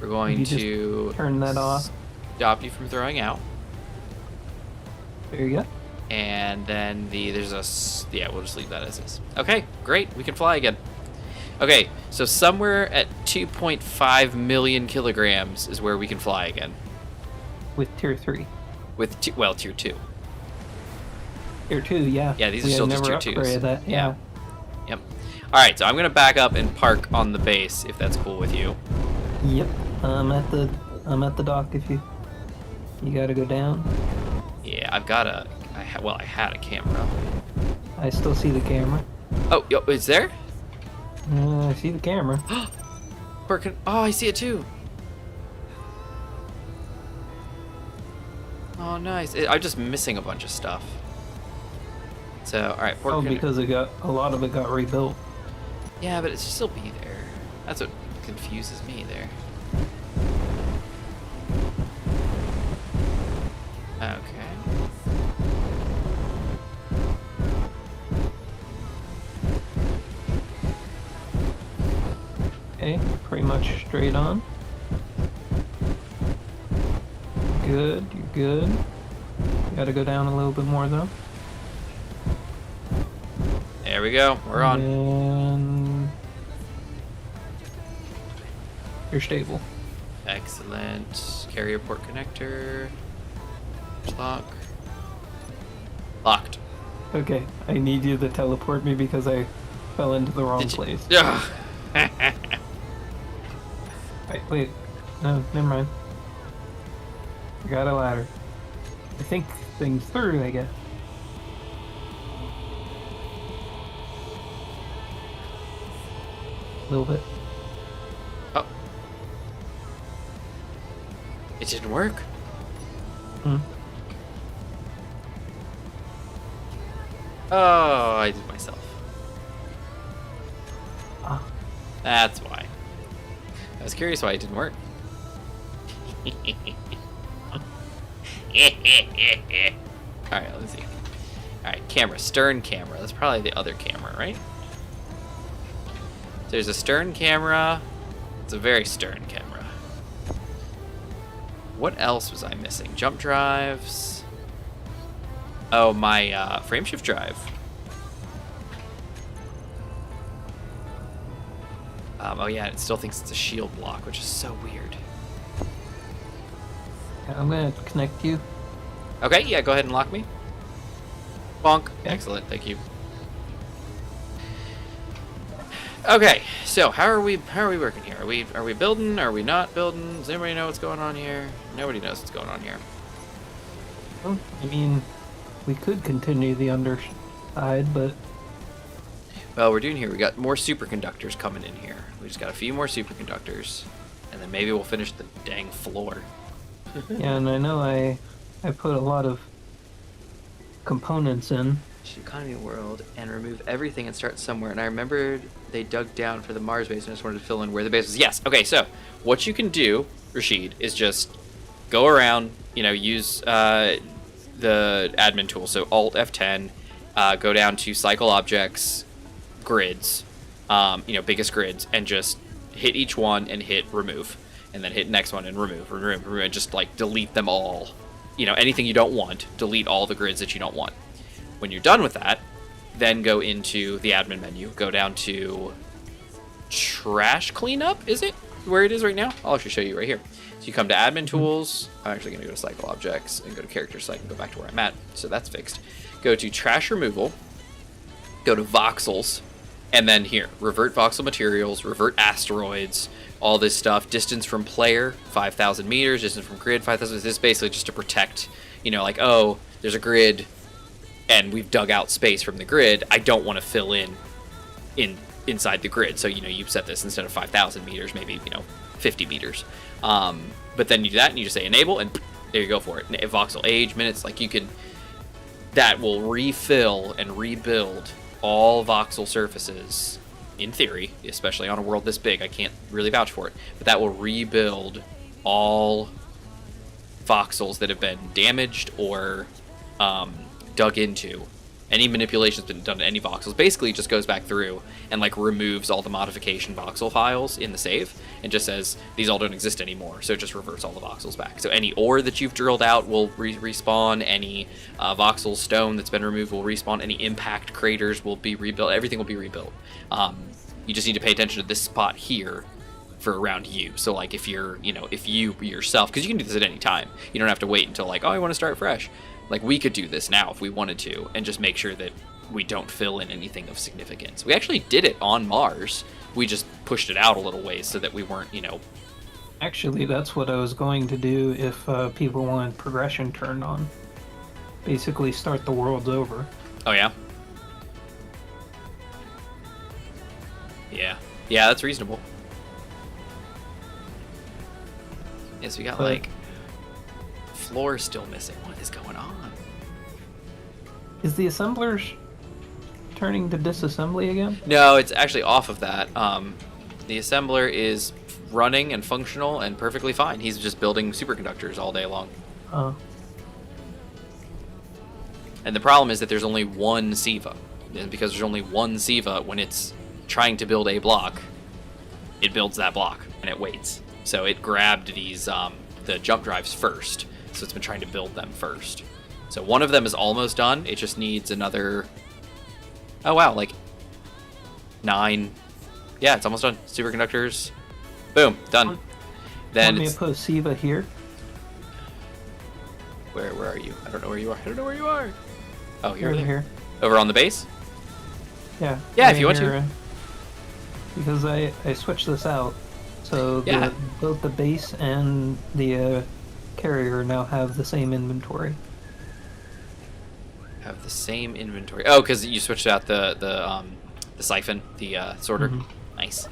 We're going You just to turn that off. stop you from throwing out, There you go. and then there's a yeah. We'll just leave that as is. Okay, great. We can fly again. Okay, so somewhere at 2.5 million kilograms is where we can fly again. With tier 3. With, tier 2. Tier 2, yeah. Yeah, these are We still had just never tier 2s. upgraded that, yeah. Yep. Alright, so I'm going to back up and park on the base, if that's cool with you. Yep. I'm at the dock if you gotta go down. Yeah, I've got I had a camera. I still see the camera. Oh, yo, it's there? I see the camera. Oh, I see it too. Oh, nice. I'm just missing a bunch of stuff. So, all right. Oh, because a lot of it got rebuilt. Yeah, but it should still be there. That's what confuses me there. Okay. Okay, pretty much straight on. Good, you're good. You gotta go down a little bit more though. There we go. We're on. And you're stable. Excellent. Carrier port connector. Lock. Locked. Okay, I need you to teleport me because I fell into the wrong place. Ugh. Wait. No, never mind. I got a ladder. I think things through, I guess. A little bit. Oh. It didn't work. Oh, I did myself. Ah. That's why. I was curious why it didn't work. Alright, let's see. Alright, camera. Stern camera. That's probably the other camera, right? There's a stern camera. It's a very stern camera. What else was I missing? Jump drives. Oh, my frameshift drive. Oh yeah, it still thinks it's a shield block, which is so weird. I'm gonna connect you. Okay, yeah, go ahead and lock me. Bonk. Okay. Excellent, thank you. Okay, so how are we working here? Are we building? Are we not building? Does anybody know what's going on here? Nobody knows what's going on here. Well, I mean, we could continue the underside, but well, we're doing here. We got more superconductors coming in here. We just got a few more superconductors, and then maybe we'll finish the dang floor. yeah, and I know I put a lot of components in. Economy world and remove everything and start somewhere. And I remembered they dug down for the Mars base and I just wanted to fill in where the base was. Yes. Okay. So what you can do, Rashid, is just go around. You know, use the admin tool. So Alt F10. Go down to cycle objects, grids. You know, biggest grids, and just hit each one and hit remove, and then hit next one and remove, and just like delete them all. You know, anything you don't want, delete all the grids that you don't want. When you're done with that, then go into the admin menu. Go down to trash cleanup, is it? Where it is right now? I'll actually show you right here. So you come to admin tools. I'm actually going to go to cycle objects and go to characters so I can go back to where I'm at. So that's fixed. Go to trash removal. Go to voxels. And then here, revert voxel materials, revert asteroids, all this stuff. Distance from player, 5,000 meters. Distance from grid, 5,000. This is basically just to protect, you know, like, oh, there's a grid and we've dug out space from the grid. I don't want to fill inside the grid. So, you know, you set this instead of 5,000 meters, maybe, you know, 50 meters. But then you do that and you just say enable and there you go for it. Voxel age, minutes, like you can, that will refill and rebuild all voxel surfaces, in theory, especially on a world this big. I can't really vouch for it, but that will rebuild all voxels that have been damaged or dug into. Any manipulation's been done to any voxels. Basically, it just goes back through and like removes all the modification voxel files in the save and just says these all don't exist anymore. So it just reverts all the voxels back. So any ore that you've drilled out will respawn. Any voxel stone that's been removed will respawn. Any impact craters will be rebuilt. Everything will be rebuilt. You just need to pay attention to this spot here for around you. So like if you're, if you yourself, because you can do this at any time. You don't have to wait until like, oh, I want to start fresh. Like we could do this now if we wanted to, and just make sure that we don't fill in anything of significance. We actually did it on Mars. We just pushed it out a little ways so that we weren't, Actually, that's what I was going to do if people wanted progression turned on. Basically, start the worlds over. Oh, yeah? Yeah, that's reasonable. Yes, we got, floor still missing. What is going on? Is the assemblers turning to disassembly again? No, it's actually off of that. The assembler is running and functional and perfectly fine. He's just building superconductors all day long. And the problem is that there's only one SIVA. And because there's only one SIVA, when it's trying to build a block, it builds that block and it waits. So it grabbed these the jump drives first. So it's been trying to build them first. So one of them is almost done. It just needs another... Oh wow, 9. Yeah, it's almost done. Superconductors. Boom, done. Then Want me to put a SIVA here? Where are you? I don't know where you are. I don't know where you are. Oh, here. Here. Over on the base? Yeah. Yeah, right if you want here, to. Because I switched this out, so Yeah. both the base and the carrier now have the same inventory. Have the same inventory. Oh, because you switched out the siphon, the sorter. Nice.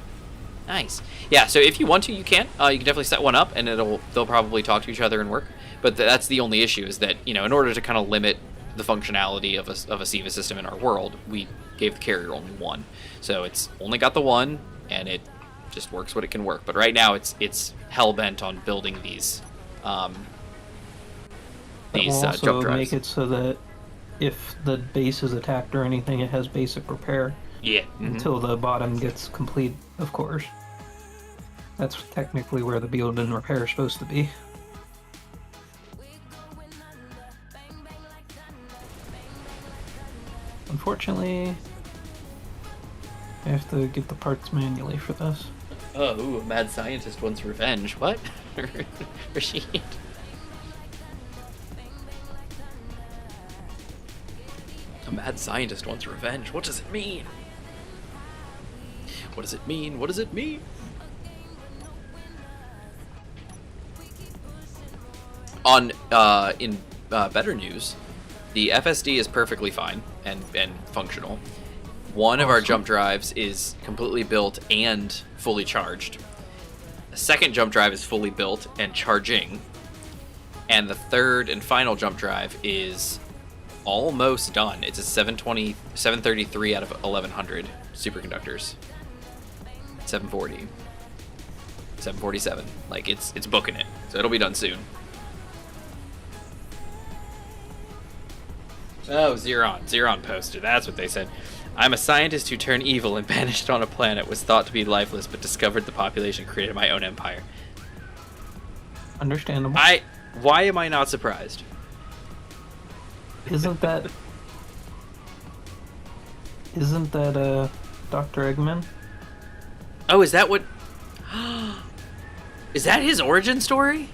Yeah. So if you want to, you can. You can definitely set one up, and they'll probably talk to each other and work. But that's the only issue is that in order to kind of limit the functionality of a SIVA system in our world, we gave the carrier only one. So it's only got the one, and it just works what it can work. But right now it's hell bent on building these That will also jump drives. make it so that if the base is attacked or anything, it has basic repair. Yeah. Until the bottom gets complete, of course. That's technically where the build and repair is supposed to be. Unfortunately, I have to get the parts manually for this. Oh, ooh, a mad scientist wants revenge. What? Rashid. A mad scientist wants revenge. What does it mean? What does it mean? What does it mean? On in better news, the FSD is perfectly fine and functional. One of our jump drives is completely built and fully charged. The second jump drive is fully built and charging. And the third and final jump drive is almost done. It's a 733 out of 1100 superconductors. 740. 747. Like it's booking it. So it'll be done soon. Oh, Xeron posted. That's what they said. I'm a scientist who turned evil and vanished on a planet, was thought to be lifeless, but discovered the population, created my own empire. Understandable. Why am I not surprised? Isn't that Dr. Eggman? Oh, is that what... Is that his origin story?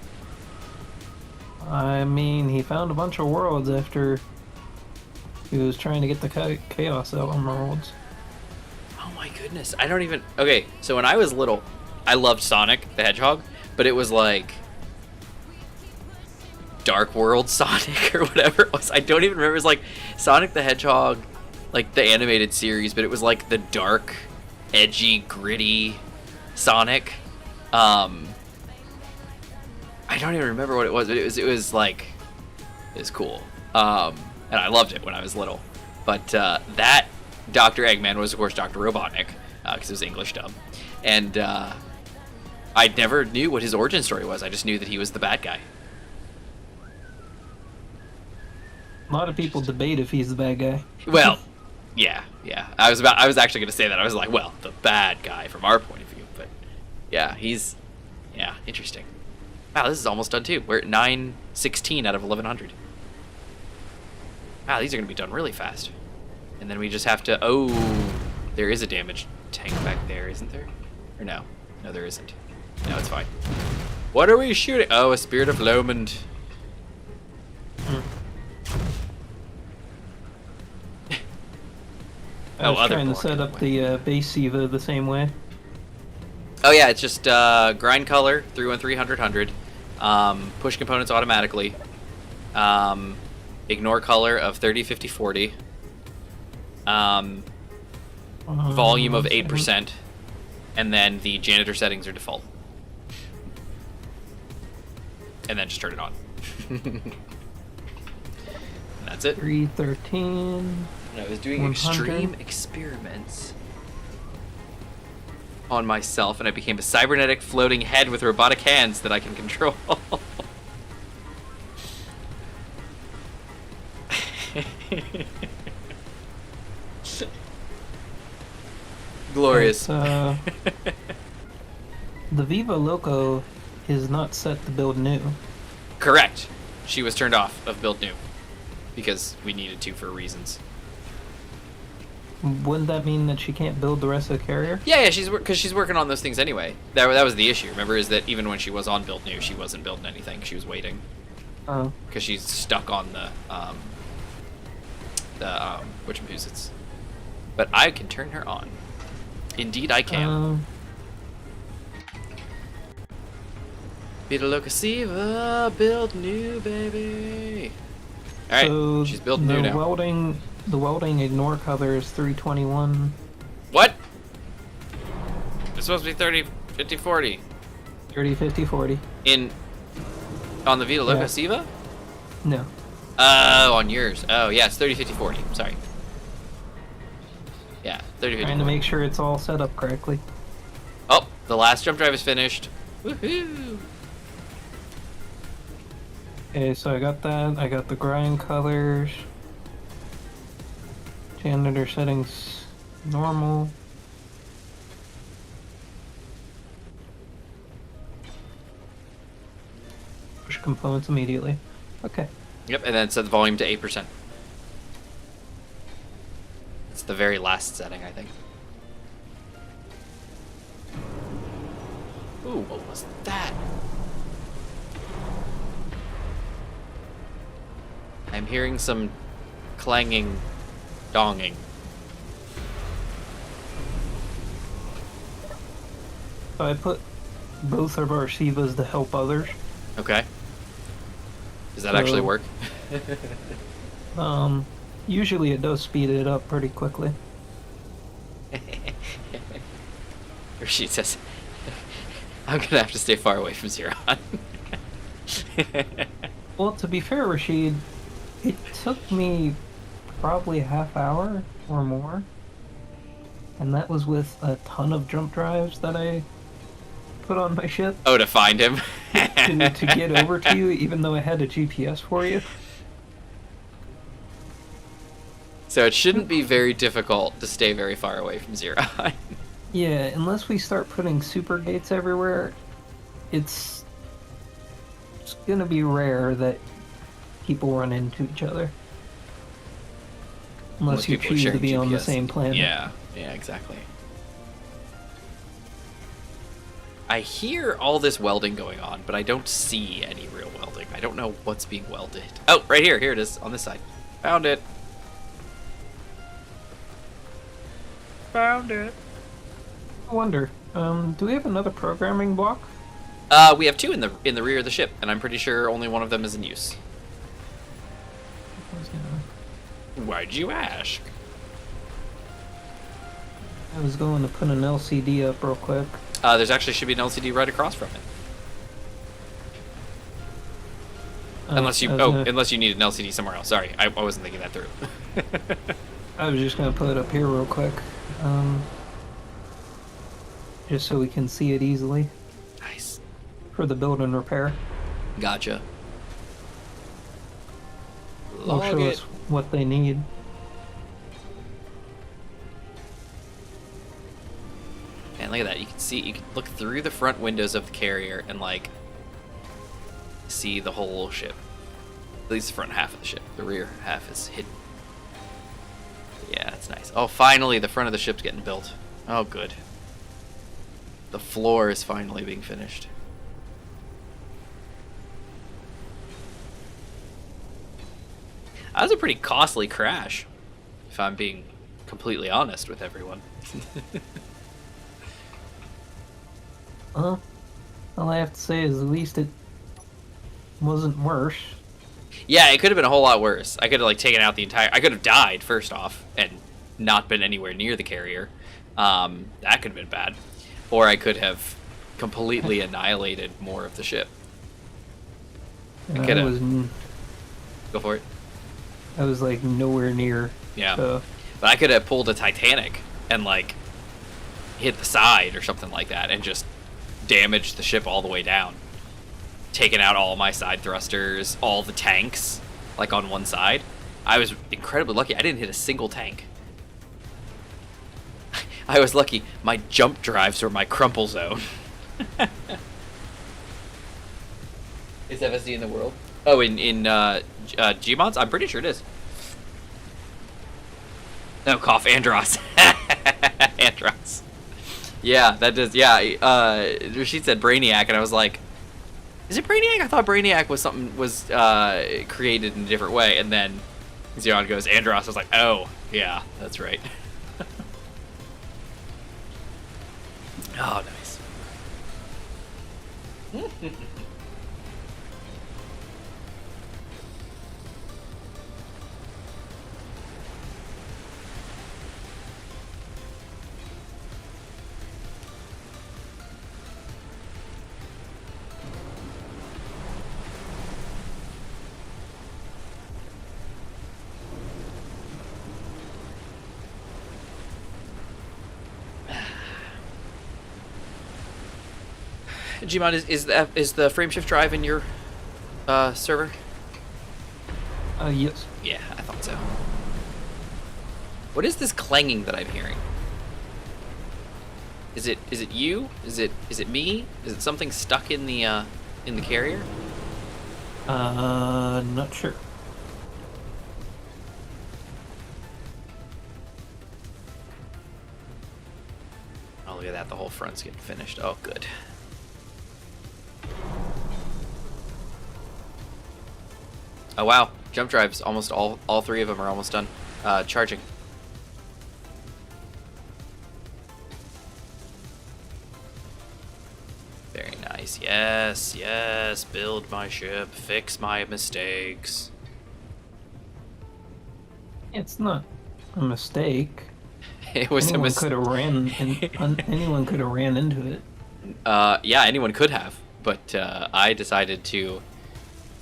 I mean, he found a bunch of worlds after he was trying to get the chaos out on worlds. Oh my goodness. I don't even... Okay, so when I was little, I loved Sonic the Hedgehog, but it was like... Dark World Sonic or whatever it was. I don't even remember. It was like Sonic the Hedgehog, like the animated series, but it was like the dark, edgy, gritty Sonic. I don't even remember what it was, but it was like, it was cool. And I loved it when I was little. But that Dr. Eggman was, of course, Dr. Robotnik, because it was English dub. And I never knew what his origin story was. I just knew that he was the bad guy. A lot of people debate if he's the bad guy. Well, yeah. I was actually going to say that. I was like, well, the bad guy from our point of view. But yeah, interesting. Wow, this is almost done too. We're at 916 out of 1100. Wow, these are going to be done really fast. And then we just have to... Oh, there is a damage tank back there, isn't there? Or no? No, there isn't. No, it's fine. What are we shooting? Oh, a Spirit of Lomond. I was other trying to block set up the base Siva the same way. Oh yeah, it's just grind color 313 100 push components automatically. Ignore color of 30 50 40. Volume of 8%, and then the janitor settings are default. And then just turn it on. And that's it. 313. And I was doing 100. extreme experiments on myself, and I became a cybernetic floating head with robotic hands that I can control. Glorious. The Viva Loco is not set to build new. Correct. She was turned off of build new because we needed to for reasons. Wouldn't that mean that she can't build the rest of the carrier? Yeah, because she's working on those things anyway. That was the issue. Remember, is that even when she was on build new, she wasn't building anything. She was waiting Oh. because she's stuck on the whatchamacallits. But I can turn her on. Indeed, I can. Vita Locasiva, build new, baby. All right, So she's built new now. The welding ignore color is 321. What? It's supposed to be 30, 50, 40. 30, 50, 40. On the Vita Locasiva? No. Oh, on yours. Oh, yeah, it's 30, 50, 40. Sorry. Yeah, 30, 50, Trying to 40. make sure it's all set up correctly. Oh, the last jump drive is finished. Woohoo! Okay, so I got that. I got the grind colors. Janitor settings normal. Push components immediately. Okay. Yep, and then set the volume to 8%. It's the very last setting, I think. Ooh, what was that? I'm hearing some clanging, donging. So I put both of our Sivas to help others. Okay. Does that actually work? Usually it does speed it up pretty quickly. Rashid says, I'm gonna have to stay far away from Xeron. Well, to be fair, Rashid, it took me probably a half hour or more. And that was with a ton of jump drives that I put on my ship Oh, to find him? to get over to you, even though I had a GPS for you. So it shouldn't be very difficult to stay very far away from Xeron. Yeah, unless we start putting super gates everywhere, it's gonna be rare that people run into each other. Unless you people are choose to sharing be on the GPS. same planet. Yeah, exactly. I hear all this welding going on, but I don't see any real welding. I don't know what's being welded. Oh, right here. Here it is, on this side. Found it. Found it. I wonder, do we have another programming block? We have two in the rear of the ship, and I'm pretty sure only one of them is in use. Why'd you ask? I was going to put an LCD up real quick. There's actually should be an LCD right across from it. Unless you unless you need an LCD somewhere else. Sorry, I wasn't thinking that through. I was just gonna put it up here real quick, just so we can see it easily Nice. for the build and repair. Gotcha. It'll show Log us it. what they need. And look at that. You can look through the front windows of the carrier and like see the whole ship. At least the front half of the ship. The rear half is hidden. Yeah, that's nice. Oh, finally the front of the ship's getting built. Oh, good. The floor is finally being finished. That was a pretty costly crash, if I'm being completely honest with everyone. All I have to say is at least it wasn't worse. Yeah, it could have been a whole lot worse. I could have like taken out the entire. I could have died first off and not been anywhere near the carrier. That could have been bad, or I could have completely annihilated more of the ship. I could have. Go for it. I was like nowhere near. Yeah, but I could have pulled a Titanic and like hit the side or something like that and just damaged the ship all the way down. Taken out all my side thrusters, all the tanks, like on one side. I was incredibly lucky. I didn't hit a single tank. I was lucky. My jump drives were my crumple zone. Is FSD in the world? Oh, in Gmods? I'm pretty sure it is. No, cough, Andros. Andros. Yeah, that does. Yeah, Rashid said Brainiac, and I was like, is it Brainiac? I thought Brainiac was something created in a different way, and then Xeon goes Andros. I was like, oh, yeah, that's right. Oh, nice. Gmod, is the frameshift drive in your server? Yes. Yeah, I thought so. What is this clanging that I'm hearing? Is it you? Is it me? Is it something stuck in the carrier? Not sure. Oh, look at that! The whole front's getting finished. Oh, good. Oh wow, jump drives, almost all three of them are almost done. Charging. Very nice. Yes, yes, build my ship, fix my mistakes. It's not a mistake. It was anyone a could have ran anyone could have ran into it. Yeah, anyone could have, but I decided to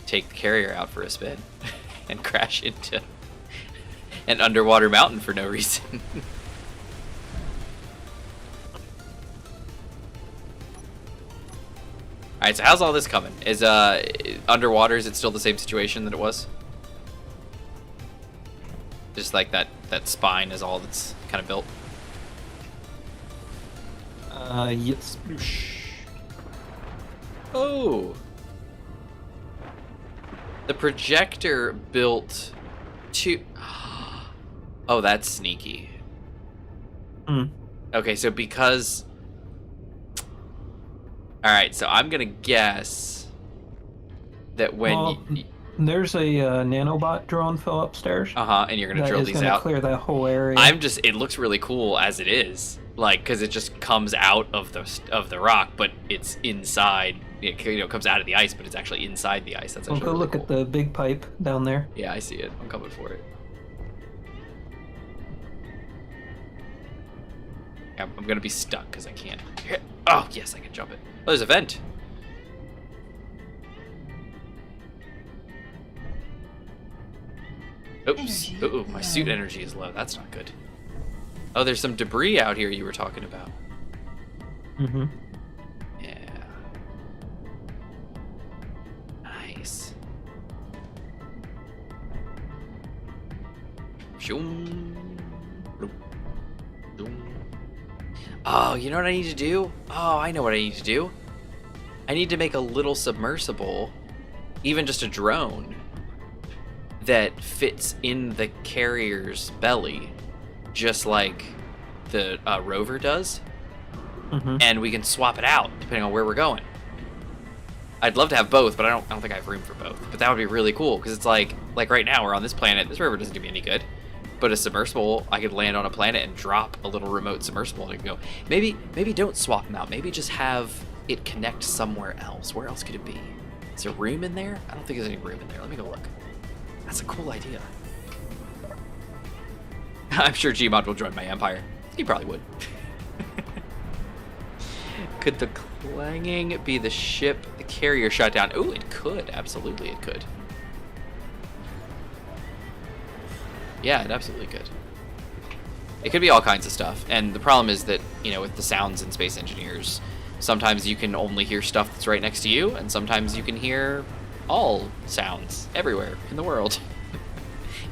take the carrier out for a spin and crash into an underwater mountain for no reason. Alright, so how's all this coming? Is underwater, is it still the same situation that it was? Just like that spine is all that's kind of built? Yes. Oh! The projector built two... Oh, that's sneaky. Okay, so because... Alright, so I'm gonna guess that when... there's a nanobot drone fill upstairs. And you're gonna drill these out. Clear that whole area. It looks really cool as it is. Like, because it just comes out of the rock, but it's inside... It comes out of the ice, but it's actually inside the ice. That's actually go really look cool. at the big pipe down there. Yeah, I see it. I'm coming for it. I'm gonna be stuck because I can't. Oh yes, I can jump it. Oh, there's a vent. Oops. Ooh, my suit energy is low. That's not good. Oh, there's some debris out here you were talking about. Mm-hmm. Yeah. Nice. Oh, you know what I need to do? Oh, I know what I need to do. I need to make a little submersible, even just a drone, that fits in the carrier's belly, just like the rover does, Mm-hmm. and we can swap it out depending on where we're going. I'd love to have both, but I don't think I have room for both. But that would be really cool because it's like right now we're on this planet. This rover doesn't do me any good. But a submersible, I could land on a planet and drop a little remote submersible and go. Maybe don't swap them out. Maybe just have it connect somewhere else. Where else could it be? Is there room in there? I don't think there's any room in there. Let me go look. That's a cool idea. I'm sure Gmod will join my empire. He probably would. Could the clanging be the ship the carrier shut down? Ooh, it could. Absolutely, it could. Yeah, it absolutely could. It could be all kinds of stuff. And the problem is that, with the sounds in Space Engineers, sometimes you can only hear stuff that's right next to you, and sometimes you can hear all sounds everywhere in the world.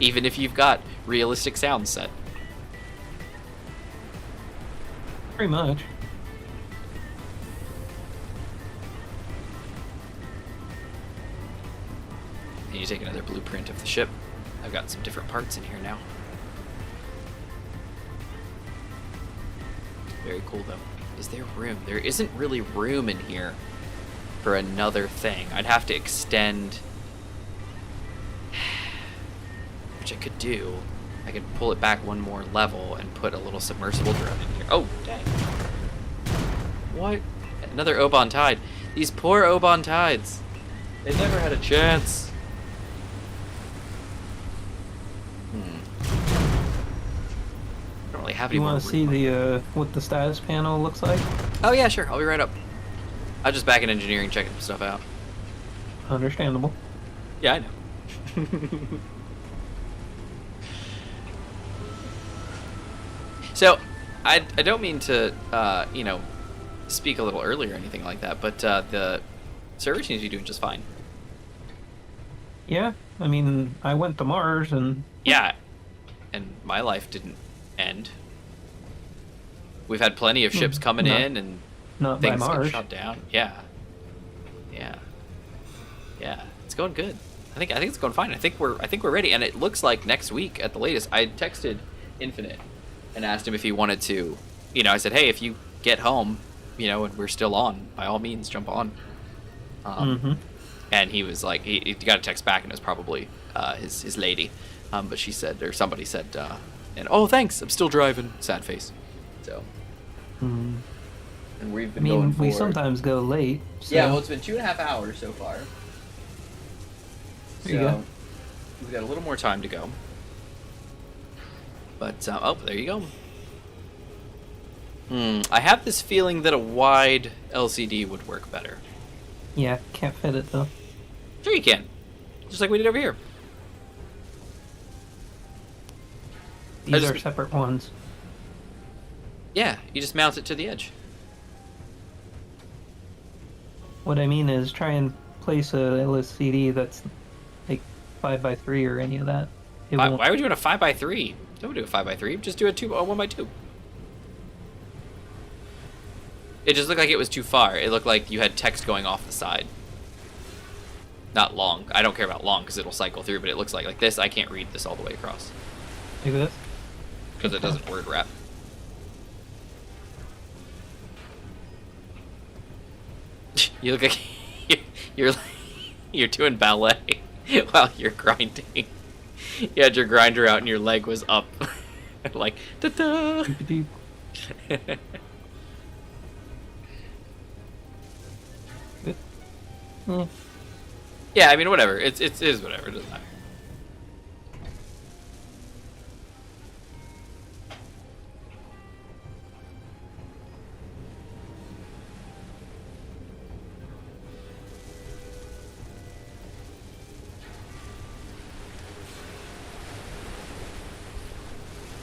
Even if you've got realistic sounds set. Pretty much. And you take another blueprint of the ship. I've got some different parts in here now. Very cool, though. Is there room? There isn't really room in here for another thing. I'd have to extend... Which I could do. I could pull it back one more level and put a little submersible drone in here. Oh, dang. What? Another Oban Tide. These poor Oban Tides. They never had a chance. I don't really have any You more want to see room. the what the status panel looks like? Oh, yeah, sure. I'll be right up. I'm just back in engineering checking some stuff out. Understandable. Yeah, I know. So, I don't mean to, speak a little early or anything like that, but the server seems to be doing just fine. Yeah, I mean, I went to Mars and Yeah, and my life didn't end. We've had plenty of ships coming not- in and not by things get Mars. shot down. Yeah, it's going good. I think it's going fine. I think we're ready, and it looks like next week at the latest. I texted Infinite and asked him if he wanted to. I said, hey, if you get home, and we're still on, by all means, jump on. And he was like, he got a text back, and it was probably his lady, but she said, or somebody said, and oh, thanks, I'm still driving. Sad face. So. And we've I been mean, going for. we sometimes go late. So. Yeah, well, it's been 2.5 hours so far. There you go. We've got a little more time to go. But, oh, there you go. I have this feeling that a wide LCD would work better. Yeah, can't fit it though. Sure you can. Just like we did over here. These just- are separate ones. Yeah, you just mount it to the edge. What I mean is try and place a LCD that's like 5x3 or any of that. It Why won't- would you want a 5x3? Don't do a 5x3. Just do a 1x2. It just looked like it was too far. It looked like you had text going off the side. Not long. I don't care about long because it'll cycle through, but it looks like this. I can't read this all the way across Like this? because it doesn't word wrap. You look like you're doing ballet while you're grinding. You had your grinder out and your leg was up, like da-da. Doop-a-doop. Good. Yeah. Yeah, I mean whatever. It is whatever. It doesn't matter.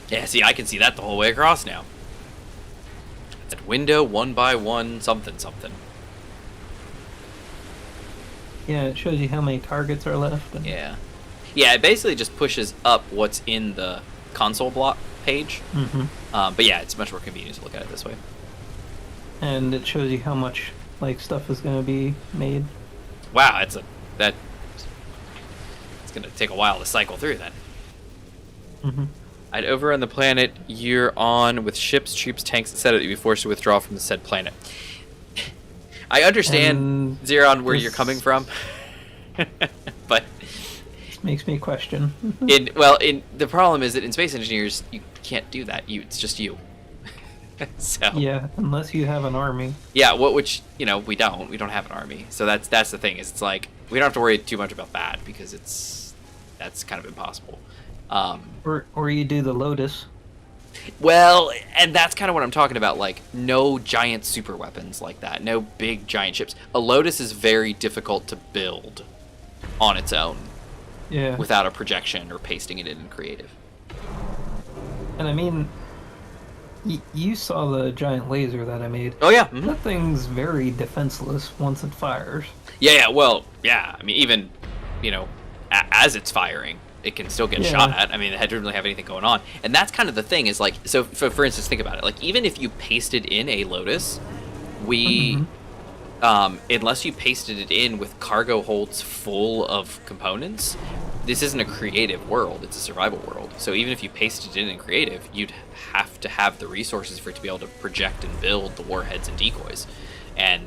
Yeah, see, I can see that the whole way across now. That window 1 by 1 something something. Yeah, it shows you how many targets are left. And... Yeah. Yeah, it basically just pushes up what's in the console block page. But yeah, it's much more convenient to look at it this way. And it shows you how much like stuff is going to be made. Wow, it's gonna take a while to cycle through then. I'd overrun the planet you're on with ships, troops, tanks, etc. that you'd be forced to withdraw from the said planet. I understand, Xeron, where you're coming from, but this makes me question. the problem is that in Space Engineers you can't do that. It's just you. So Yeah, unless you have an army. yeah, which we don't. We don't have an army, so that's the thing. Is it's like we don't have to worry too much about that because that's kind of impossible. Or you do the Lotus. Well, and that's kind of what I'm talking about. Like, no giant super weapons like that. No big giant ships. A Lotus is very difficult to build on its own. Yeah. Without a projection or pasting it in creative. And I mean, you saw the giant laser that I made. Oh yeah. Mm-hmm. That thing's very defenseless once it fires. Yeah. Well, yeah. I mean, even as it's firing, it can still get shot at. I mean, it didn't really have anything going on. And that's kind of the thing is like, so for instance, think about it. Like, even if you pasted in a Lotus, unless you pasted it in with cargo holds full of components, this isn't a creative world, it's a survival world. So even if you pasted it in creative, you'd have to have the resources for it to be able to project and build the warheads and decoys. And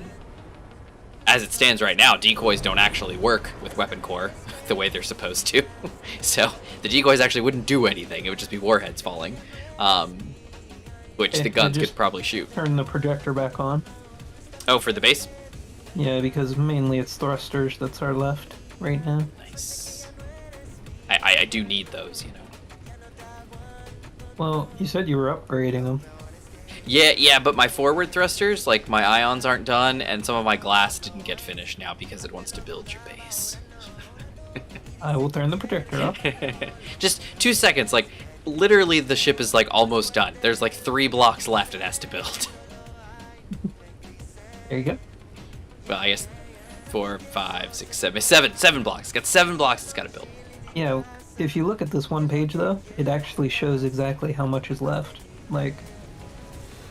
as it stands right now, decoys don't actually work with weapon core the way they're supposed to. So the decoys actually wouldn't do anything, it would just be warheads falling, which the guns could probably shoot. Turn the projector back on. Oh, for the base? Yeah, because mainly it's thrusters that's our left right now. Nice. I do need those, Well, you said you were upgrading them. Yeah, but my forward thrusters, like my ions aren't done, and some of my glass didn't get finished now because it wants to build your base. I will turn the projector off. Just 2 seconds, like literally the ship is like almost done. There's like 3 blocks left it has to build. There you go. Well, I guess 4, 5, 6, 7 blocks. It's got 7 blocks it's got to build. Yeah, if you look at this one page though, it actually shows exactly how much is left. Like,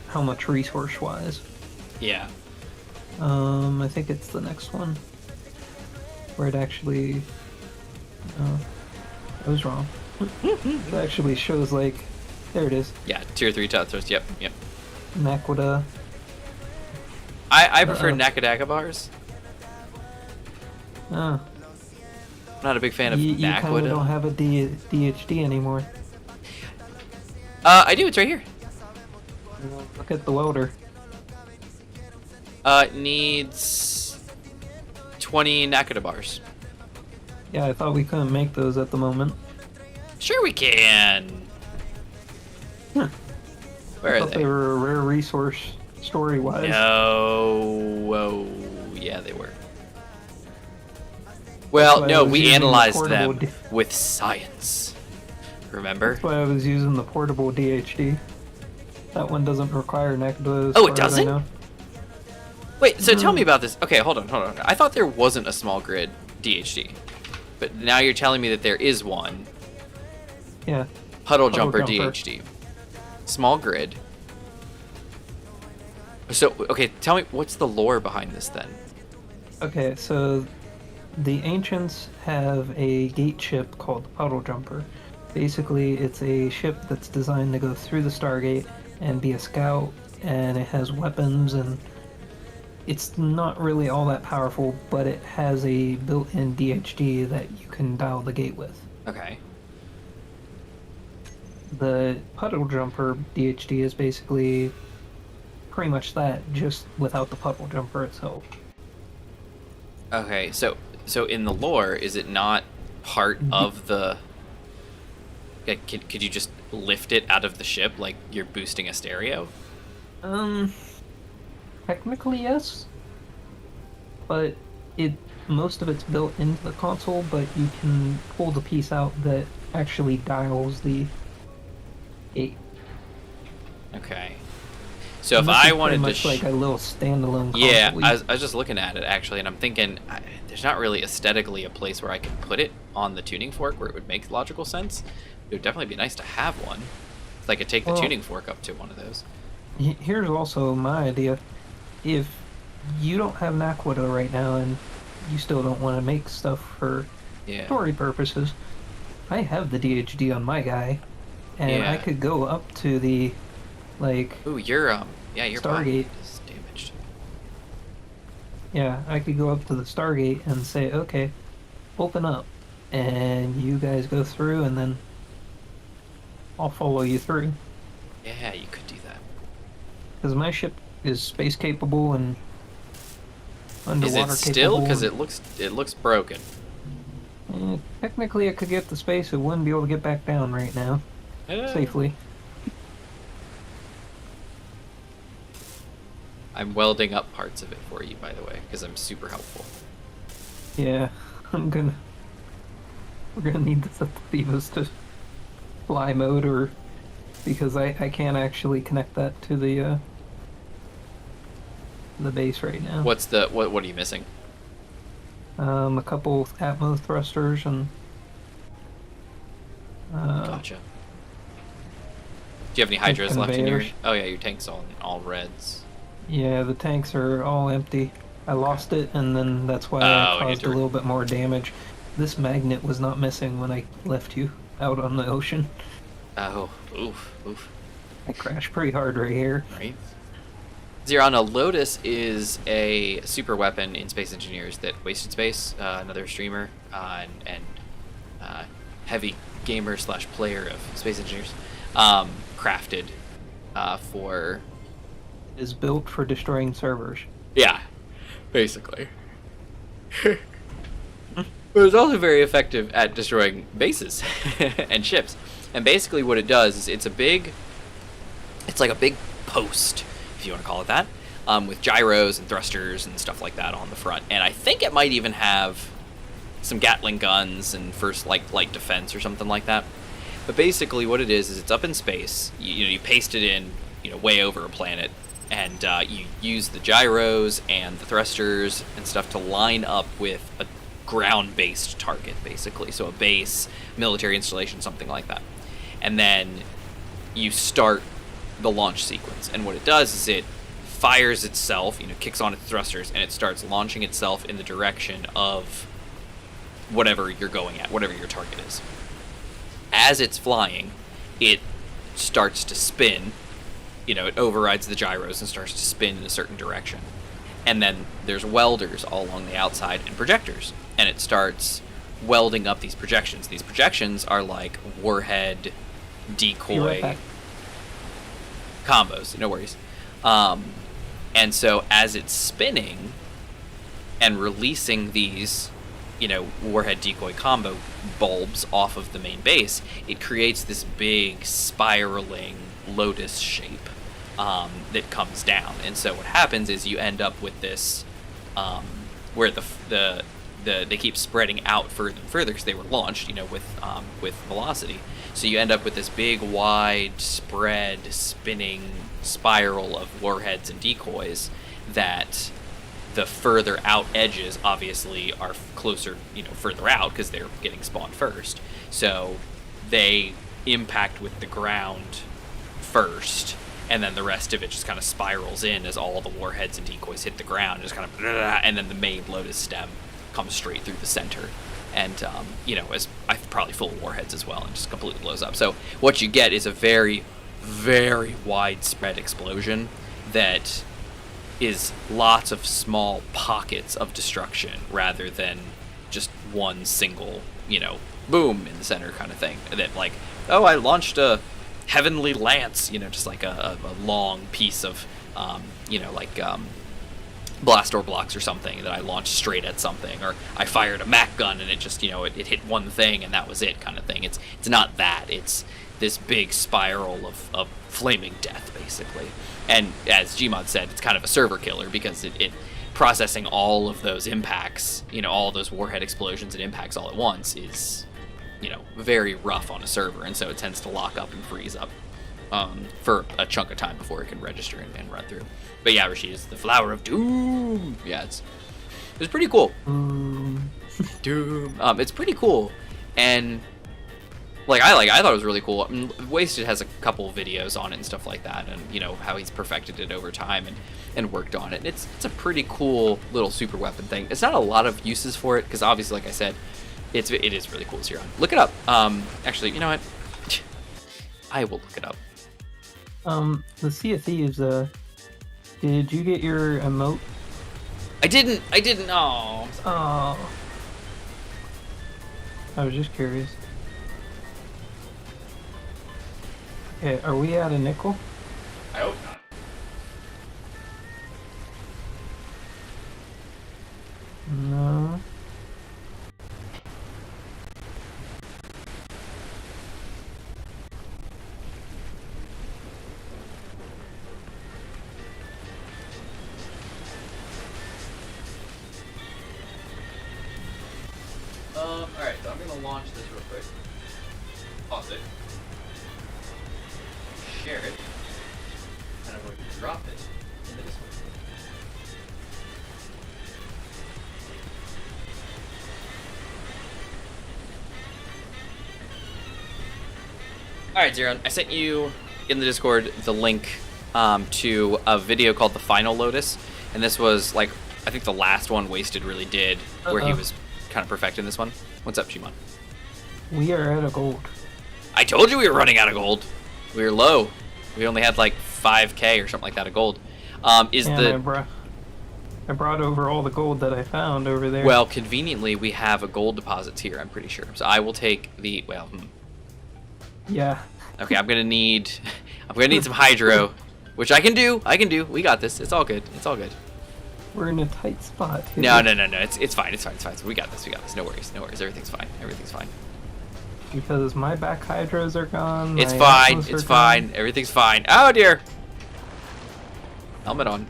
how much resource-wise. Yeah. I think it's the next one. Where it actually... I was wrong. It actually shows, like... There it is. Yeah, tier 3 top thrust, yep. Naquita. I prefer Nakadaka bars. Oh. I'm not a big fan of You kind of Naquita. don't have a DHD anymore. I do, it's right here. Look at the welder. It needs 20 Nakata bars. Yeah, I thought we couldn't make those at the moment. Sure we can. Huh. Where I are thought they were a rare resource story-wise. No. Whoa. Yeah, they were. Well, no, we analyzed them with science. Remember? That's why I was using the portable DHD. That one doesn't require Naquita. Oh, it doesn't? Wait, so tell me about this. Okay, hold on. I thought there wasn't a small grid DHD. But now you're telling me that there is one. Yeah. Puddle jumper DHD. Small grid. So, okay, tell me, what's the lore behind this then? Okay, so the ancients have a gate ship called the Puddle Jumper. Basically, it's a ship that's designed to go through the Stargate and be a scout, and it has weapons, and it's not really all that powerful, but it has a built-in DHD that you can dial the gate with. Okay. The Puddle Jumper DHD is basically pretty much that, just without the Puddle Jumper itself. Okay, so in the lore, is it not part of the... Could you just lift it out of the ship like you're boosting a stereo? Technically yes, but most of it's built into the console, but you can pull the piece out that actually dials the gate. Okay. So if And this I is wanted to... pretty much like a little standalone console. Yeah, I was just looking at it actually, and I'm thinking there's not really aesthetically a place where I could put it on the tuning fork where it would make logical sense. It would definitely be nice to have one. So I could take the tuning fork up to one of those. Here's also my idea. If you don't have Naquita right now and you still don't want to make stuff for story purposes, I have the DHD on my guy, and I Yeah. could go up to the, like, Ooh, your body Stargate. is damaged. Yeah, I could go up to the Stargate and say, okay, open up, and you guys go through, and then I'll follow you through. Yeah, you could do that. Because my ship is space capable and Is underwater it still? capable. Because it looks broken. Technically, I could get to space. It wouldn't be able to get back down right now, safely. I'm welding up parts of it for you, by the way, because I'm super helpful. Yeah, we're gonna need to set the Thebes to fly mode, or because I can't actually connect that to the base right now. What's the what are you missing? A couple Atmo thrusters and Gotcha. Do you have any hydros left in your? conveyors. Oh yeah, your tank's all reds. yeah, the tanks are all empty. I lost it, and then that's why Oh, I you caused had a to little bit more damage. This magnet was not missing when I left you out on the ocean. Oh, oof. I crashed pretty hard right here. Right. Xeron, a Lotus is a super weapon in Space Engineers that Wasted Space, another streamer and heavy gamer slash player of Space Engineers, crafted for. Is built for destroying servers. Yeah, basically. But it's also very effective at destroying bases and ships. And basically what it does is it's like a big post, if you want to call it that, with gyros and thrusters and stuff like that on the front. And I think it might even have some Gatling guns and first light defense or something like that. But basically what it is it's up in space. You paste it in, way over a planet, and you use the gyros and the thrusters and stuff to line up with a ground-based target, basically. So a base, military installation, something like that. And then you start the launch sequence. And what it does is it fires itself, kicks on its thrusters, and it starts launching itself in the direction of whatever you're going at, whatever your target is. As it's flying, it starts to spin. It overrides the gyros and starts to spin in a certain direction. And then there's welders all along the outside and projectors. And it starts welding up these projections. These projections are like warhead, Be right decoy back. combos, no worries. And so as it's spinning and releasing these, warhead decoy combo bulbs off of the main base, it creates this big spiraling lotus shape that comes down. And so what happens is you end up with this where they keep spreading out further and further because they were launched, with velocity. So you end up with this big, wide, spread, spinning spiral of warheads and decoys that the further out edges obviously are closer, further out because they're getting spawned first. So they impact with the ground first, and then the rest of it just kind of spirals in as all the warheads and decoys hit the ground, just kind of, and then the main Lotus stem comes straight through the center. And, as probably full of warheads as well, and just completely blows up. So what you get is a very, very widespread explosion that is lots of small pockets of destruction rather than just one single, boom in the center kind of thing. That I launched a heavenly lance, just like a long piece of, blast door blocks or something that I launched straight at something, or I fired a Mac gun and it just, it hit one thing and that was it kind of thing. It's not that. It's this big spiral of flaming death, basically. And as Gmod said, it's kind of a server killer because it processing all of those impacts, all those warhead explosions and impacts all at once is, very rough on a server, and so it tends to lock up and freeze up for a chunk of time before it can register and run through. But yeah, Rashid is the flower of doom. Yeah, it's pretty cool. Doom. It's pretty cool, and I thought it was really cool. I mean, Wasted has a couple of videos on it and stuff like that, and how he's perfected it over time and worked on it. And it's a pretty cool little super weapon thing. It's not a lot of uses for it because obviously, like I said, it is really cool. Zero. Look it up. Actually, you know what? I will look it up. The Sea of Thieves, did you get your emote? I didn't. Oh. Oh. I was just curious. Okay, are we at a nickel? I hope not. No. Alright, so I'm gonna launch this real quick. Pause it. Share it. And I'm going to drop it into this one. Alright, Zeron, I sent you in the Discord the link to a video called The Final Lotus. And this was, like, I think the last one Wasted really did, where he was kind of perfecting this one. What's up, Gmod? We are out of gold. I told you we were running out of gold. We were low. We only had like 5k or something like that of gold. I brought over all the gold that I found over there. Well, conveniently, we have a gold deposits here, I'm pretty sure. So I will take the, Yeah. Okay, I'm gonna need some hydro, which I can do. We got this. It's all good. We're in a tight spot here. No. It's fine. So we got this. No worries. Everything's fine. Because my back hydros are gone. It's my fine. atmos It's are fine. gone. Everything's fine. Oh dear. Helmet on.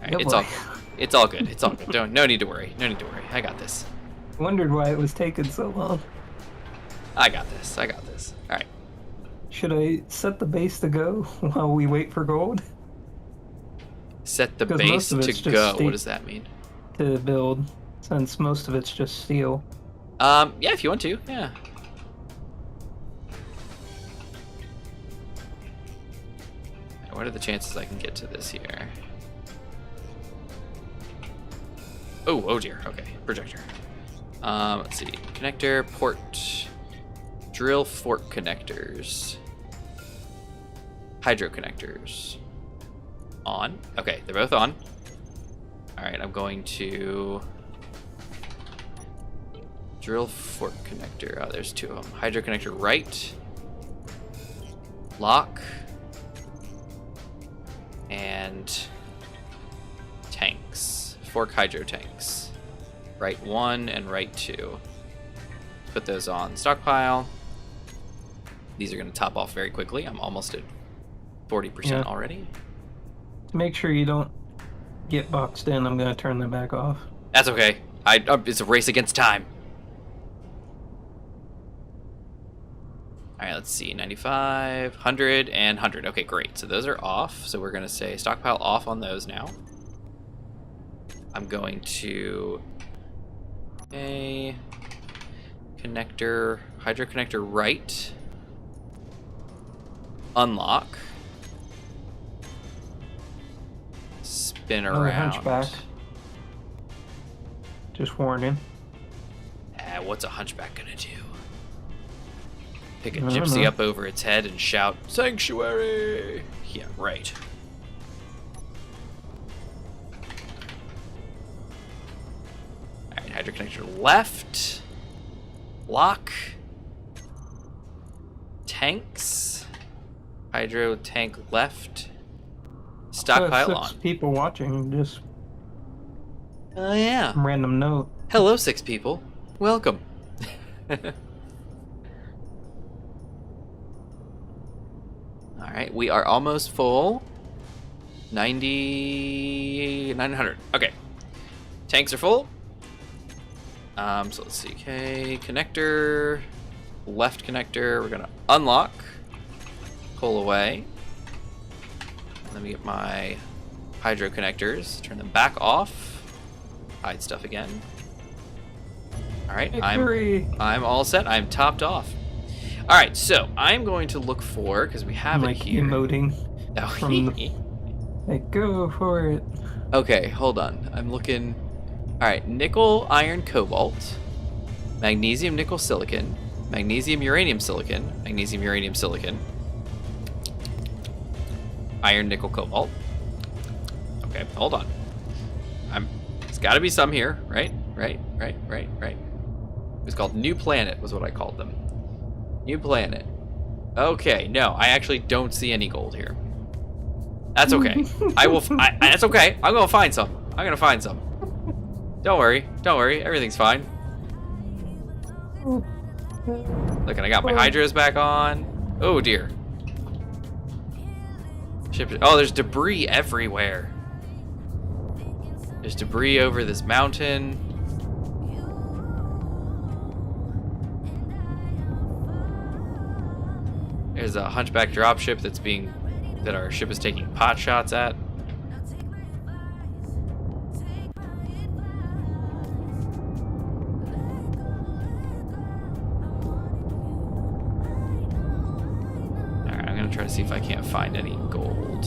Alright, Oh, it's all good. No need to worry. I got this. Wondered why it was taking so long. I got this. Alright. Should I set the base to go while we wait for gold? Set the 'Cause base most of to it's just go. steel. What does that mean? To build, since most of it's just steel. Yeah, if you want to, yeah. What are the chances I can get to this here? Oh dear. Okay, projector. Let's see. Connector, port, drill fork connectors, hydro connectors. On. Okay, they're both on. All right, I'm going to drill fork connector. Oh, there's two of them. Hydro connector right. Lock. And tanks. Fork hydro tanks. Right 1 and right 2. Put those on stockpile. These are going to top off very quickly. I'm almost at 40% already. To make sure you don't get boxed in, I'm going to turn them back off. That's okay. It's a race against time. All right, let's see. 95, 100, and 100. Okay, great. So those are off. So we're going to say stockpile off on those now. I'm going to a connector, hydro connector right. Unlock. Spin Another around. hunchback. Just warning. What's a hunchback gonna do? Pick a I don't gypsy know. up over its head and shout, "Sanctuary!" Yeah, right. Alright, hydro connector left. Lock. Tanks. Hydro tank left. Stockpile Six on. people watching, just Oh yeah. random note. Hello, 6 people. Welcome. Alright, we are almost full. 900. Okay. Tanks are full. So let's see. Okay, connector. Left connector. We're gonna unlock. Pull away. Let me get my hydro connectors. Turn them back off. Hide stuff again. Alright, Victory! I'm all set. I'm topped off. Alright, so I'm going to look for, because we have like it here. emoting. Oh, from the- Like, go for it. Okay, hold on. I'm looking. Alright, nickel, iron, cobalt. Magnesium, nickel, silicon. Magnesium, uranium, silicon. Magnesium, uranium, silicon. Iron, nickel, cobalt. Okay, hold on. There's got to be some here, right? Right. It was called New Planet, was what I called them. New Planet. Okay, no, I actually don't see any gold here. That's okay. That's okay. I'm gonna find some. Don't worry. Everything's fine. Look, and I got my hydros back on. Oh dear. Oh, there's debris everywhere. There's debris over this mountain. There's a hunchback dropship that our ship is taking pot shots at. Alright, I'm gonna try to see if I can't find any gold.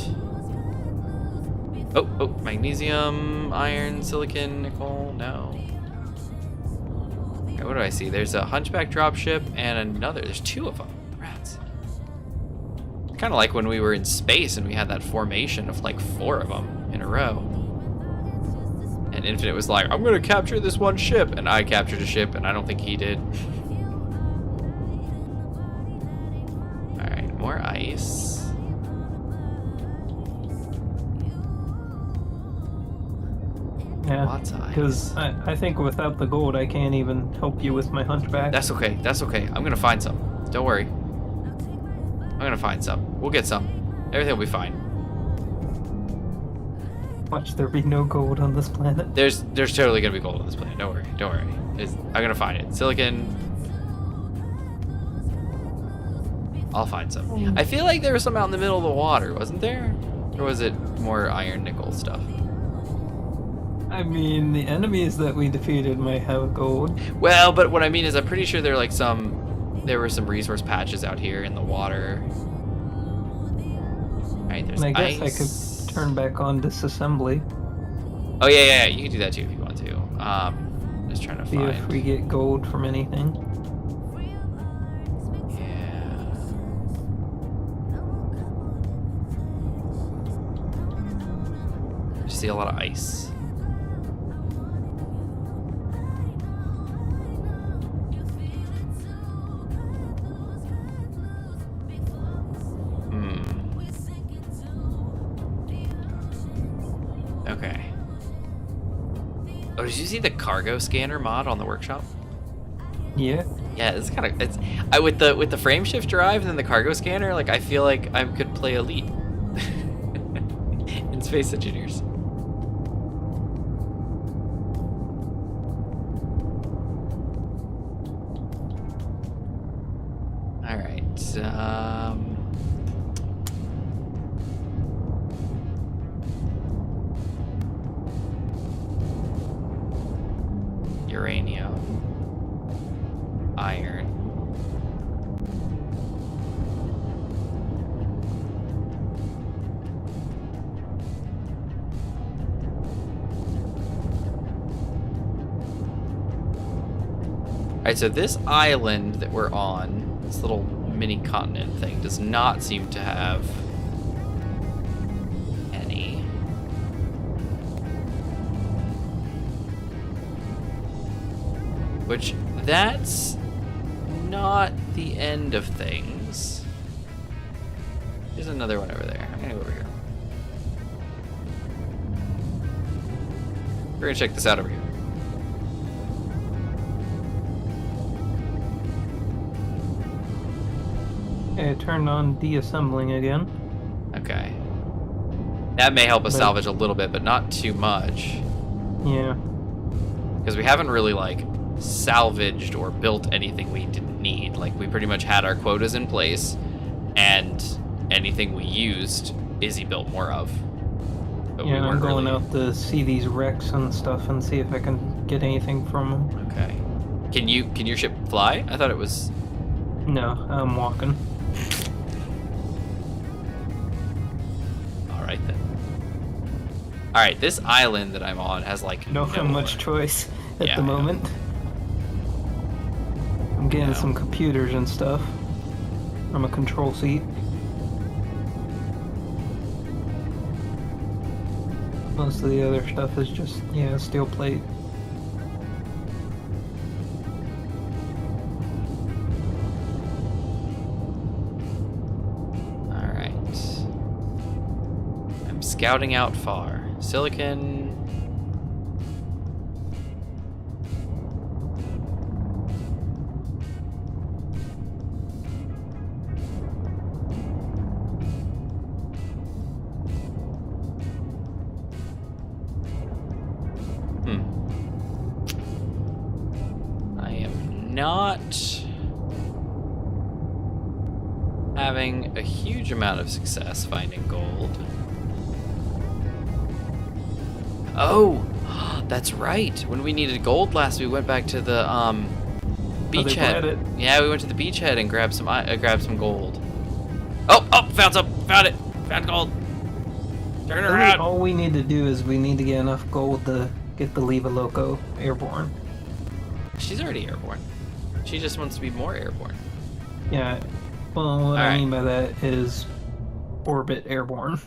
Oh, magnesium, iron, silicon, nickel, no. Okay, what do I see? There's a hunchback dropship and another. There's two of them. Rats. Kind of like when we were in space and we had that formation of like 4 of them in a row. And Infinite was like, I'm gonna capture this one ship, and I captured a ship, and I don't think he did. Alright, more ice. Yeah, Lots of ice. because I think without the gold, I can't even help you with my hunchback. That's okay. I'm gonna find some. Don't worry. I'm gonna find some. We'll get some. Everything will be fine. Watch there be no gold on this planet. There's totally gonna be gold on this planet. Don't worry. I'm gonna find it. Silicon. I'll find some. I feel like there was some out in the middle of the water, wasn't there? Or was it more iron nickel stuff? I mean, the enemies that we defeated might have gold. Well, but what I mean is I'm pretty sure there were some resource patches out here in the water. Alright, there's And I guess ice. I could turn back on disassembly. Oh yeah, you can do that too if you want to. Just trying to See if find. we get gold from anything. Yeah. Just see a lot of ice. Okay. Oh, did you see the cargo scanner mod on the workshop? Yeah. Yeah, it's kind of with the frame shift drive and then the cargo scanner. Like I feel like I could play Elite in Space Engineers. All right. Uranium, iron. Alright, so this island that we're on, this little mini continent thing, does not seem to have any. Which, that's not the end of things. There's another one over there. I'm gonna go over here. We're gonna check this out over here. Okay, I turned on deassembling again. Okay. That may help us But- salvage a little bit, but not too much. Yeah. Because we haven't really, like, salvaged or built anything we didn't need. Like, we pretty much had our quotas in place, and anything we used, Izzy built more of. But Yeah, and I'm weren't going really- out to see these wrecks and stuff and see if I can get anything from them. Okay. Can your ship fly? I thought it was... No, I'm walking. Alright then. Alright, this island that I'm on has, like, Don't have much choice at Yeah, the I know. moment. getting No. some computers and stuff from a control seat. Most of the other stuff is just, yeah, steel plate. Alright. I'm scouting out far. Silicon. I am not having a huge amount of success finding gold. Oh, that's right. When we needed gold last, we went back to the beachhead. Yeah, we went to the beachhead and grabbed some gold. Oh, found it. Found gold. Turn Really, around. all we need to do is we need to get enough gold to get the Leva Loco airborne. She's already airborne. She just wants to be more airborne. Yeah, well, what I Alright. mean by that is orbit airborne.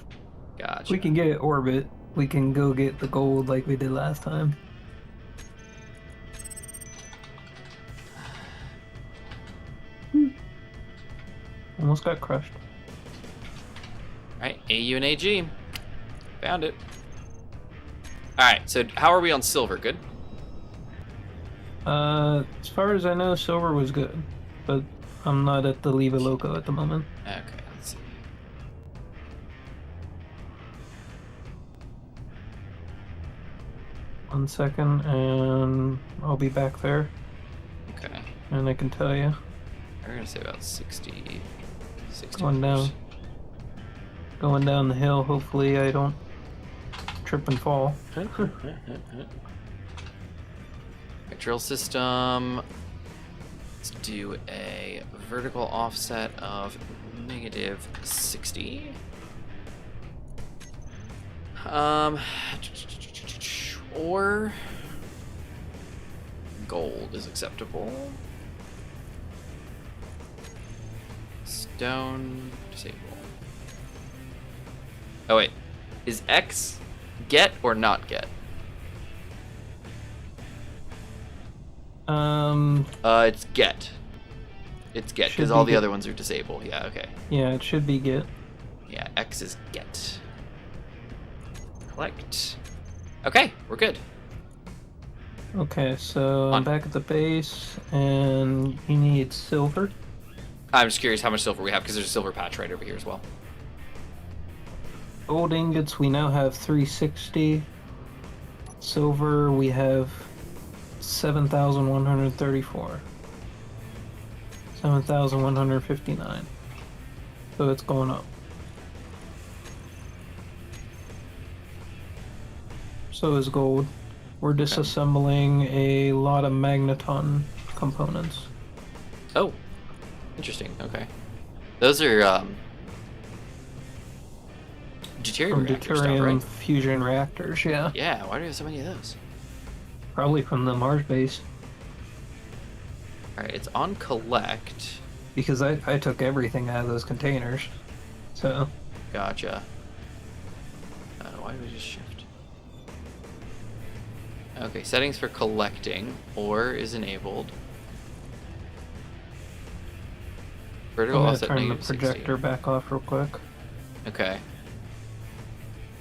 Gotcha. If we can get it orbit, we can go get the gold like we did last time. Almost got crushed. Alright, AU and AG. Found it. Alright, so how are we on silver? Good? As far as I know, silver was good, but I'm not at the Leva Loco at the moment. Okay, let's see. One second, and I'll be back there, Okay. and I can tell you. We're gonna say about 60. 60 Going down. Going down the hill, hopefully I don't trip and fall. Drill system. Let's do a vertical offset of -60. Or gold is acceptable. Stone disable. Oh wait, is X get or not get? It's get. It's get Should because be all the get. other ones are disable. Yeah, okay. Yeah, it should be get. Yeah, X is get. Collect. Okay, we're good. Okay, so I'm On. back at the base, and you need silver. I'm just curious how much silver we have because there's a silver patch right over here as well. Gold ingots, we now have 360. Silver, we have 7,134. 7,159. So it's going up. So is gold. We're disassembling a lot of magneton components. Oh, interesting. Okay, those are deuterium From reactor stuff, deuterium right? fusion reactors, yeah. Yeah. Why do we have so many of those? Probably from the Mars base. All right, it's on collect. Because I took everything out of those containers. So, Gotcha. Why did we just shift? Okay, settings for collecting. Ore is enabled. I'm Vertical gonna offset turn the -60. projector back off real quick. Okay.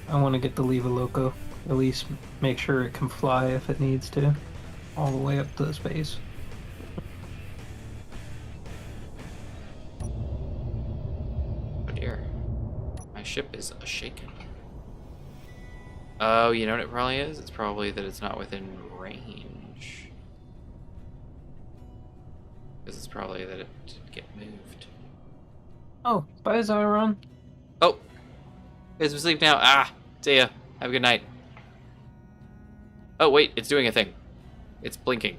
I want to get the Leva Loco. At least make sure it can fly if it needs to. All the way up to the space. Oh dear. My ship is shaken. Oh, you know what it probably is? It's probably that it's not within range. Because it's probably that it didn't get moved. Oh, bye Zyron. Oh! It's asleep now. Ah! See ya. Have a good night. Oh, wait. It's doing a thing. It's blinking.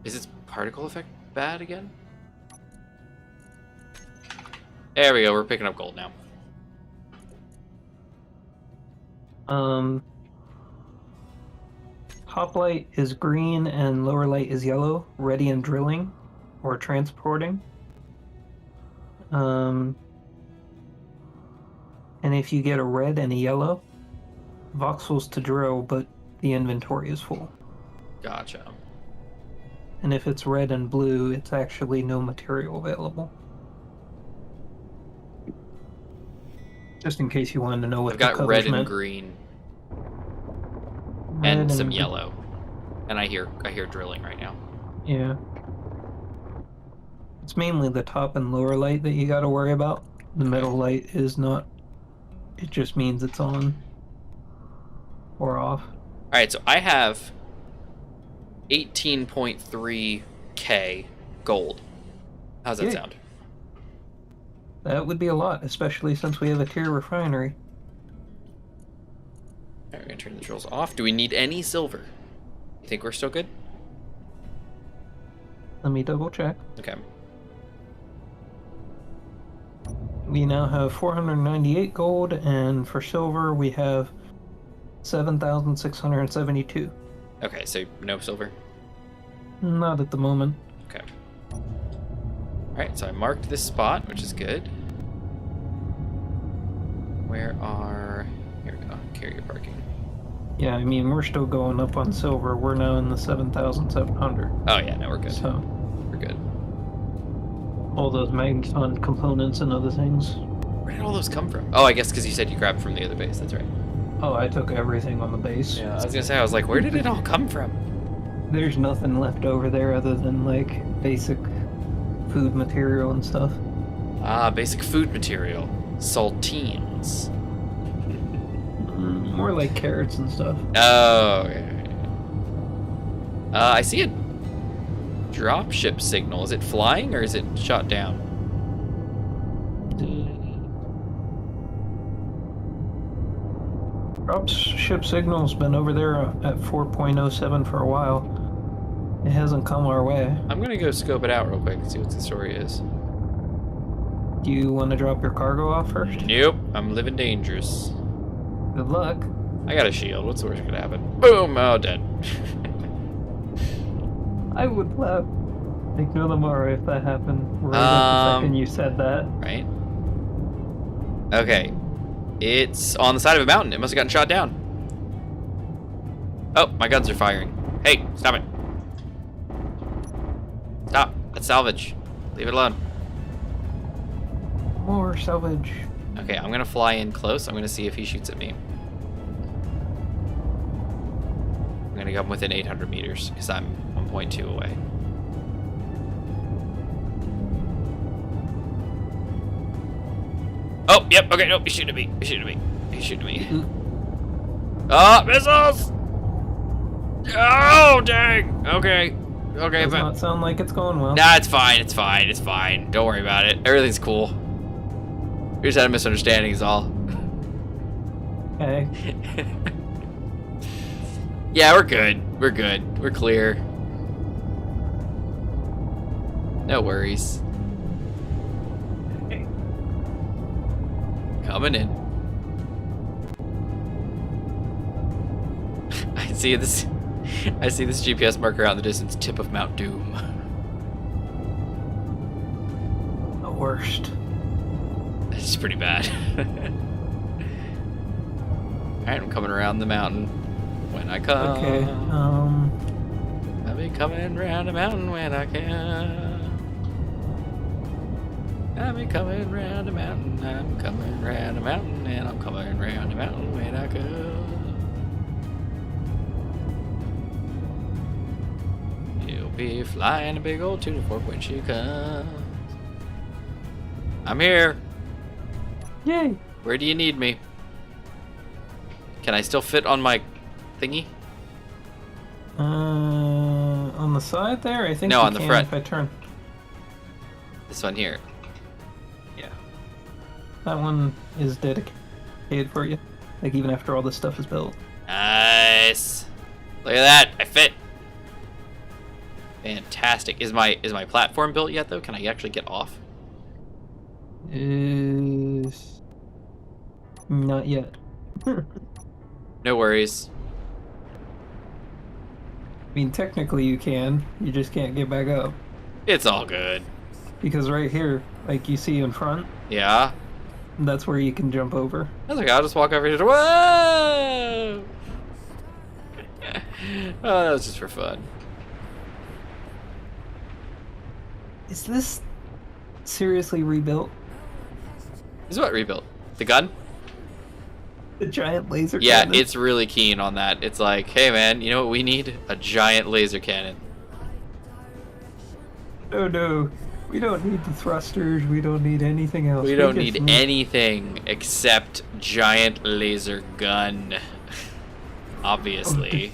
Is its particle effect bad again? There we go. We're picking up gold now. top light is green and lower light is yellow, ready and drilling or transporting. And if you get a red and a yellow, voxels to drill, but the inventory is full. Gotcha. And if it's red and blue, it's actually no material available. Just in case you wanted to know what I've the got colors red and meant. green Red and some blue. yellow. And I hear drilling right now. Yeah. It's mainly the top and lower light that you got to worry about. The middle light is not. It just means it's on or off. Alright, so I have 18.3k gold. How's that Yay. sound? That would be a lot, especially since we have a tier refinery. Alright, we're gonna turn the drills off. Do we need any silver? You think we're still good? Let me double check. Okay. We now have 498 gold, and for silver we have 7,672. Okay, so no silver. Not at the moment. Okay. Alright, so I marked this spot, which is good. Where are... Here we go, carrier parking. Yeah, I mean, we're still going up on silver. We're now in the 7,700. Oh yeah, no, we're good. So, We're good. all those magneton components and other things. Where did all those come from? Oh, I guess because you said you grabbed from the other base, that's right. Oh, I took everything on the base. Yeah, I was gonna say, I was like, where did it all come from? There's nothing left over there other than, like, basic food material and stuff. Ah, basic food material. Saltines. More like carrots and stuff. Oh, okay. I see a dropship signal. Is it flying or is it shot down? Dropship signal's been over there at 4.07 for a while. It hasn't come our way. I'm gonna go scope it out real quick and see what the story is. Do you want to drop your cargo off first? Nope, I'm living dangerous. Good luck. I got a shield. What's the worst that could happen? Boom! Oh, dead. I would laugh like no tomorrow if that happened. Right at the second you said that. Right? Okay. It's on the side of a mountain. It must have gotten shot down. Oh, my guns are firing. Hey, stop it. Stop. That's salvage. Leave it alone. More salvage. Okay, I'm gonna fly in close. I'm gonna see if he shoots at me. I'm gonna come within 800 meters because I'm 1.2 away. Oh, yep. Okay, nope. He's shooting at me. He's shooting at me. He's shooting at me. Oh, missiles! Oh, dang. Okay. Okay, Does but not sound like it's going well. nah, it's fine. It's fine. It's fine. Don't worry about it. Everything's cool. We just had a misunderstanding, is all. Okay. Yeah, we're good. We're good. We're clear. No worries. Coming in. I see this GPS marker out in the distance, tip of Mount Doom. The worst. It's pretty bad. Alright, I'm coming around the mountain. When I come. Okay. I'll be coming around the mountain when I can. I'll be coming round the mountain. I'm coming round the mountain, and I'm coming round the mountain when I go. You'll be flying a big old 2-4 when she comes. I'm here. Yay. Where do you need me? Can I still fit on my thingy? On the side there, I think. No, you on the can front. If I turn. This one here. Yeah. That one is dedicated for you. Like even after all this stuff is built. Nice. Look at that. I fit. Fantastic. Is my platform built yet though? Can I actually get off? Is not yet. No worries. mean, technically you can. You just can't get back up. It's all good. Because right here, like you see in front, Yeah. that's where you can jump over. I was like, I'll just walk over here. Whoa! Oh, that was just for fun. Is this seriously rebuilt? This is what rebuilt. The gun? The giant laser Yeah, cannon? it's really keen on that. It's like, hey man, you know what we need? A giant laser cannon. Oh no, we don't need the thrusters, we don't need anything else. We don't just need anything except giant laser gun. Obviously.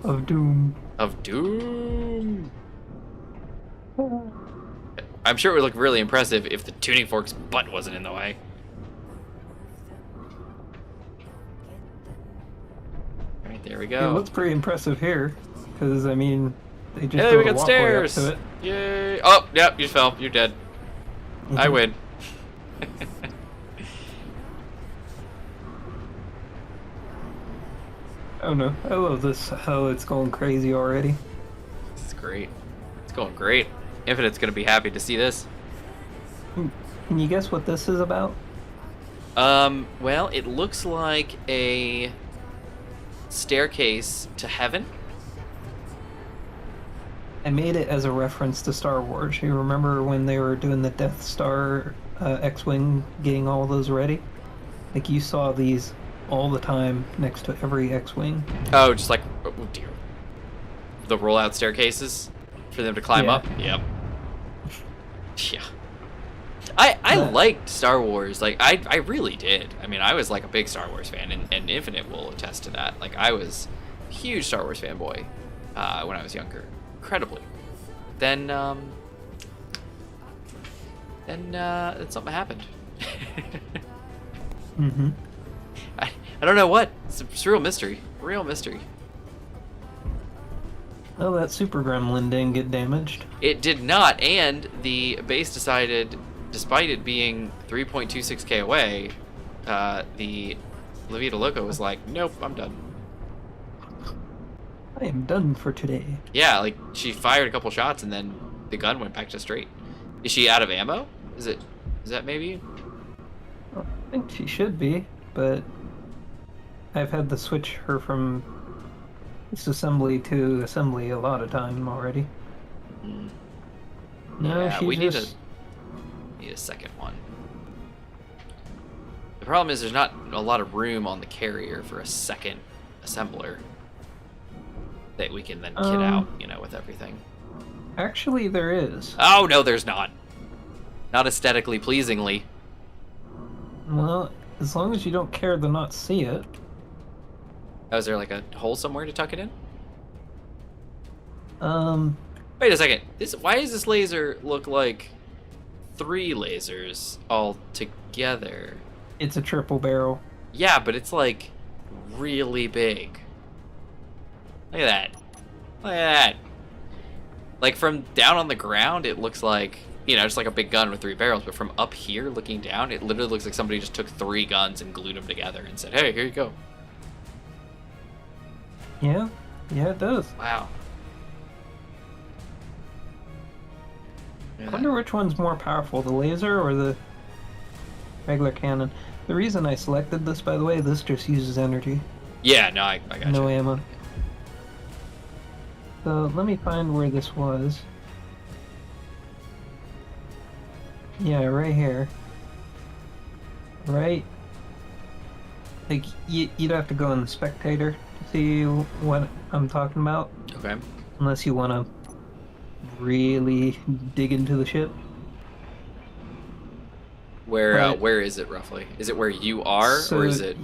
Of doom. Of doom. I'm sure it would look really impressive if the tuning fork's butt wasn't in the way. Alright, there we It go. looks pretty impressive here, because, I mean, they just Hey, built we a got walkway up stairs! to it. Yay! Oh, yep, you fell. You're dead. I win. Oh no, I love this, how it's going crazy already. This is great. It's going great. Infinite's gonna be happy to see this. Can you guess what this is about? Well, it looks like a staircase to heaven. I made it as a reference to Star Wars. You remember when they were doing the Death Star X-Wing, getting all those ready? Like, you saw these all the time next to every X-Wing. Oh, just like, oh dear. The rollout staircases for them to climb Yeah. up? Yep. Yeah. I liked Star Wars. Like, I really did. I mean, I was like a big Star Wars fan, and Infinite will attest to that. Like, I was a huge Star Wars fanboy when I was younger. Incredibly. Then something happened. Mm-hmm. I don't know what. It's a real mystery. Real mystery. Oh, that Super Gremlin didn't get damaged. It did not, and the base decided, despite it being 3.26k away, the La Vida Loca was like, nope, I'm done. I am done for today. Yeah, like, she fired a couple shots and then the gun went back to straight. Is she out of ammo? Is that maybe? I think she should be, but I've had to switch her from disassembly to assembly a lot of time already. Mm. No, Yeah, she we just... need a second one. The problem is there's not a lot of room on the carrier for a second assembler that we can then kit out, you know, with everything. Actually, there is. Oh, no, there's not. Not aesthetically pleasingly. Well, as long as you don't care to not see it. Oh, is there like a hole somewhere to tuck it in? Um, Wait a second. Why does this laser look like 3 lasers all together? it's a triple barrel. Yeah, but it's like really big. Look at that. Look at that. Like from down on the ground, it looks like, you know, just like a big gun with 3 barrels. But from up here looking down, it literally looks like somebody just took 3 guns and glued them together and said, hey, here you go. Yeah, it does. Wow. I wonder which one's more powerful, the laser or the regular cannon. The reason I selected this, by the way, this just uses energy. Yeah, no, I got No you. ammo. So let me find where this was. Yeah, right here. Right. Like, you'd have to go in the spectator to see what I'm talking about. Okay. Unless you want to really dig into the ship. Where is it roughly? Is it where you are, or is it?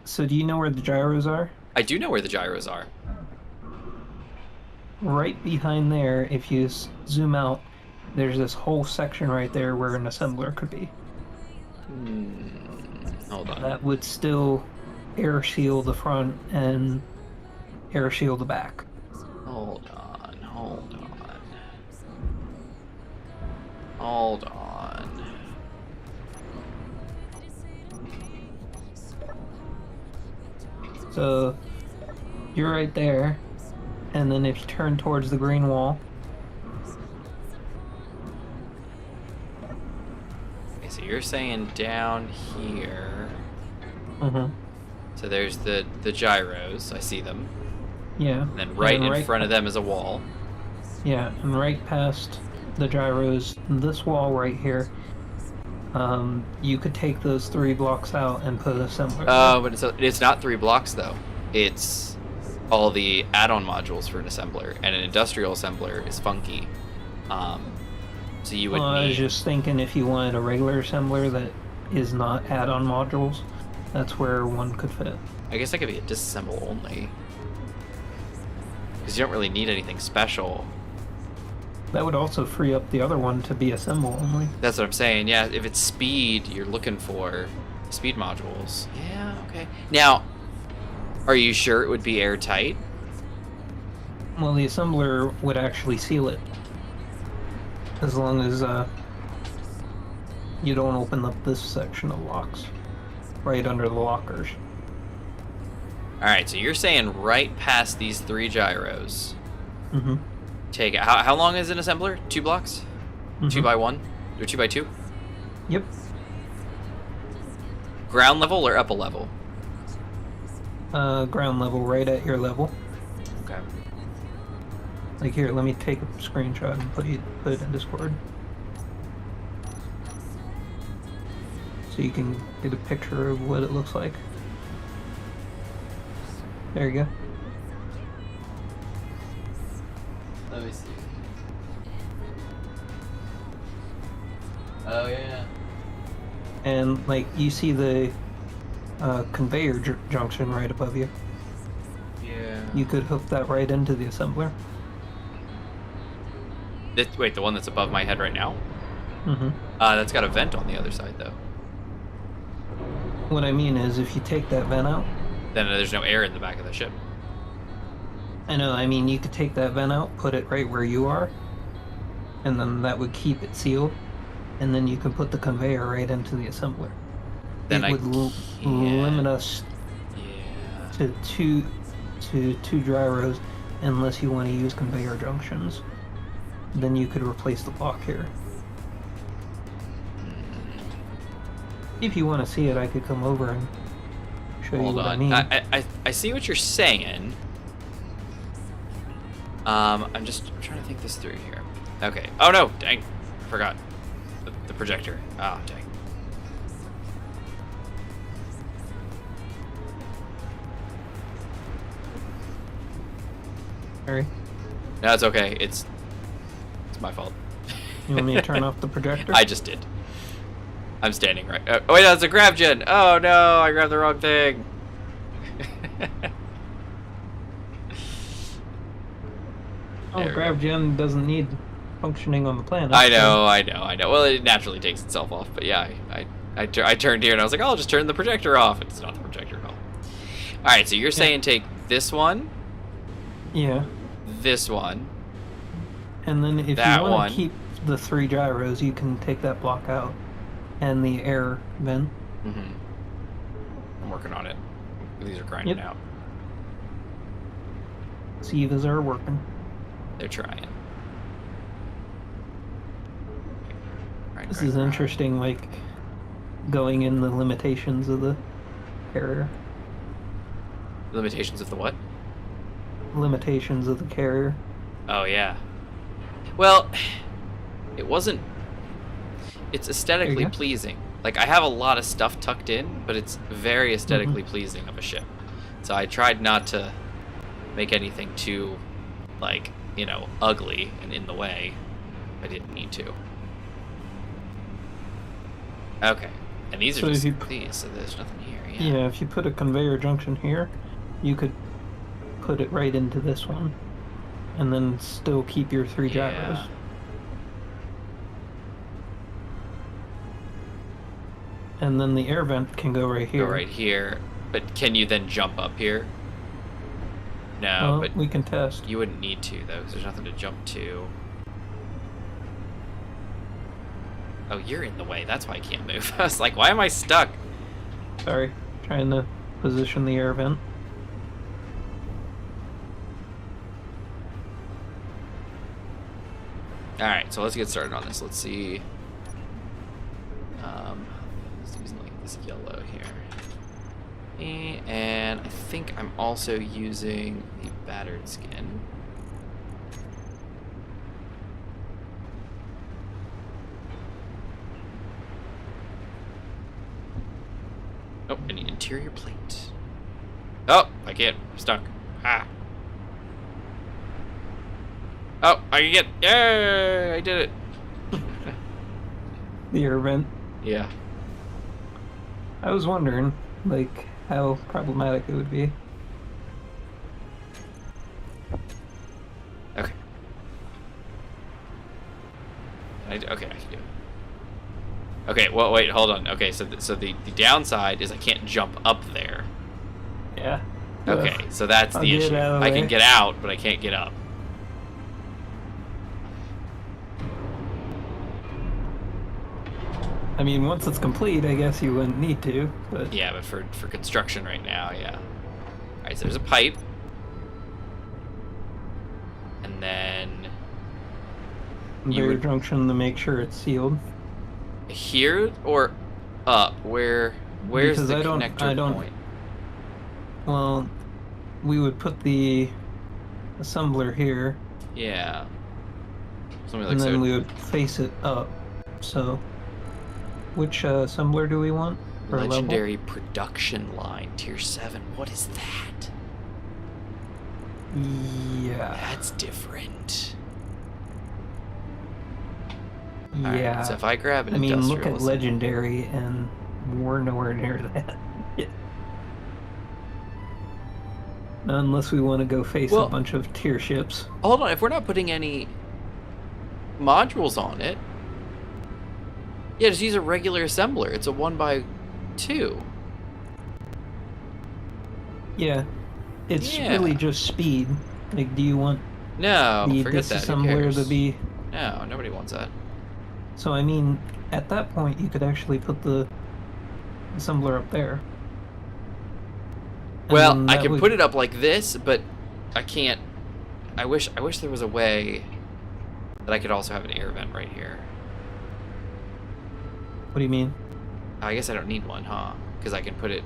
So do you know where the gyros are? I do know where the gyros are. Right behind there, if you zoom out, there's this whole section right there where an assembler could be. Hold on. That would still air shield the front and air shield the back. Hold on. Hold on. Hold on. So you're right there, And then if you turn towards the green wall, Okay, so you're saying down here. mm-hmm. So there's the gyros. I see them. Yeah. And then right And in right front of them is a wall. Yeah, and right past the gyros, this wall right here, you could take those 3 blocks out and put a assembler. But it's not 3 blocks though. It's all the add-on modules for an assembler, and an industrial assembler is funky. So you would Well, I was need. just thinking if you wanted a regular assembler that is not add-on modules, that's where one could fit. I guess that could be a disassemble only, because you don't really need anything special. That would also free up the other one to be assemble only. That's what I'm saying. Yeah, if it's speed, you're looking for speed modules. Yeah, okay. Now, are you sure it would be airtight? Well, the assembler would actually seal it. As long as you don't open up this section of locks. Right under the lockers. Alright, so you're saying right past these 3 gyros. Mm-hmm. Take how long is an assembler? 2 blocks? 2 by 1? Or 2 by 2? Yep. Ground level or upper level? Ground level, right at your level. Okay. Like here, let me take a screenshot and put it in Discord. So you can get a picture of what it looks like. There you go. Let me see. Oh yeah. And like you see the conveyor junction right above you. Yeah. You could hook that right into the assembler. Wait, the one that's above my head right now? Mm-hmm. That's got a vent on the other side though. What I mean is, if you take that vent out, Then there's no air in the back of the ship. I know. I mean, you could take that vent out, put it right where you are, and then that would keep it sealed. And then you can put the conveyor right into the assembler. Then it would limit us Yeah. to two gyros, unless you want to use conveyor junctions. Then you could replace the block here. If you want to see it, I could come over and show you Hold what I on. mean. I see what you're saying. I'm trying to think this through here. Okay. Oh no, dang. I forgot. The projector. Oh, dang. Sorry. No, it's okay. It's my fault. You want me to turn off the projector? I just did. I'm standing right. Oh wait, that's a grab gen. Oh no, I grabbed the wrong thing. Oh, There we grab gen doesn't need functioning on the planet. I know. Well, it naturally takes itself off, but yeah, I turned here and I was like, oh, I'll just turn the projector off. It's not the projector at all. All right, so you're saying take this one, Yeah. this one. And then if That you one. want to keep the 3 gyros, you can take that block out. And the air vent. Mm-hmm. I'm working on it. These are grinding Yep. out. Sievas are working. They're trying. This is interesting, like, going in the limitations of the carrier. Limitations of the what? Limitations of the carrier. Oh yeah. Well, it wasn't. It's aesthetically go. pleasing. Like I have a lot of stuff tucked in, but it's very aesthetically pleasing of a ship. So I tried not to make anything too, like, you know, ugly and in the way. I didn't need to. Okay, and these are So if just you these. So there's nothing here. Yeah, if you put a conveyor junction here, you could put it right into this one. And then still keep your 3 gyros. Yeah. And then the air vent can go right here. Go right here. But can you then jump up here? No, Well, but we can test. you wouldn't need to, though, because there's nothing to jump to. Oh, you're in the way. That's why I can't move. I was like, why am I stuck? Sorry, trying to position the air vent. Alright, so let's get started on this. Let's see. Let's use like this yellow here. And I think I'm also using the battered skin. Oh, I need interior plate. Oh, I can't. I'm stuck. Ah. Oh, I can get. Yay! I did it. The air vent. Yeah. I was wondering, like, how problematic it would be. Okay. Okay, I can do it. Okay, well, wait, hold on. Okay, so the downside is I can't jump up there. Yeah. Okay, so that's I'll the get issue. out of the I can way. get out, but I can't get up. I mean, once it's complete, I guess you wouldn't need to, but... Yeah, but for construction right now, yeah. Alright, so there's a pipe. And then you Conveyor would- junction to make sure it's sealed. here or up? Where's Because the I don't- connector point? Well, we would put the assembler here, Yeah. Something like and then so. we would face it up. So, which assembler do we want? Per level? Legendary production line, tier 7. What is that? Yeah. That's different. Yeah. Alright, so if I grab an I mean, look industrial at assembly- legendary, and we're nowhere near that. Unless we want to go face Well- a bunch of tier ships. Hold on, if we're not putting any modules on it, yeah, just use a regular assembler. It's a 1x2. Yeah. It's Yeah. really just speed. Like, do you want No, the forget that. Who disassembler cares? to be... No, nobody wants that. So, I mean, at that point, you could actually put the assembler up there. And Well, then I that can would- put it up like this, but I can't. I wish there was a way that I could also have an air vent right here. What do you mean? I guess I don't need one, huh? Because I can put it.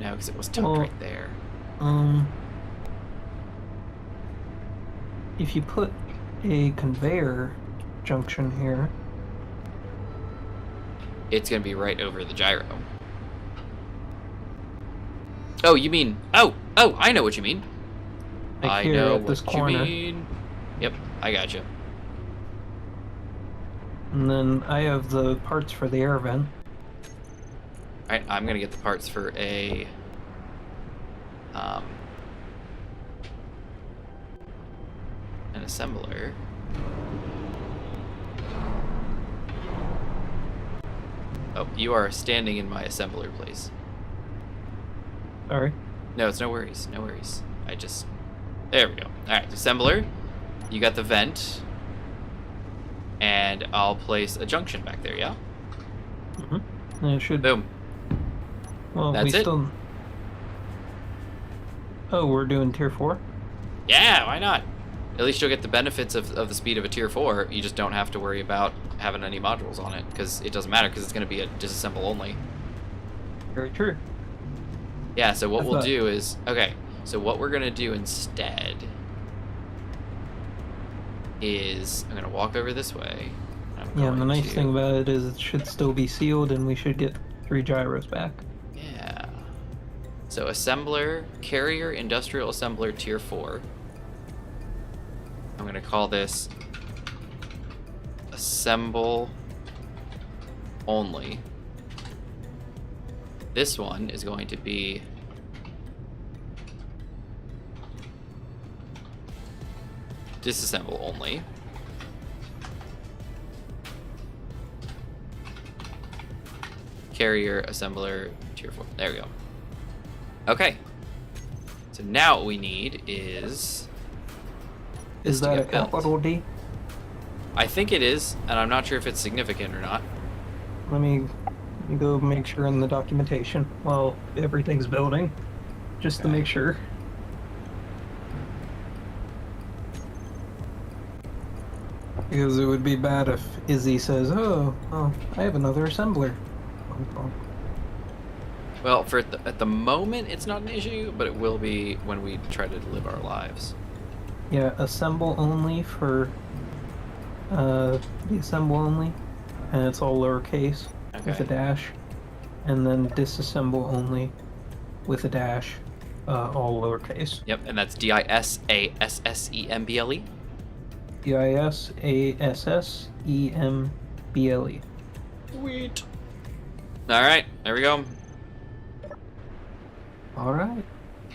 No, because it was tucked Well- right there. If you put a conveyor junction here, It's gonna be right over the gyro. Oh, you mean? Oh, I know what you mean. like I here know at this what you corner, mean. Yep, I got you. and then I have the parts for the air vent. All right, I'm gonna get the parts for a. An assembler. Oh, you are standing in my assembler place. Sorry. No, it's no worries. No worries. There we go. Alright, assembler. You got the vent. And I'll place a junction back there, yeah? And it should. Boom. Well, That's we it. still. Oh, we're doing tier 4? Yeah, why not? At least you'll get the benefits of the speed of a tier 4. You just don't have to worry about having any modules on it, because it doesn't matter, because it's going to be a disassemble only. Very true. Yeah, so what I we'll thought- do is... Okay, so what we're going to do instead is... I'm going to walk over this way. I'm Yeah, and the going nice to- thing about it is it should still be sealed, and we should get 3 gyros back. Yeah. So assembler, carrier, industrial assembler, tier 4. I'm going to call this assemble only. This one is going to be disassemble only. Carrier, assembler, tier 4. There we go. Okay. So now what we need is... Is to that a get built. capital D? I think it is, and I'm not sure if it's significant or not. Let me go make sure in the documentation. Well, everything's building, just to Okay. make sure. Because it would be bad if Izzy says, "Oh, I have another assembler." Oh, Well, at the moment, it's not an issue, but it will be when we try to live our lives. yeah, assemble only for the assemble only, and it's all lowercase with a Okay. dash, and then disassemble only with a dash, all lowercase. Yep, and that's DISASSEMBLE. DISASSEMBLE. Sweet. All right, there we go. All right,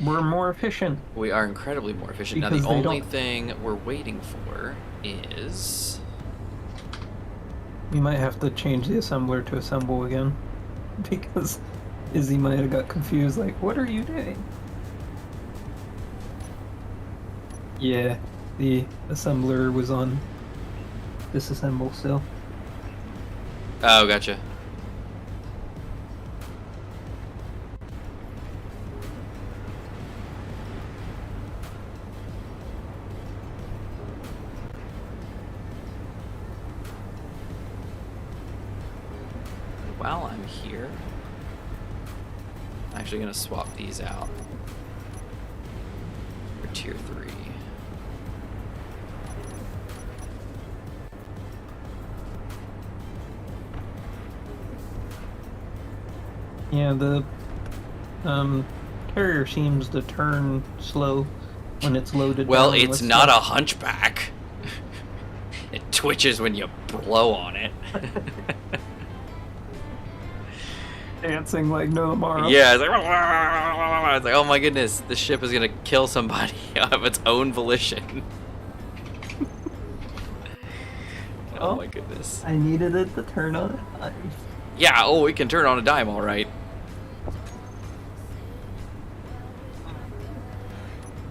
we're more efficient. We are incredibly more efficient. Now, Because the they only don't- thing we're waiting for is... We might have to change the assembler to assemble again, because Izzy might have got confused. Like, what are you doing? Yeah, the assembler was on disassemble still. Oh, gotcha. While I'm here, I'm actually going to swap these out for tier 3. Yeah, the carrier seems to turn slow when it's loaded. Well, down it's with not a stuff. hunchback. It twitches when you blow on it. Dancing like no tomorrow. Yeah, it's like, oh my goodness, this ship is gonna kill somebody of its own volition. Oh Oh. my goodness. I needed it to turn on. Yeah, oh, it can turn on a dime, all right.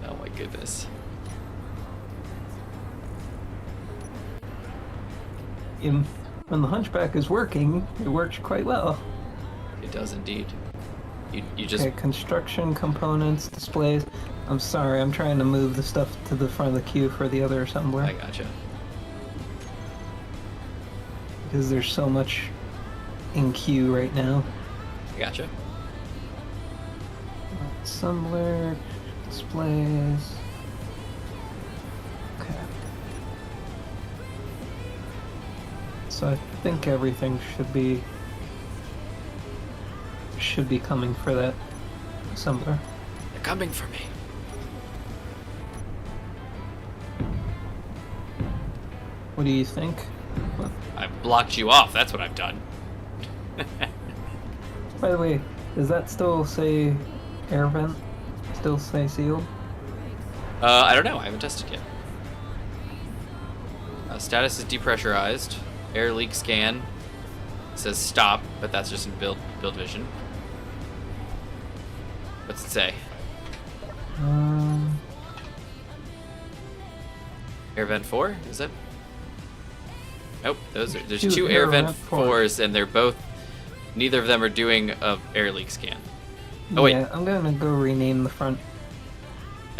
Oh my goodness. When the hunchback is working, it works quite well. It does indeed. You just Okay, construction components, displays. I'm sorry, I'm trying to move the stuff to the front of the queue for the other assembler. I gotcha. Because there's so much in queue right now. I gotcha. Assembler, displays. Okay. So I think everything should be coming for that assembler. They're coming for me. What do you think? What- I've blocked you off. That's what I've done. By the way, does that still say air vent? Still say sealed? I don't know. I haven't tested yet. Status is depressurized. Air leak scan. It says stop, but that's just in build vision. What's it say? Air vent 4? Is it? Nope. There's two air vent 4s, and they're both. Neither of them are doing a air leak scan. Oh wait. Yeah, I'm gonna go rename the front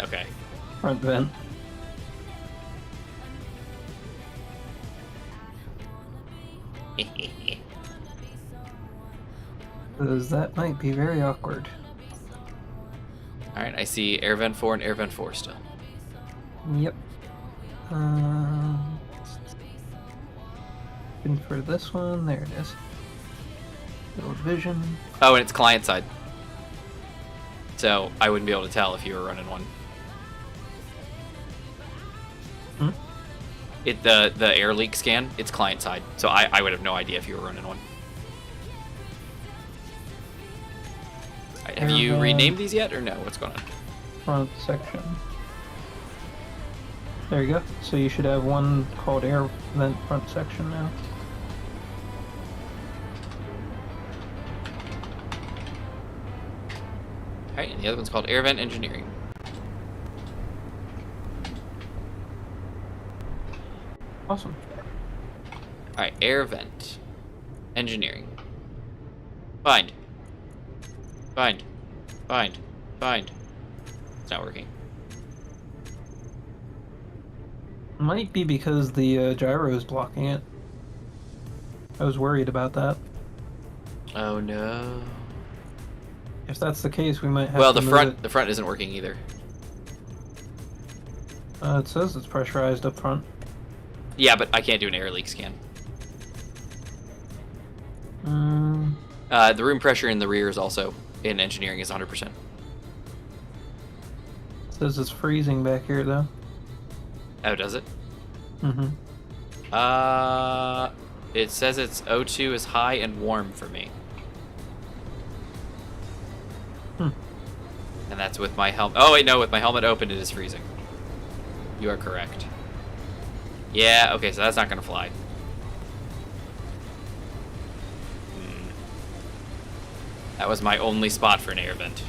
Okay. vent. Because that might be very awkward. All right. I see air vent 4 and air vent 4 still. Yep. And for this one, there it is. Build vision. Oh, and it's client side. So I wouldn't be able to tell if you were running one. Hmm? The air leak scan, it's client side. So I would have no idea if you were running one. Alright, have you renamed these yet, or no? What's going on? Front section. There you go. So you should have one called air vent front section now. Alright, and the other one's called air vent engineering. Awesome. Alright, air vent engineering. Bind. Bind. Bind. Bind. It's not working. Might be because the gyro is blocking it. I was worried about that. Oh no. If that's the case, we might have Well, to the move front it. the front isn't working either. It says it's pressurized up front. Yeah, but I can't do an air leak scan. Mm, The room pressure in the rear is also in engineering is 100%. says it's freezing back here though. Oh, does it? Mm-hmm. It says its O2 is high and warm for me. And that's with my helmet. Oh wait, no, with my helmet open, it is freezing. You are correct. Yeah, okay, so that's not gonna fly. That was my only spot for an air vent.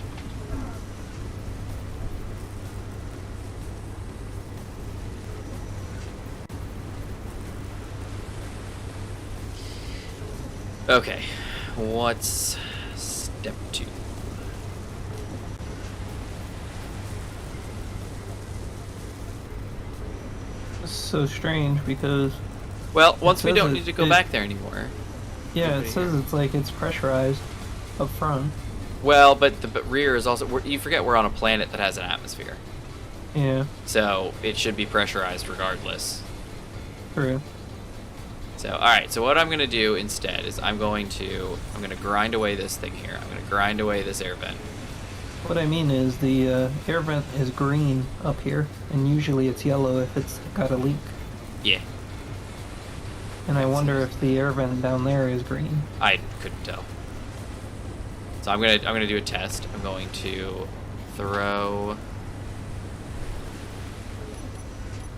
Okay, what's step 2? This is so strange because Well, once we says don't it- need to go it- back there anymore. yeah, Nobody it says here. it's like it's pressurized up front. Well, but the rear is also. You forget we're on a planet that has an atmosphere, Yeah, so it should be pressurized regardless. true. So, all right. So what I'm gonna do instead is I'm gonna grind away this thing here. I'm gonna grind away this air vent. What I mean is the air vent is green up here, and usually it's yellow if it's got a leak. Yeah, And I wonder if the air vent down there is green. I couldn't tell. So I'm gonna do a test. I'm going to throw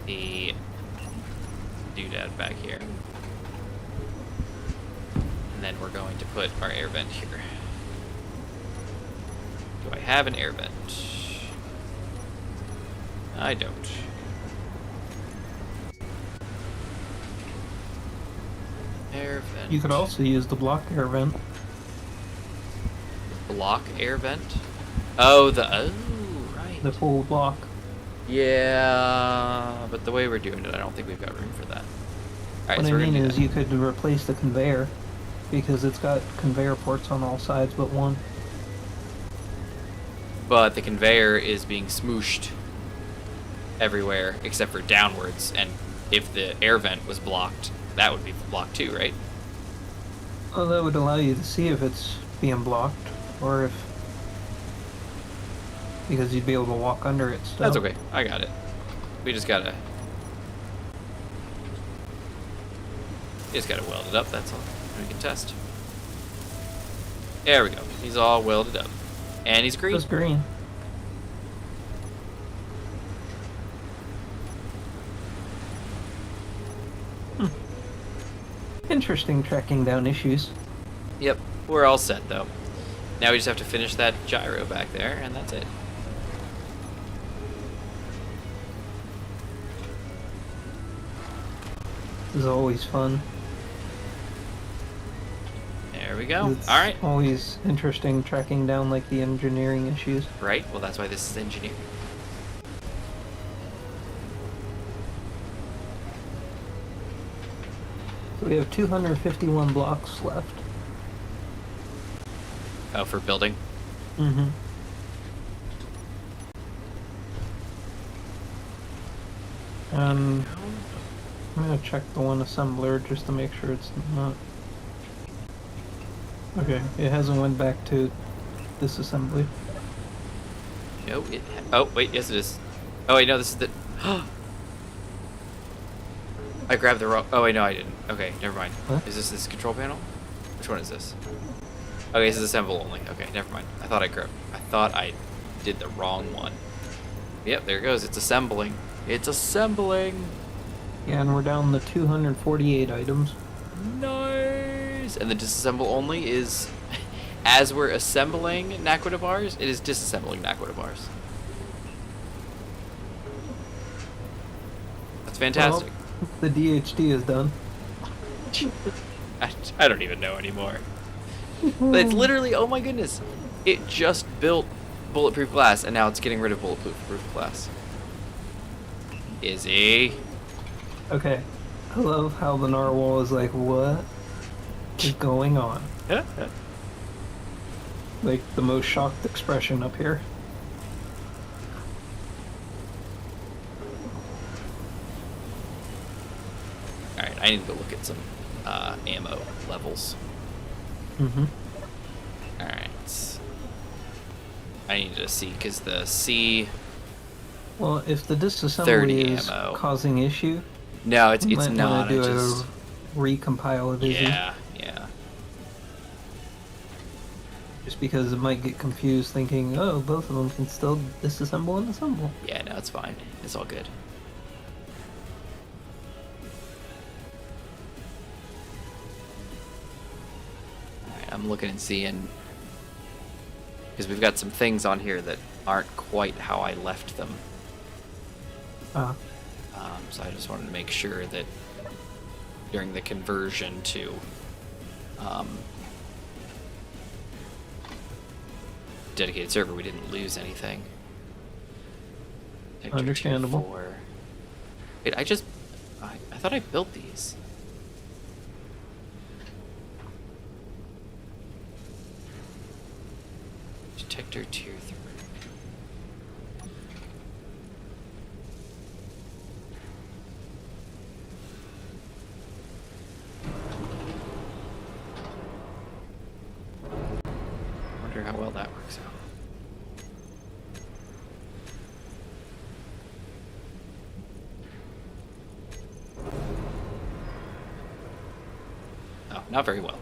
the doodad back here. And then we're going to put our air vent here. Do I have an air vent? I don't. Air vent. You could also use the block air vent. Block air vent? Oh, right. The full block. Yeah, but the way we're doing it, I don't think we've got room for that. Alright, What so I we're gonna mean do is that. you could replace the conveyor because it's got conveyor ports on all sides but one. But the conveyor is being smooshed everywhere except for downwards, and if the air vent was blocked, that would be blocked too, right? Well, that would allow you to see if it's being blocked or if. Because you'd be able to walk under it still. That's okay. I got it. We just gotta weld it up, that's all. We can test. There we go. He's all welded up. And he's green. It's green. Interesting tracking down issues. Yep. We're all set though. Now we just have to finish that gyro back there, and that's it. This is always fun. There we go. It's Alright. always interesting tracking down like the engineering issues. Right? Well, that's why this is engineering. So we have 251 blocks left. Oh, for building? Mm-hmm. I'm gonna check the one assembler just to make sure it's not. Okay, it hasn't went back to disassembly. No, oh, wait, yes it is. Oh, wait, no, this is the... I grabbed the wrong... Oh, wait, no, I didn't. Okay, never mind. What? Is this control panel? Which one is this? Okay, this is assemble only. Okay, never mind. I thought I did the wrong one. Yep, there it goes. It's assembling. It's assembling! Yeah, and we're down to 248 items. Nice! And the disassemble only is... As we're assembling Naquita bars, it is disassembling Naquita bars. That's fantastic. Well, the DHD is done. I don't even know anymore. But it's literally, oh my goodness, it just built bulletproof glass, and now it's getting rid of bulletproof glass. Izzy. Okay. I love how the narwhal is like, what is going on? Like the most shocked expression up here. Alright, I need to go look at some ammo levels. Mm-hmm. Alright. I need to see, because the C... Well, if the 30 disassembly is ammo. causing issue, No, it's you might not. want I to do just... a recompile of Izzy. Yeah. Just because it might get confused thinking, oh, both of them can still disassemble and assemble. Yeah, no, it's fine. It's all good. Alright, I'm looking and seeing... Because we've got some things on here that aren't quite how I left them. Ah, So I just wanted to make sure that during the conversion to dedicated server, we didn't lose anything. Sector Understandable. 2-4. Wait, I thought I built these. Detector tier 3. Wonder how well that works out. Oh, not very well.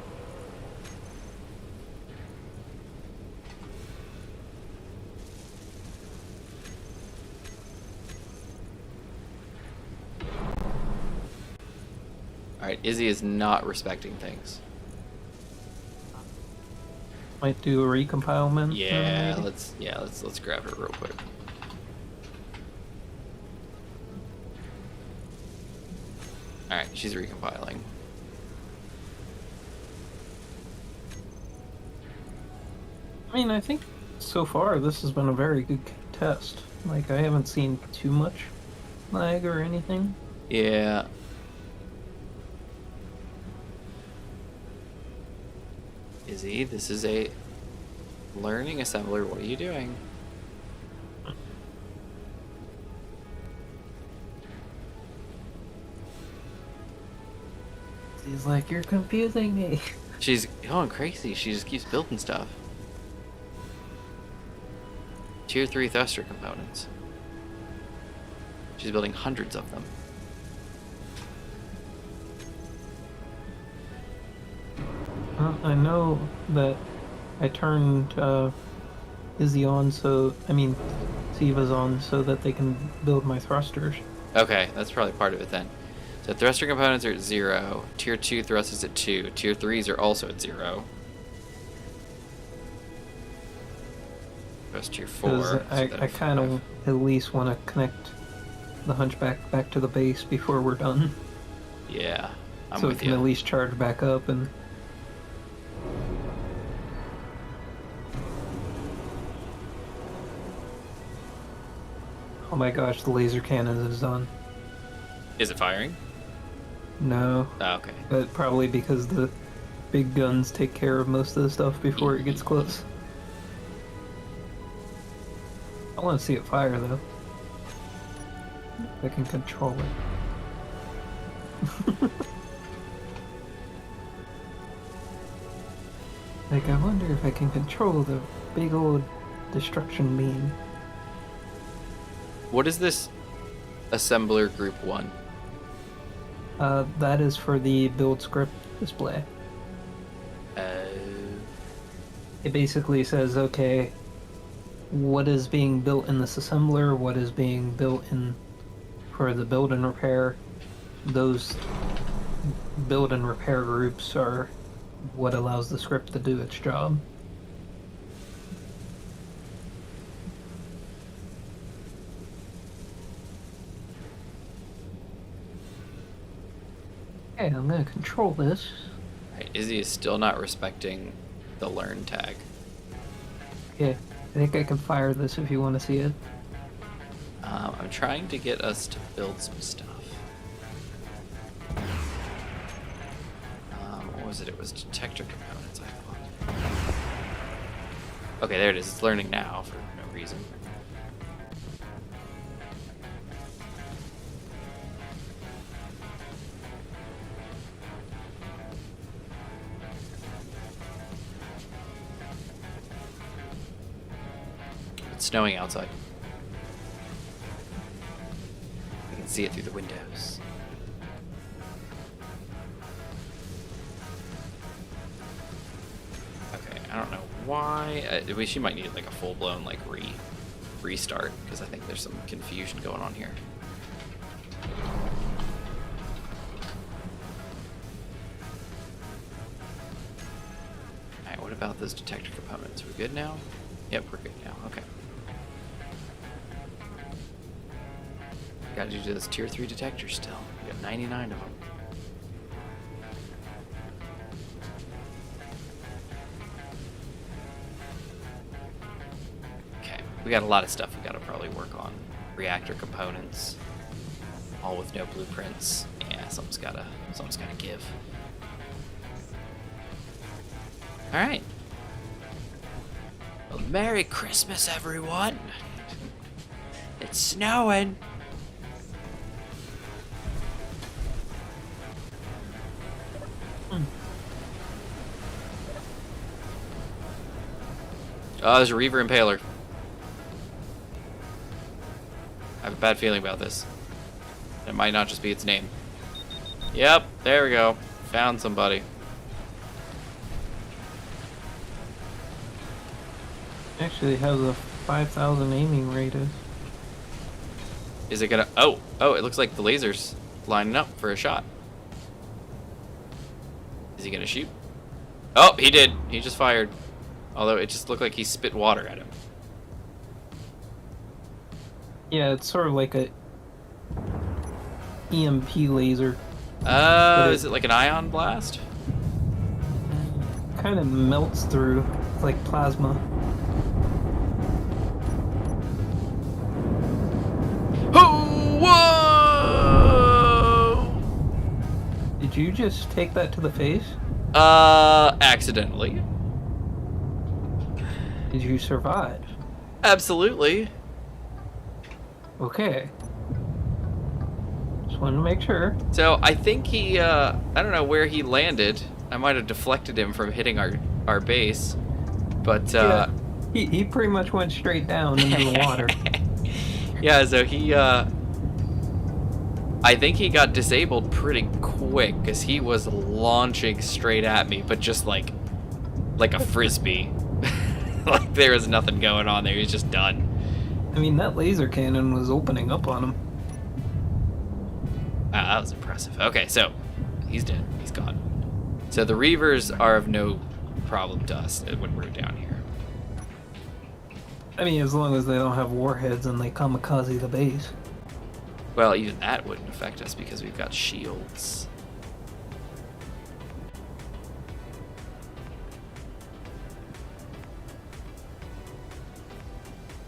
Alright, Izzy is not respecting things. might do a recompilement. Yeah, maybe? let's grab her real quick. Alright, she's recompiling. I mean, I think so far this has been a very good test. Like, I haven't seen too much lag or anything. Yeah. Izzy, this is a learning assembler. What are you doing? He's like, you're confusing me. She's going crazy. She just keeps building stuff. Tier 3 thruster components. She's building hundreds of them. I know that I turned Izzy on Siva's on so that they can build my thrusters. Okay, that's probably part of it then. So thruster components are at 0. Tier 2 thrust is at 2. Tier 3s are also at 0. Thrust tier 4. Because I kind of at least want to connect the Hunchback back to the base before we're done. Yeah, I'm so it with can you. at least charge back up and... Oh my gosh, the laser cannon is done. Is it firing? No, Oh, okay. but probably because the big guns take care of most of the stuff before it gets close. I want to see it fire though. If I can control it. Like, I wonder if I can control the big old destruction beam. What is this assembler group 1? That is for the build script display. It basically says, okay, what is being built in this assembler, what is being built in for the build and repair. Those build and repair groups are what allows the script to do its job. Okay, I'm gonna control this. Right, Izzy is still not respecting the learn tag. Okay, I think I can fire this if you want to see it. I'm trying to get us to build some stuff. was it? It was detector components, I thought. Okay, there it is. It's learning now for no reason. It's snowing outside. I can see it through the windows. Okay, I don't know why. She might need like a full-blown like restart because I think there's some confusion going on here. Alright, what about those detector components? We're good now? Yep, we're good now. Okay. Gotta do those tier 3 detectors still. We got 99 of them. Okay, we got a lot of stuff we gotta probably work on. Reactor components, all with no blueprints. Yeah, something's gotta give. All right. Well, Merry Christmas, everyone. It's snowing. Oh, there's a Reaver Impaler. I have a bad feeling about this. It might not just be its name. Yep, there we go. Found somebody. Actually has a 5,000 aiming radius. Is it gonna... Oh, it looks like the laser's lining up for a shot. Is he gonna shoot? Oh, he did. He just fired. Although it just looked like he spit water at him. Yeah, it's sort of like a EMP laser. Is it like an ion blast? Kind of melts through, like plasma. Whoa! Did you just take that to the face? Accidentally. Did you survive? Absolutely. Okay. Just wanted to make sure. So I think he, I don't know where he landed. I might have deflected him from hitting our base, but Yeah, he pretty much went straight down into the water. Yeah, so he, I think he got disabled pretty quick because he was launching straight at me, but just like a frisbee. Like there was nothing going on there. He was just done. I mean, that laser cannon was opening up on him. Wow, that was impressive. Okay, so he's dead. He's gone. So the Reavers are of no problem to us when we're down here. I mean, as long as they don't have warheads and they kamikaze the base. Well, even that wouldn't affect us because we've got shields.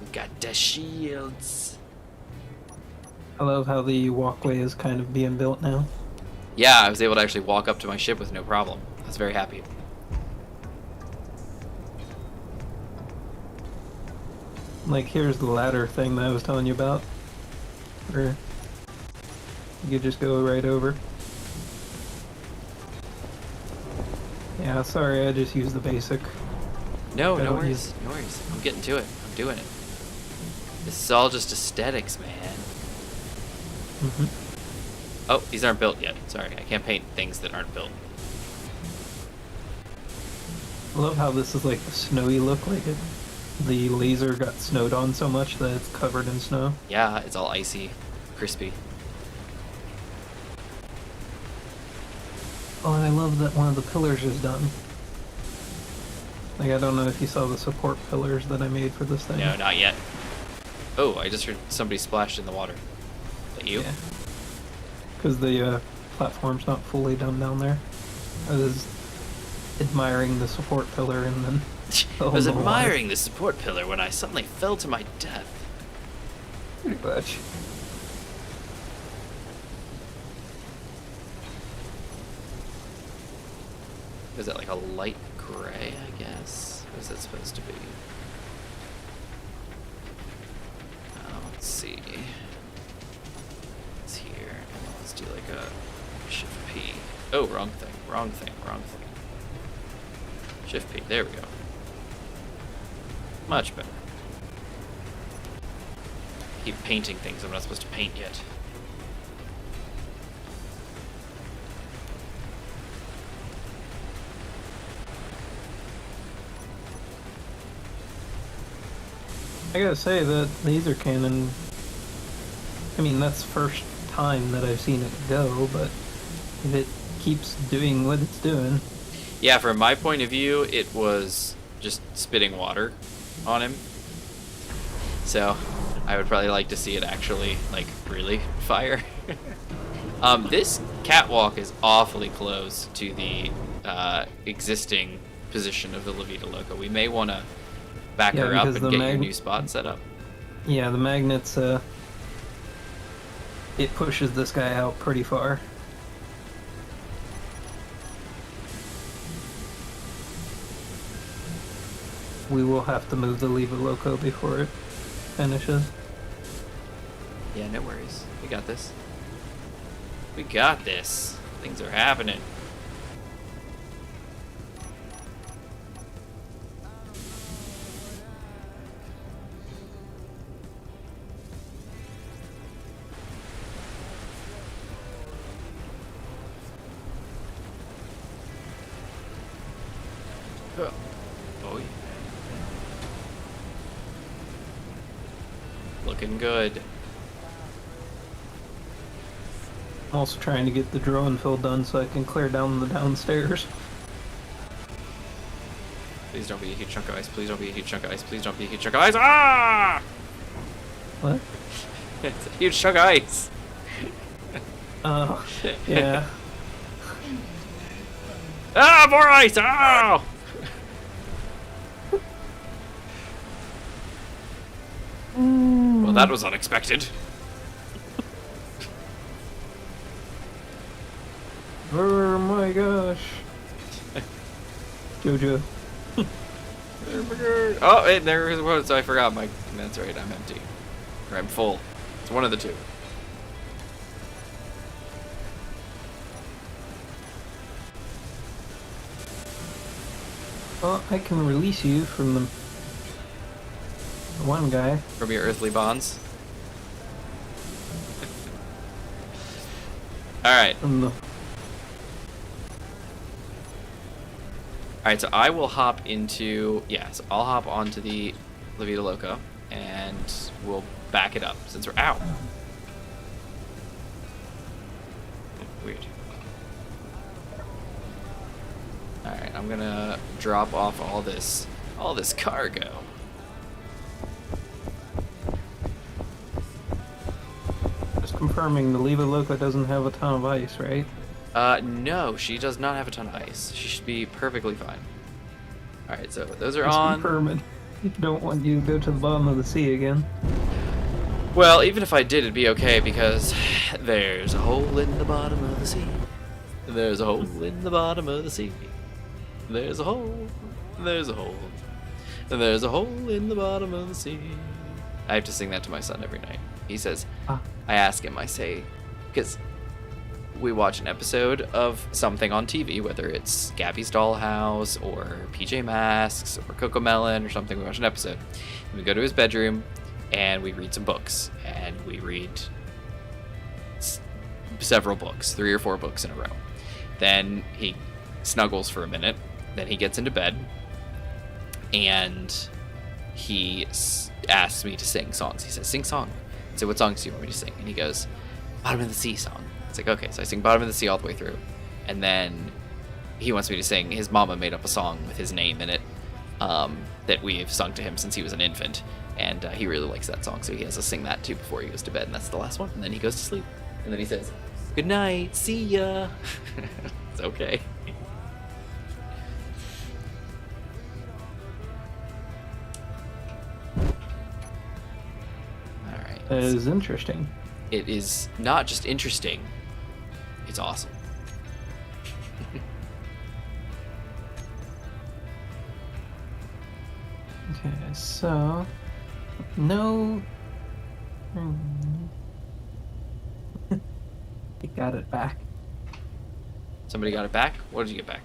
We got the shields. I love how the walkway is kind of being built now. Yeah, I was able to actually walk up to my ship with no problem. I was very happy. Like, here's the ladder thing that I was telling you about. Where you could just go right over. Yeah, sorry, I just used the basic. No, I no don't worries. use- No worries. I'm getting to it. I'm doing it. This is all just aesthetics, man. Mhm. Oh, these aren't built yet. Sorry, I can't paint things that aren't built. I love how this is like the snowy look, like it. The laser got snowed on so much that it's covered in snow. Yeah, it's all icy, crispy. Oh, and I love that one of the pillars is done. Like, I don't know if you saw the support pillars that I made for this thing. No, not yet. Oh, I just heard somebody splashed in the water. Is that you? Yeah. Because the platform's not fully done down there. I was admiring the support pillar and then... I was admiring the support pillar when I suddenly fell to my death. Pretty much. Is that like a light gray, I guess? What is that supposed to be? Let's see. It's here. Let's do like a shift P. Oh, wrong thing, wrong thing, wrong thing. Shift P, there we go. Much better. Keep painting things I'm not supposed to paint yet. I gotta say that laser cannon, I mean, that's the first time that I've seen it go, but if it keeps doing what it's doing. Yeah, from my point of view, it was just spitting water on him. So, I would probably like to see it actually, like, really fire. This catwalk is awfully close to the existing position of the La Vida Loca. We may want to back her up and get your new spot set up. Yeah, the magnets, it pushes this guy out pretty far. We will have to move the Leva Loco before it finishes. Yeah, no worries. We got this. We got this. Things are happening. Oh, yeah. Looking good. I'm also trying to get the drone fill done so I can clear down the downstairs. Please don't be a huge chunk of ice. Please don't be a huge chunk of ice. Please don't be a huge chunk of ice. Ah! What? It's a huge chunk of ice. Oh, yeah. Ah, more ice! Oh! Well, that was unexpected. Oh my gosh. Jojo. Oh, and there was. I forgot my. That's right. I'm empty. Or I'm full. It's one of the two. Well, I can release you from the one guy. From your earthly bonds. Alright. From the... Alright, so I will hop into... Yeah, so I'll hop onto the La Vida Loca, and we'll back it up, since we're out. Weird. Alright, I'm gonna drop off all this cargo. Just confirming the Leva Loca doesn't have a ton of ice, right? No, she does not have a ton of ice. She should be perfectly fine. Alright, so those are Just on. confirming. Don't want you to go to the bottom of the sea again. Well, even if I did, it'd be okay, because there's a hole in the bottom of the sea. There's a hole in the bottom of the sea. There's a hole. There's a hole. And there's a hole in the bottom of the sea. I have to sing that to my son every night. He says, I ask him, I say, because we watch an episode of something on TV, whether it's Gabby's Dollhouse or PJ Masks or Coco Melon or something, we watch an episode. And we go to his bedroom and we read some books. And we read several books, 3 or 4 books in a row. Then he snuggles for a minute. Then he gets into bed. And he asks me to sing songs. He says, sing song. I say, what songs do you want me to sing? And he goes, Bottom of the Sea song. It's like, okay, so I sing Bottom of the Sea all the way through. And then he wants me to sing, his mama made up a song with his name in it that we've sung to him since he was an infant. And he really likes that song, so he has to sing that too before he goes to bed. And that's the last one. And then he goes to sleep. And then he says, good night, see ya. It's okay. That is interesting. It is not just interesting, it's awesome. Okay, so no. He got it back. Somebody got it back? What did you get back?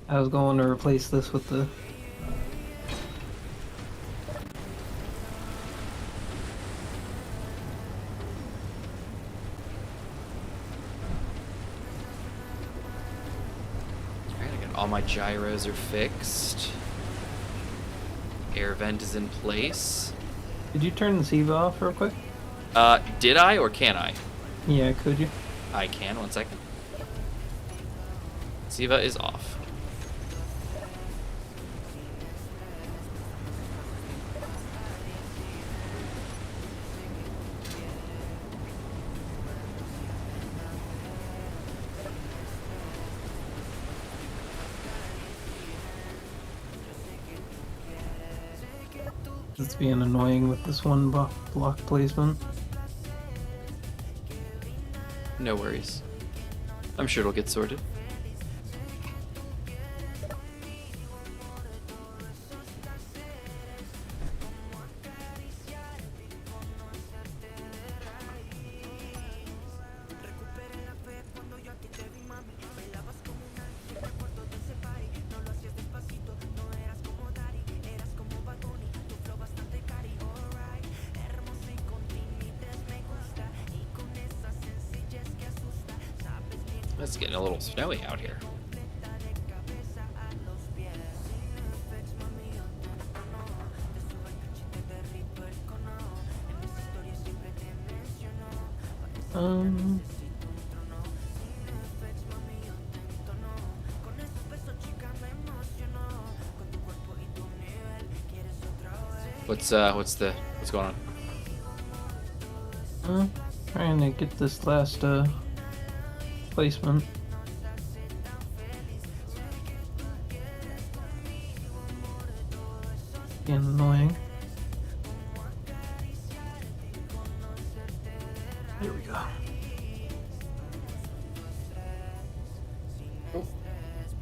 I was going to replace this with the. Alright, I got all my gyros are fixed. Air vent is in place. Did you turn the SIVA off real quick? Did I or can I? Yeah, could you? I can, 1 second. Siva is off. It's being annoying with this one block placement. No worries. I'm sure it'll get sorted. It's getting a little snowy out here. What's going on? Trying to get this last placement. Being annoying. There we go.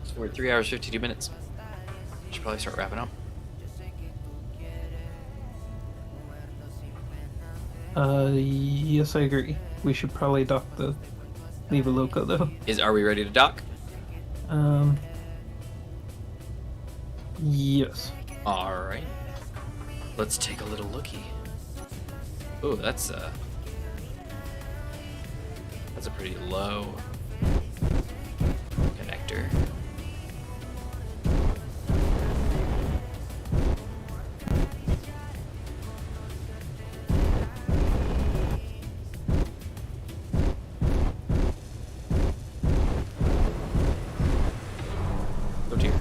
So we're at 3 hours 52 minutes. Should probably start wrapping up. Yes, I agree. We should probably dock the Viva Loco though. Are we ready to dock? Yes. All right. Let's take a little looky. Oh, that's a pretty low connector. Oh dear.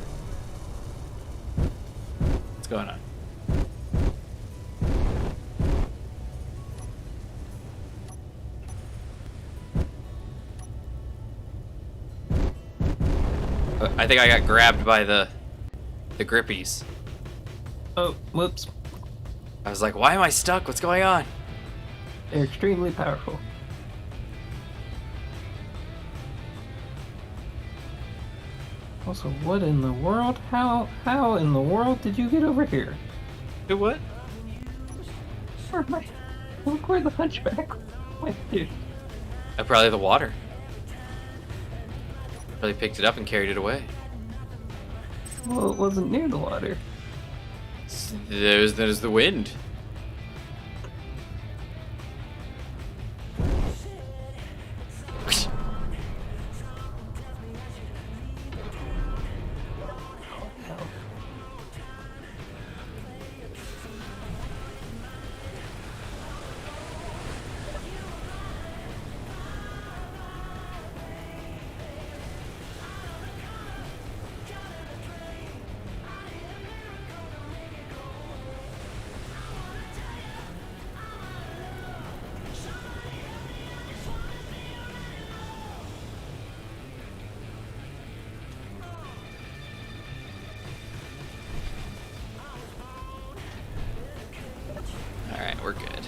What's going on? I think I got grabbed by the grippies. Oh, whoops. I was like, why am I stuck? What's going on? They're extremely powerful. Also, what in the world? How in the world did you get over here? Do what? Where am I? Look where the hunchback went to. Probably the water. Probably picked it up and carried it away. Well, it wasn't near the water. There's the wind. Alright, we're good.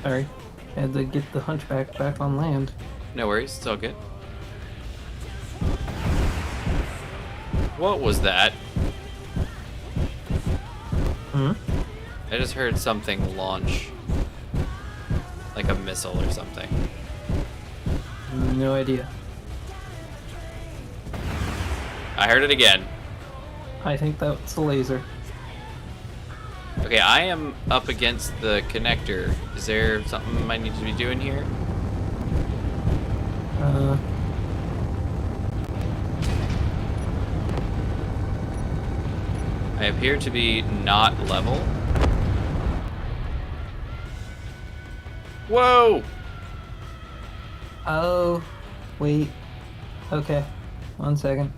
Sorry. Had to get the hunchback back on land. No worries, it's all good. What was that? Hmm? I just heard something launch. Like a missile or something. No idea. I heard it again. I think that's the laser. Okay, I am up against the connector. Is there something I need to be doing here? I appear to be not level. Whoa! Oh, wait. Okay, 1 second.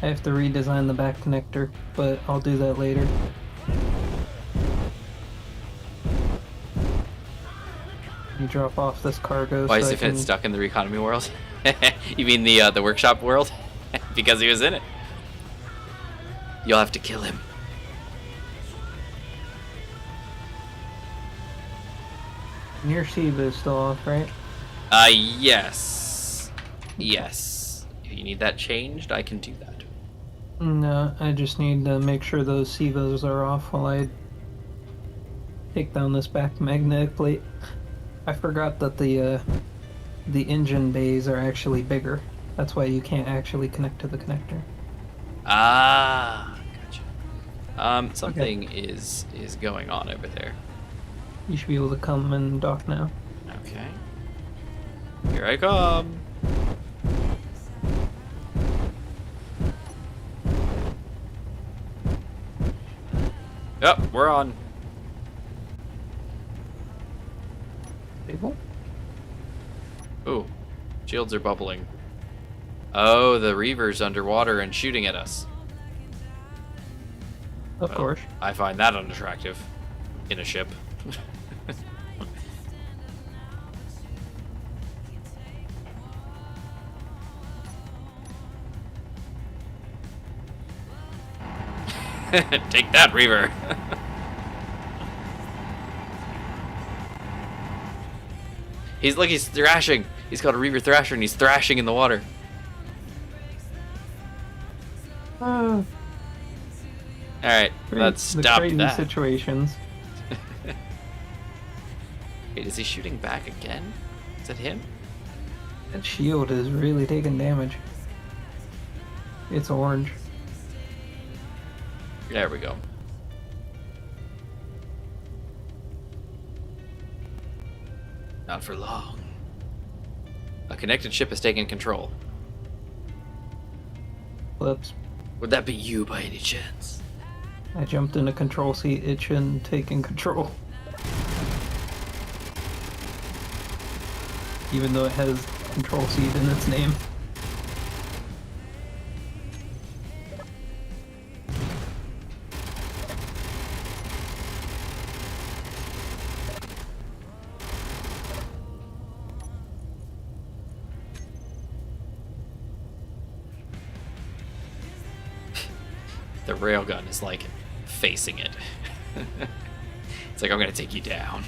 I have to redesign the back connector, but I'll do that later. You drop off this cargo. Why so is I it can... stuck in the Reconomy world? You mean the workshop world? Because he was in it. You'll have to kill him. Your Shiva is still off, right? Yes. Yes. If you need that changed, I can do that. No, I just need to make sure those SIVOs are off while I take down this back magnetic plate. I forgot that the engine bays are actually bigger. That's why you can't actually connect to the connector. Ah, gotcha. Something is going on over there. You should be able to come and dock now. Okay. Here I come. Yep, we're on. Stable? Ooh, shields are bubbling. Oh, the Reaver's underwater and shooting at us. Of course. I find that unattractive in a ship. Take that, Reaver. He's thrashing. He's got a Reaver Thrasher and he's thrashing in the water. Alright, let's stop crazy that. situations. Wait, is he shooting back again? Is that him? That shield is really taking damage. It's orange. There we go. Not for long. A connected ship has taken control. Whoops. Would that be you by any chance? I jumped in a control seat, it shouldn't taking control. Even though it has control seat in its name. The railgun is like facing it. It's like, I'm gonna take you down.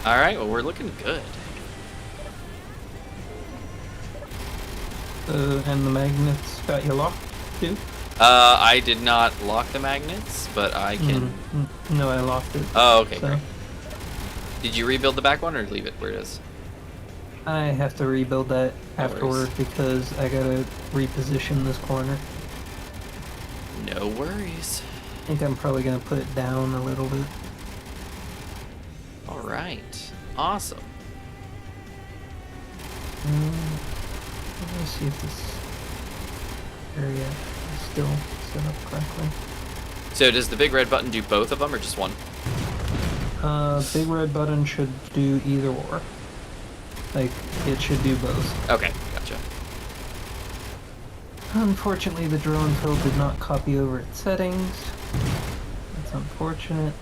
Alright, well, we're looking good. And the magnets got you locked too? I did not lock the magnets, but I can... No, I locked it. Oh, okay, So great. Did you rebuild the back one or leave it where it is? I have to rebuild that No afterward worries. because I gotta reposition this corner. No worries. I think I'm probably gonna put it down a little bit. Alright. Awesome. Let me see if this area is still set up correctly. So does the big red button do both of them or just one? Big red button should do either or. Like, it should do both. Okay, gotcha. Unfortunately, the drone code did not copy over its settings. That's unfortunate.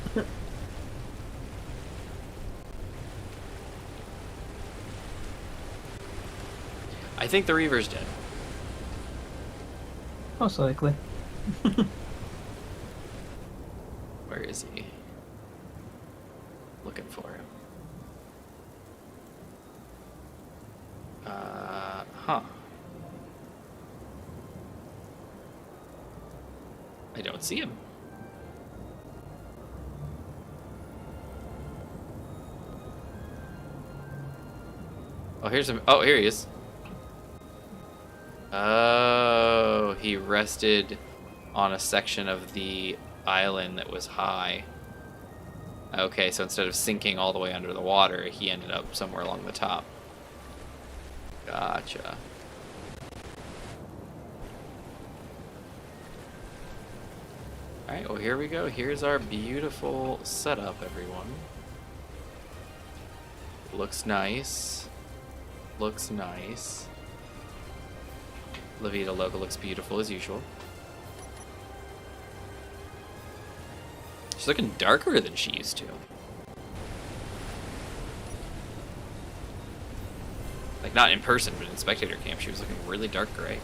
I think the Reaver's dead. Most likely. Where is he? Looking for him. Huh. I don't see him. Oh, here's him. Oh, here he is. Oh, he rested on a section of the island that was high. Okay, so instead of sinking all the way under the water, he ended up somewhere along the top. Gotcha. Alright, well here we go. Here's our beautiful setup, everyone. Looks nice. Looks nice. La Vida logo looks beautiful as usual. She's looking darker than she used to. Like, not in person, but in spectator camp, she was looking really dark gray.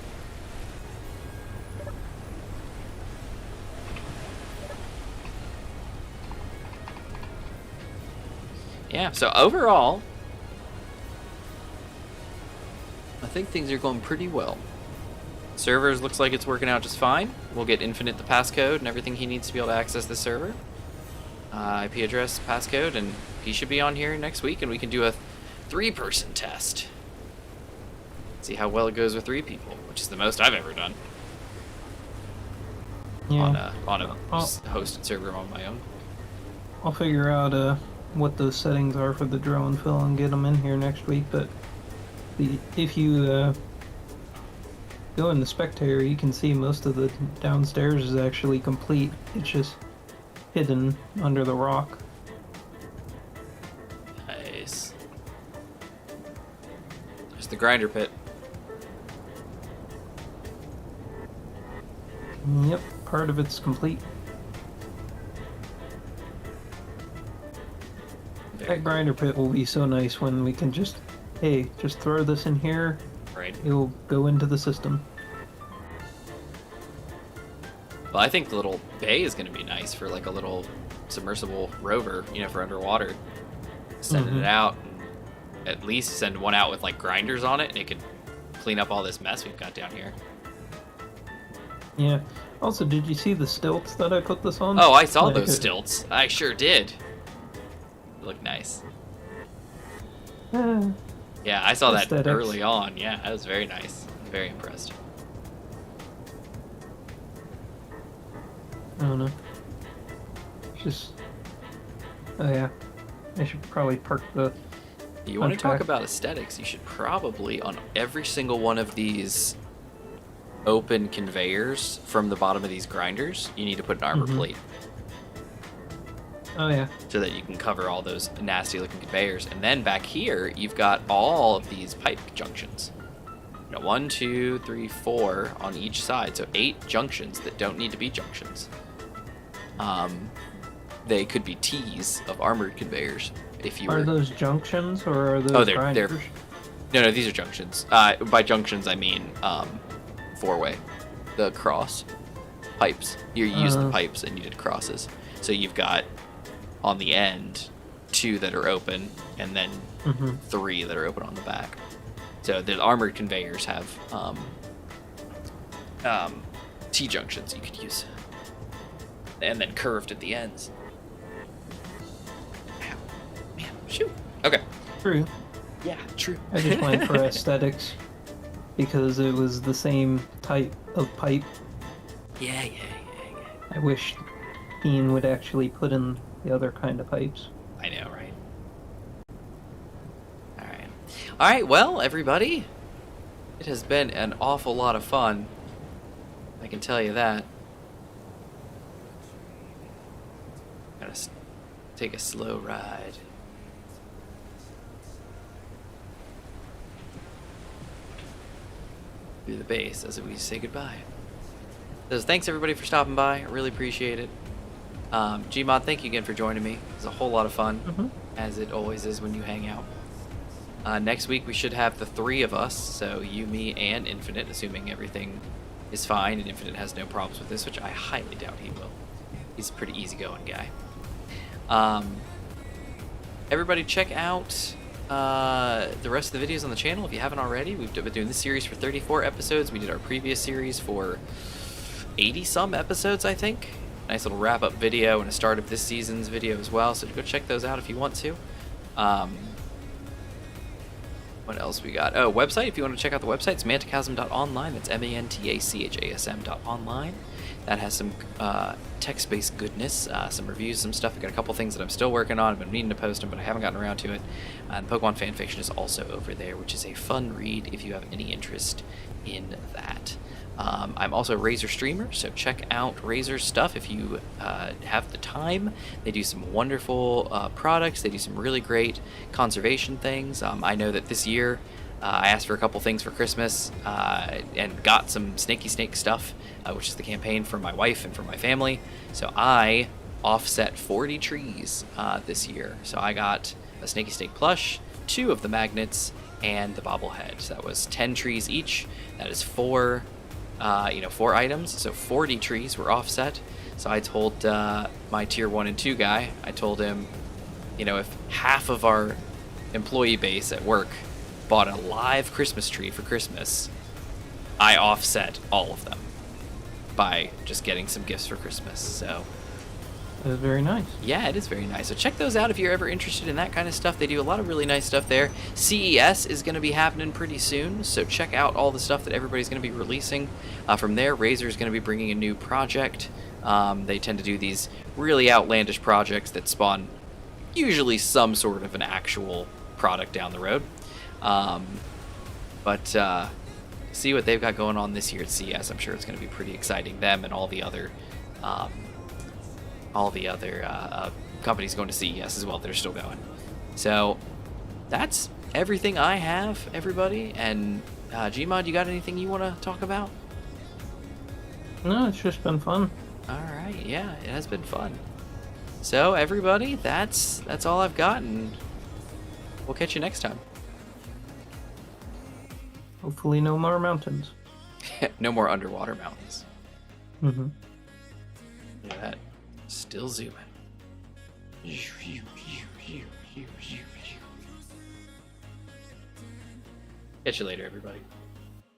Yeah, so overall, I think things are going pretty well. Servers looks like it's working out just fine. We'll get Infinite the passcode and everything he needs to be able to access the server. IP address, passcode, and he should be on here next week, and we can do a 3-person test. See how well it goes with 3 people, which is the most I've ever done. Yeah. On a hosted server on my own. I'll figure out what those settings are for the drone fill and get them in here next week. But if you go in the spectator, you can see most of the downstairs is actually complete. It's just hidden under the rock. Nice. There's the grinder pit. Yep, part of it's complete. That grinder pit will be so nice when we can just, hey, just throw this in here. Right. It'll go into the system. Well, I think the little bay is going to be nice for like a little submersible rover, you know, for underwater. Sending it out, and at least send one out with like grinders on it, and it could clean up all this mess we've got down here. Yeah. Also, did you see the stilts that I put this on? Oh, I saw Like, those stilts. I sure did. They look nice. Yeah, I saw that Aesthetics. early on. Yeah, that was very nice. I'm very impressed. I don't know. Just. Oh yeah. I should probably park the. You want to talk Unpack. about aesthetics? You should probably, on every single one of these open conveyors from the bottom of these grinders, you need to put an armor plate Oh yeah. so that you can cover all those nasty looking conveyors. And then back here, you've got all of these pipe junctions. You know, 1, 2, 3, 4 on each side. So 8 junctions that don't need to be junctions. They could be T's of armored conveyors if you Are were... those junctions or are those they're grinders? No, these are junctions. By junctions, I mean 4-way, the cross pipes. You use the pipes and you did crosses. So you've got on the end 2 that are open, and then 3 that are open on the back. So the armored conveyors have T junctions you could use, and then curved at the ends. Ow. Man, shoot. Okay. True. Yeah, true. I just went for aesthetics because it was the same type of pipe. Yeah. I wish Ian would actually put in the other kind of pipes. I know, right? All right, well, everybody, it has been an awful lot of fun. I can tell you that. Gotta take a slow ride. Through the base as we say goodbye. So thanks everybody for stopping by. I really appreciate it. Gmod, thank you again for joining me. It was a whole lot of fun, as it always is when you hang out. Next week we should have the 3 of us, so you, me, and Infinite, assuming everything is fine and Infinite has no problems with this, which I highly doubt he will. He's a pretty easygoing guy. Everybody check out the rest of the videos on the channel if you haven't already. We've been doing this series for 34 episodes. We did our previous series for 80-some episodes, I think. Nice little wrap-up video and a start of this season's video as well, so go check those out if you want to. What else we got? Oh, website, if you want to check out the website, it's mantachasm.online. That's mantachasm.online. That has some text-based goodness, some reviews, some stuff. I've got a couple things that I'm still working on. I've been meaning to post them, but I haven't gotten around to it. And Pokemon Fanfiction is also over there, which is a fun read if you have any interest in that. I'm also a Razer streamer, so check out Razer's stuff if you have the time. They do some wonderful products. They do some really great conservation things. I know that this year I asked for a couple things for Christmas and got some Snaky Snake stuff, which is the campaign for my wife and for my family. So I offset 40 trees this year. So I got a Snaky Snake plush, 2 of the magnets, and the bobblehead. So that was 10 trees each. That is 4 items. So 40 trees were offset. So I told my tier 1 and 2 guy, I told him, if half of our employee base at work bought a live Christmas tree for Christmas, I offset all of them by just getting some gifts for Christmas. So That is very nice. yeah, it is very nice. So check those out if you're ever interested in that kind of stuff. They do a lot of really nice stuff there. CES is going to be happening pretty soon, so check out all the stuff that everybody's going to be releasing from there. Razer is going to be bringing a new project. They tend to do these really outlandish projects that spawn usually some sort of an actual product down the road. But see what they've got going on this year at CES. I'm sure it's going to be pretty exciting. Them and all the other companies going to CES as well that are still going. So that's everything I have, everybody. And Gmod, you got anything you want to talk about? No, it's just been fun. All right, yeah, it has been fun. So everybody, that's all I've got, and we'll catch you next time. Hopefully no more mountains. No more underwater mountains. Mm-hmm. Look at that. Still zooming. Catch you later, everybody.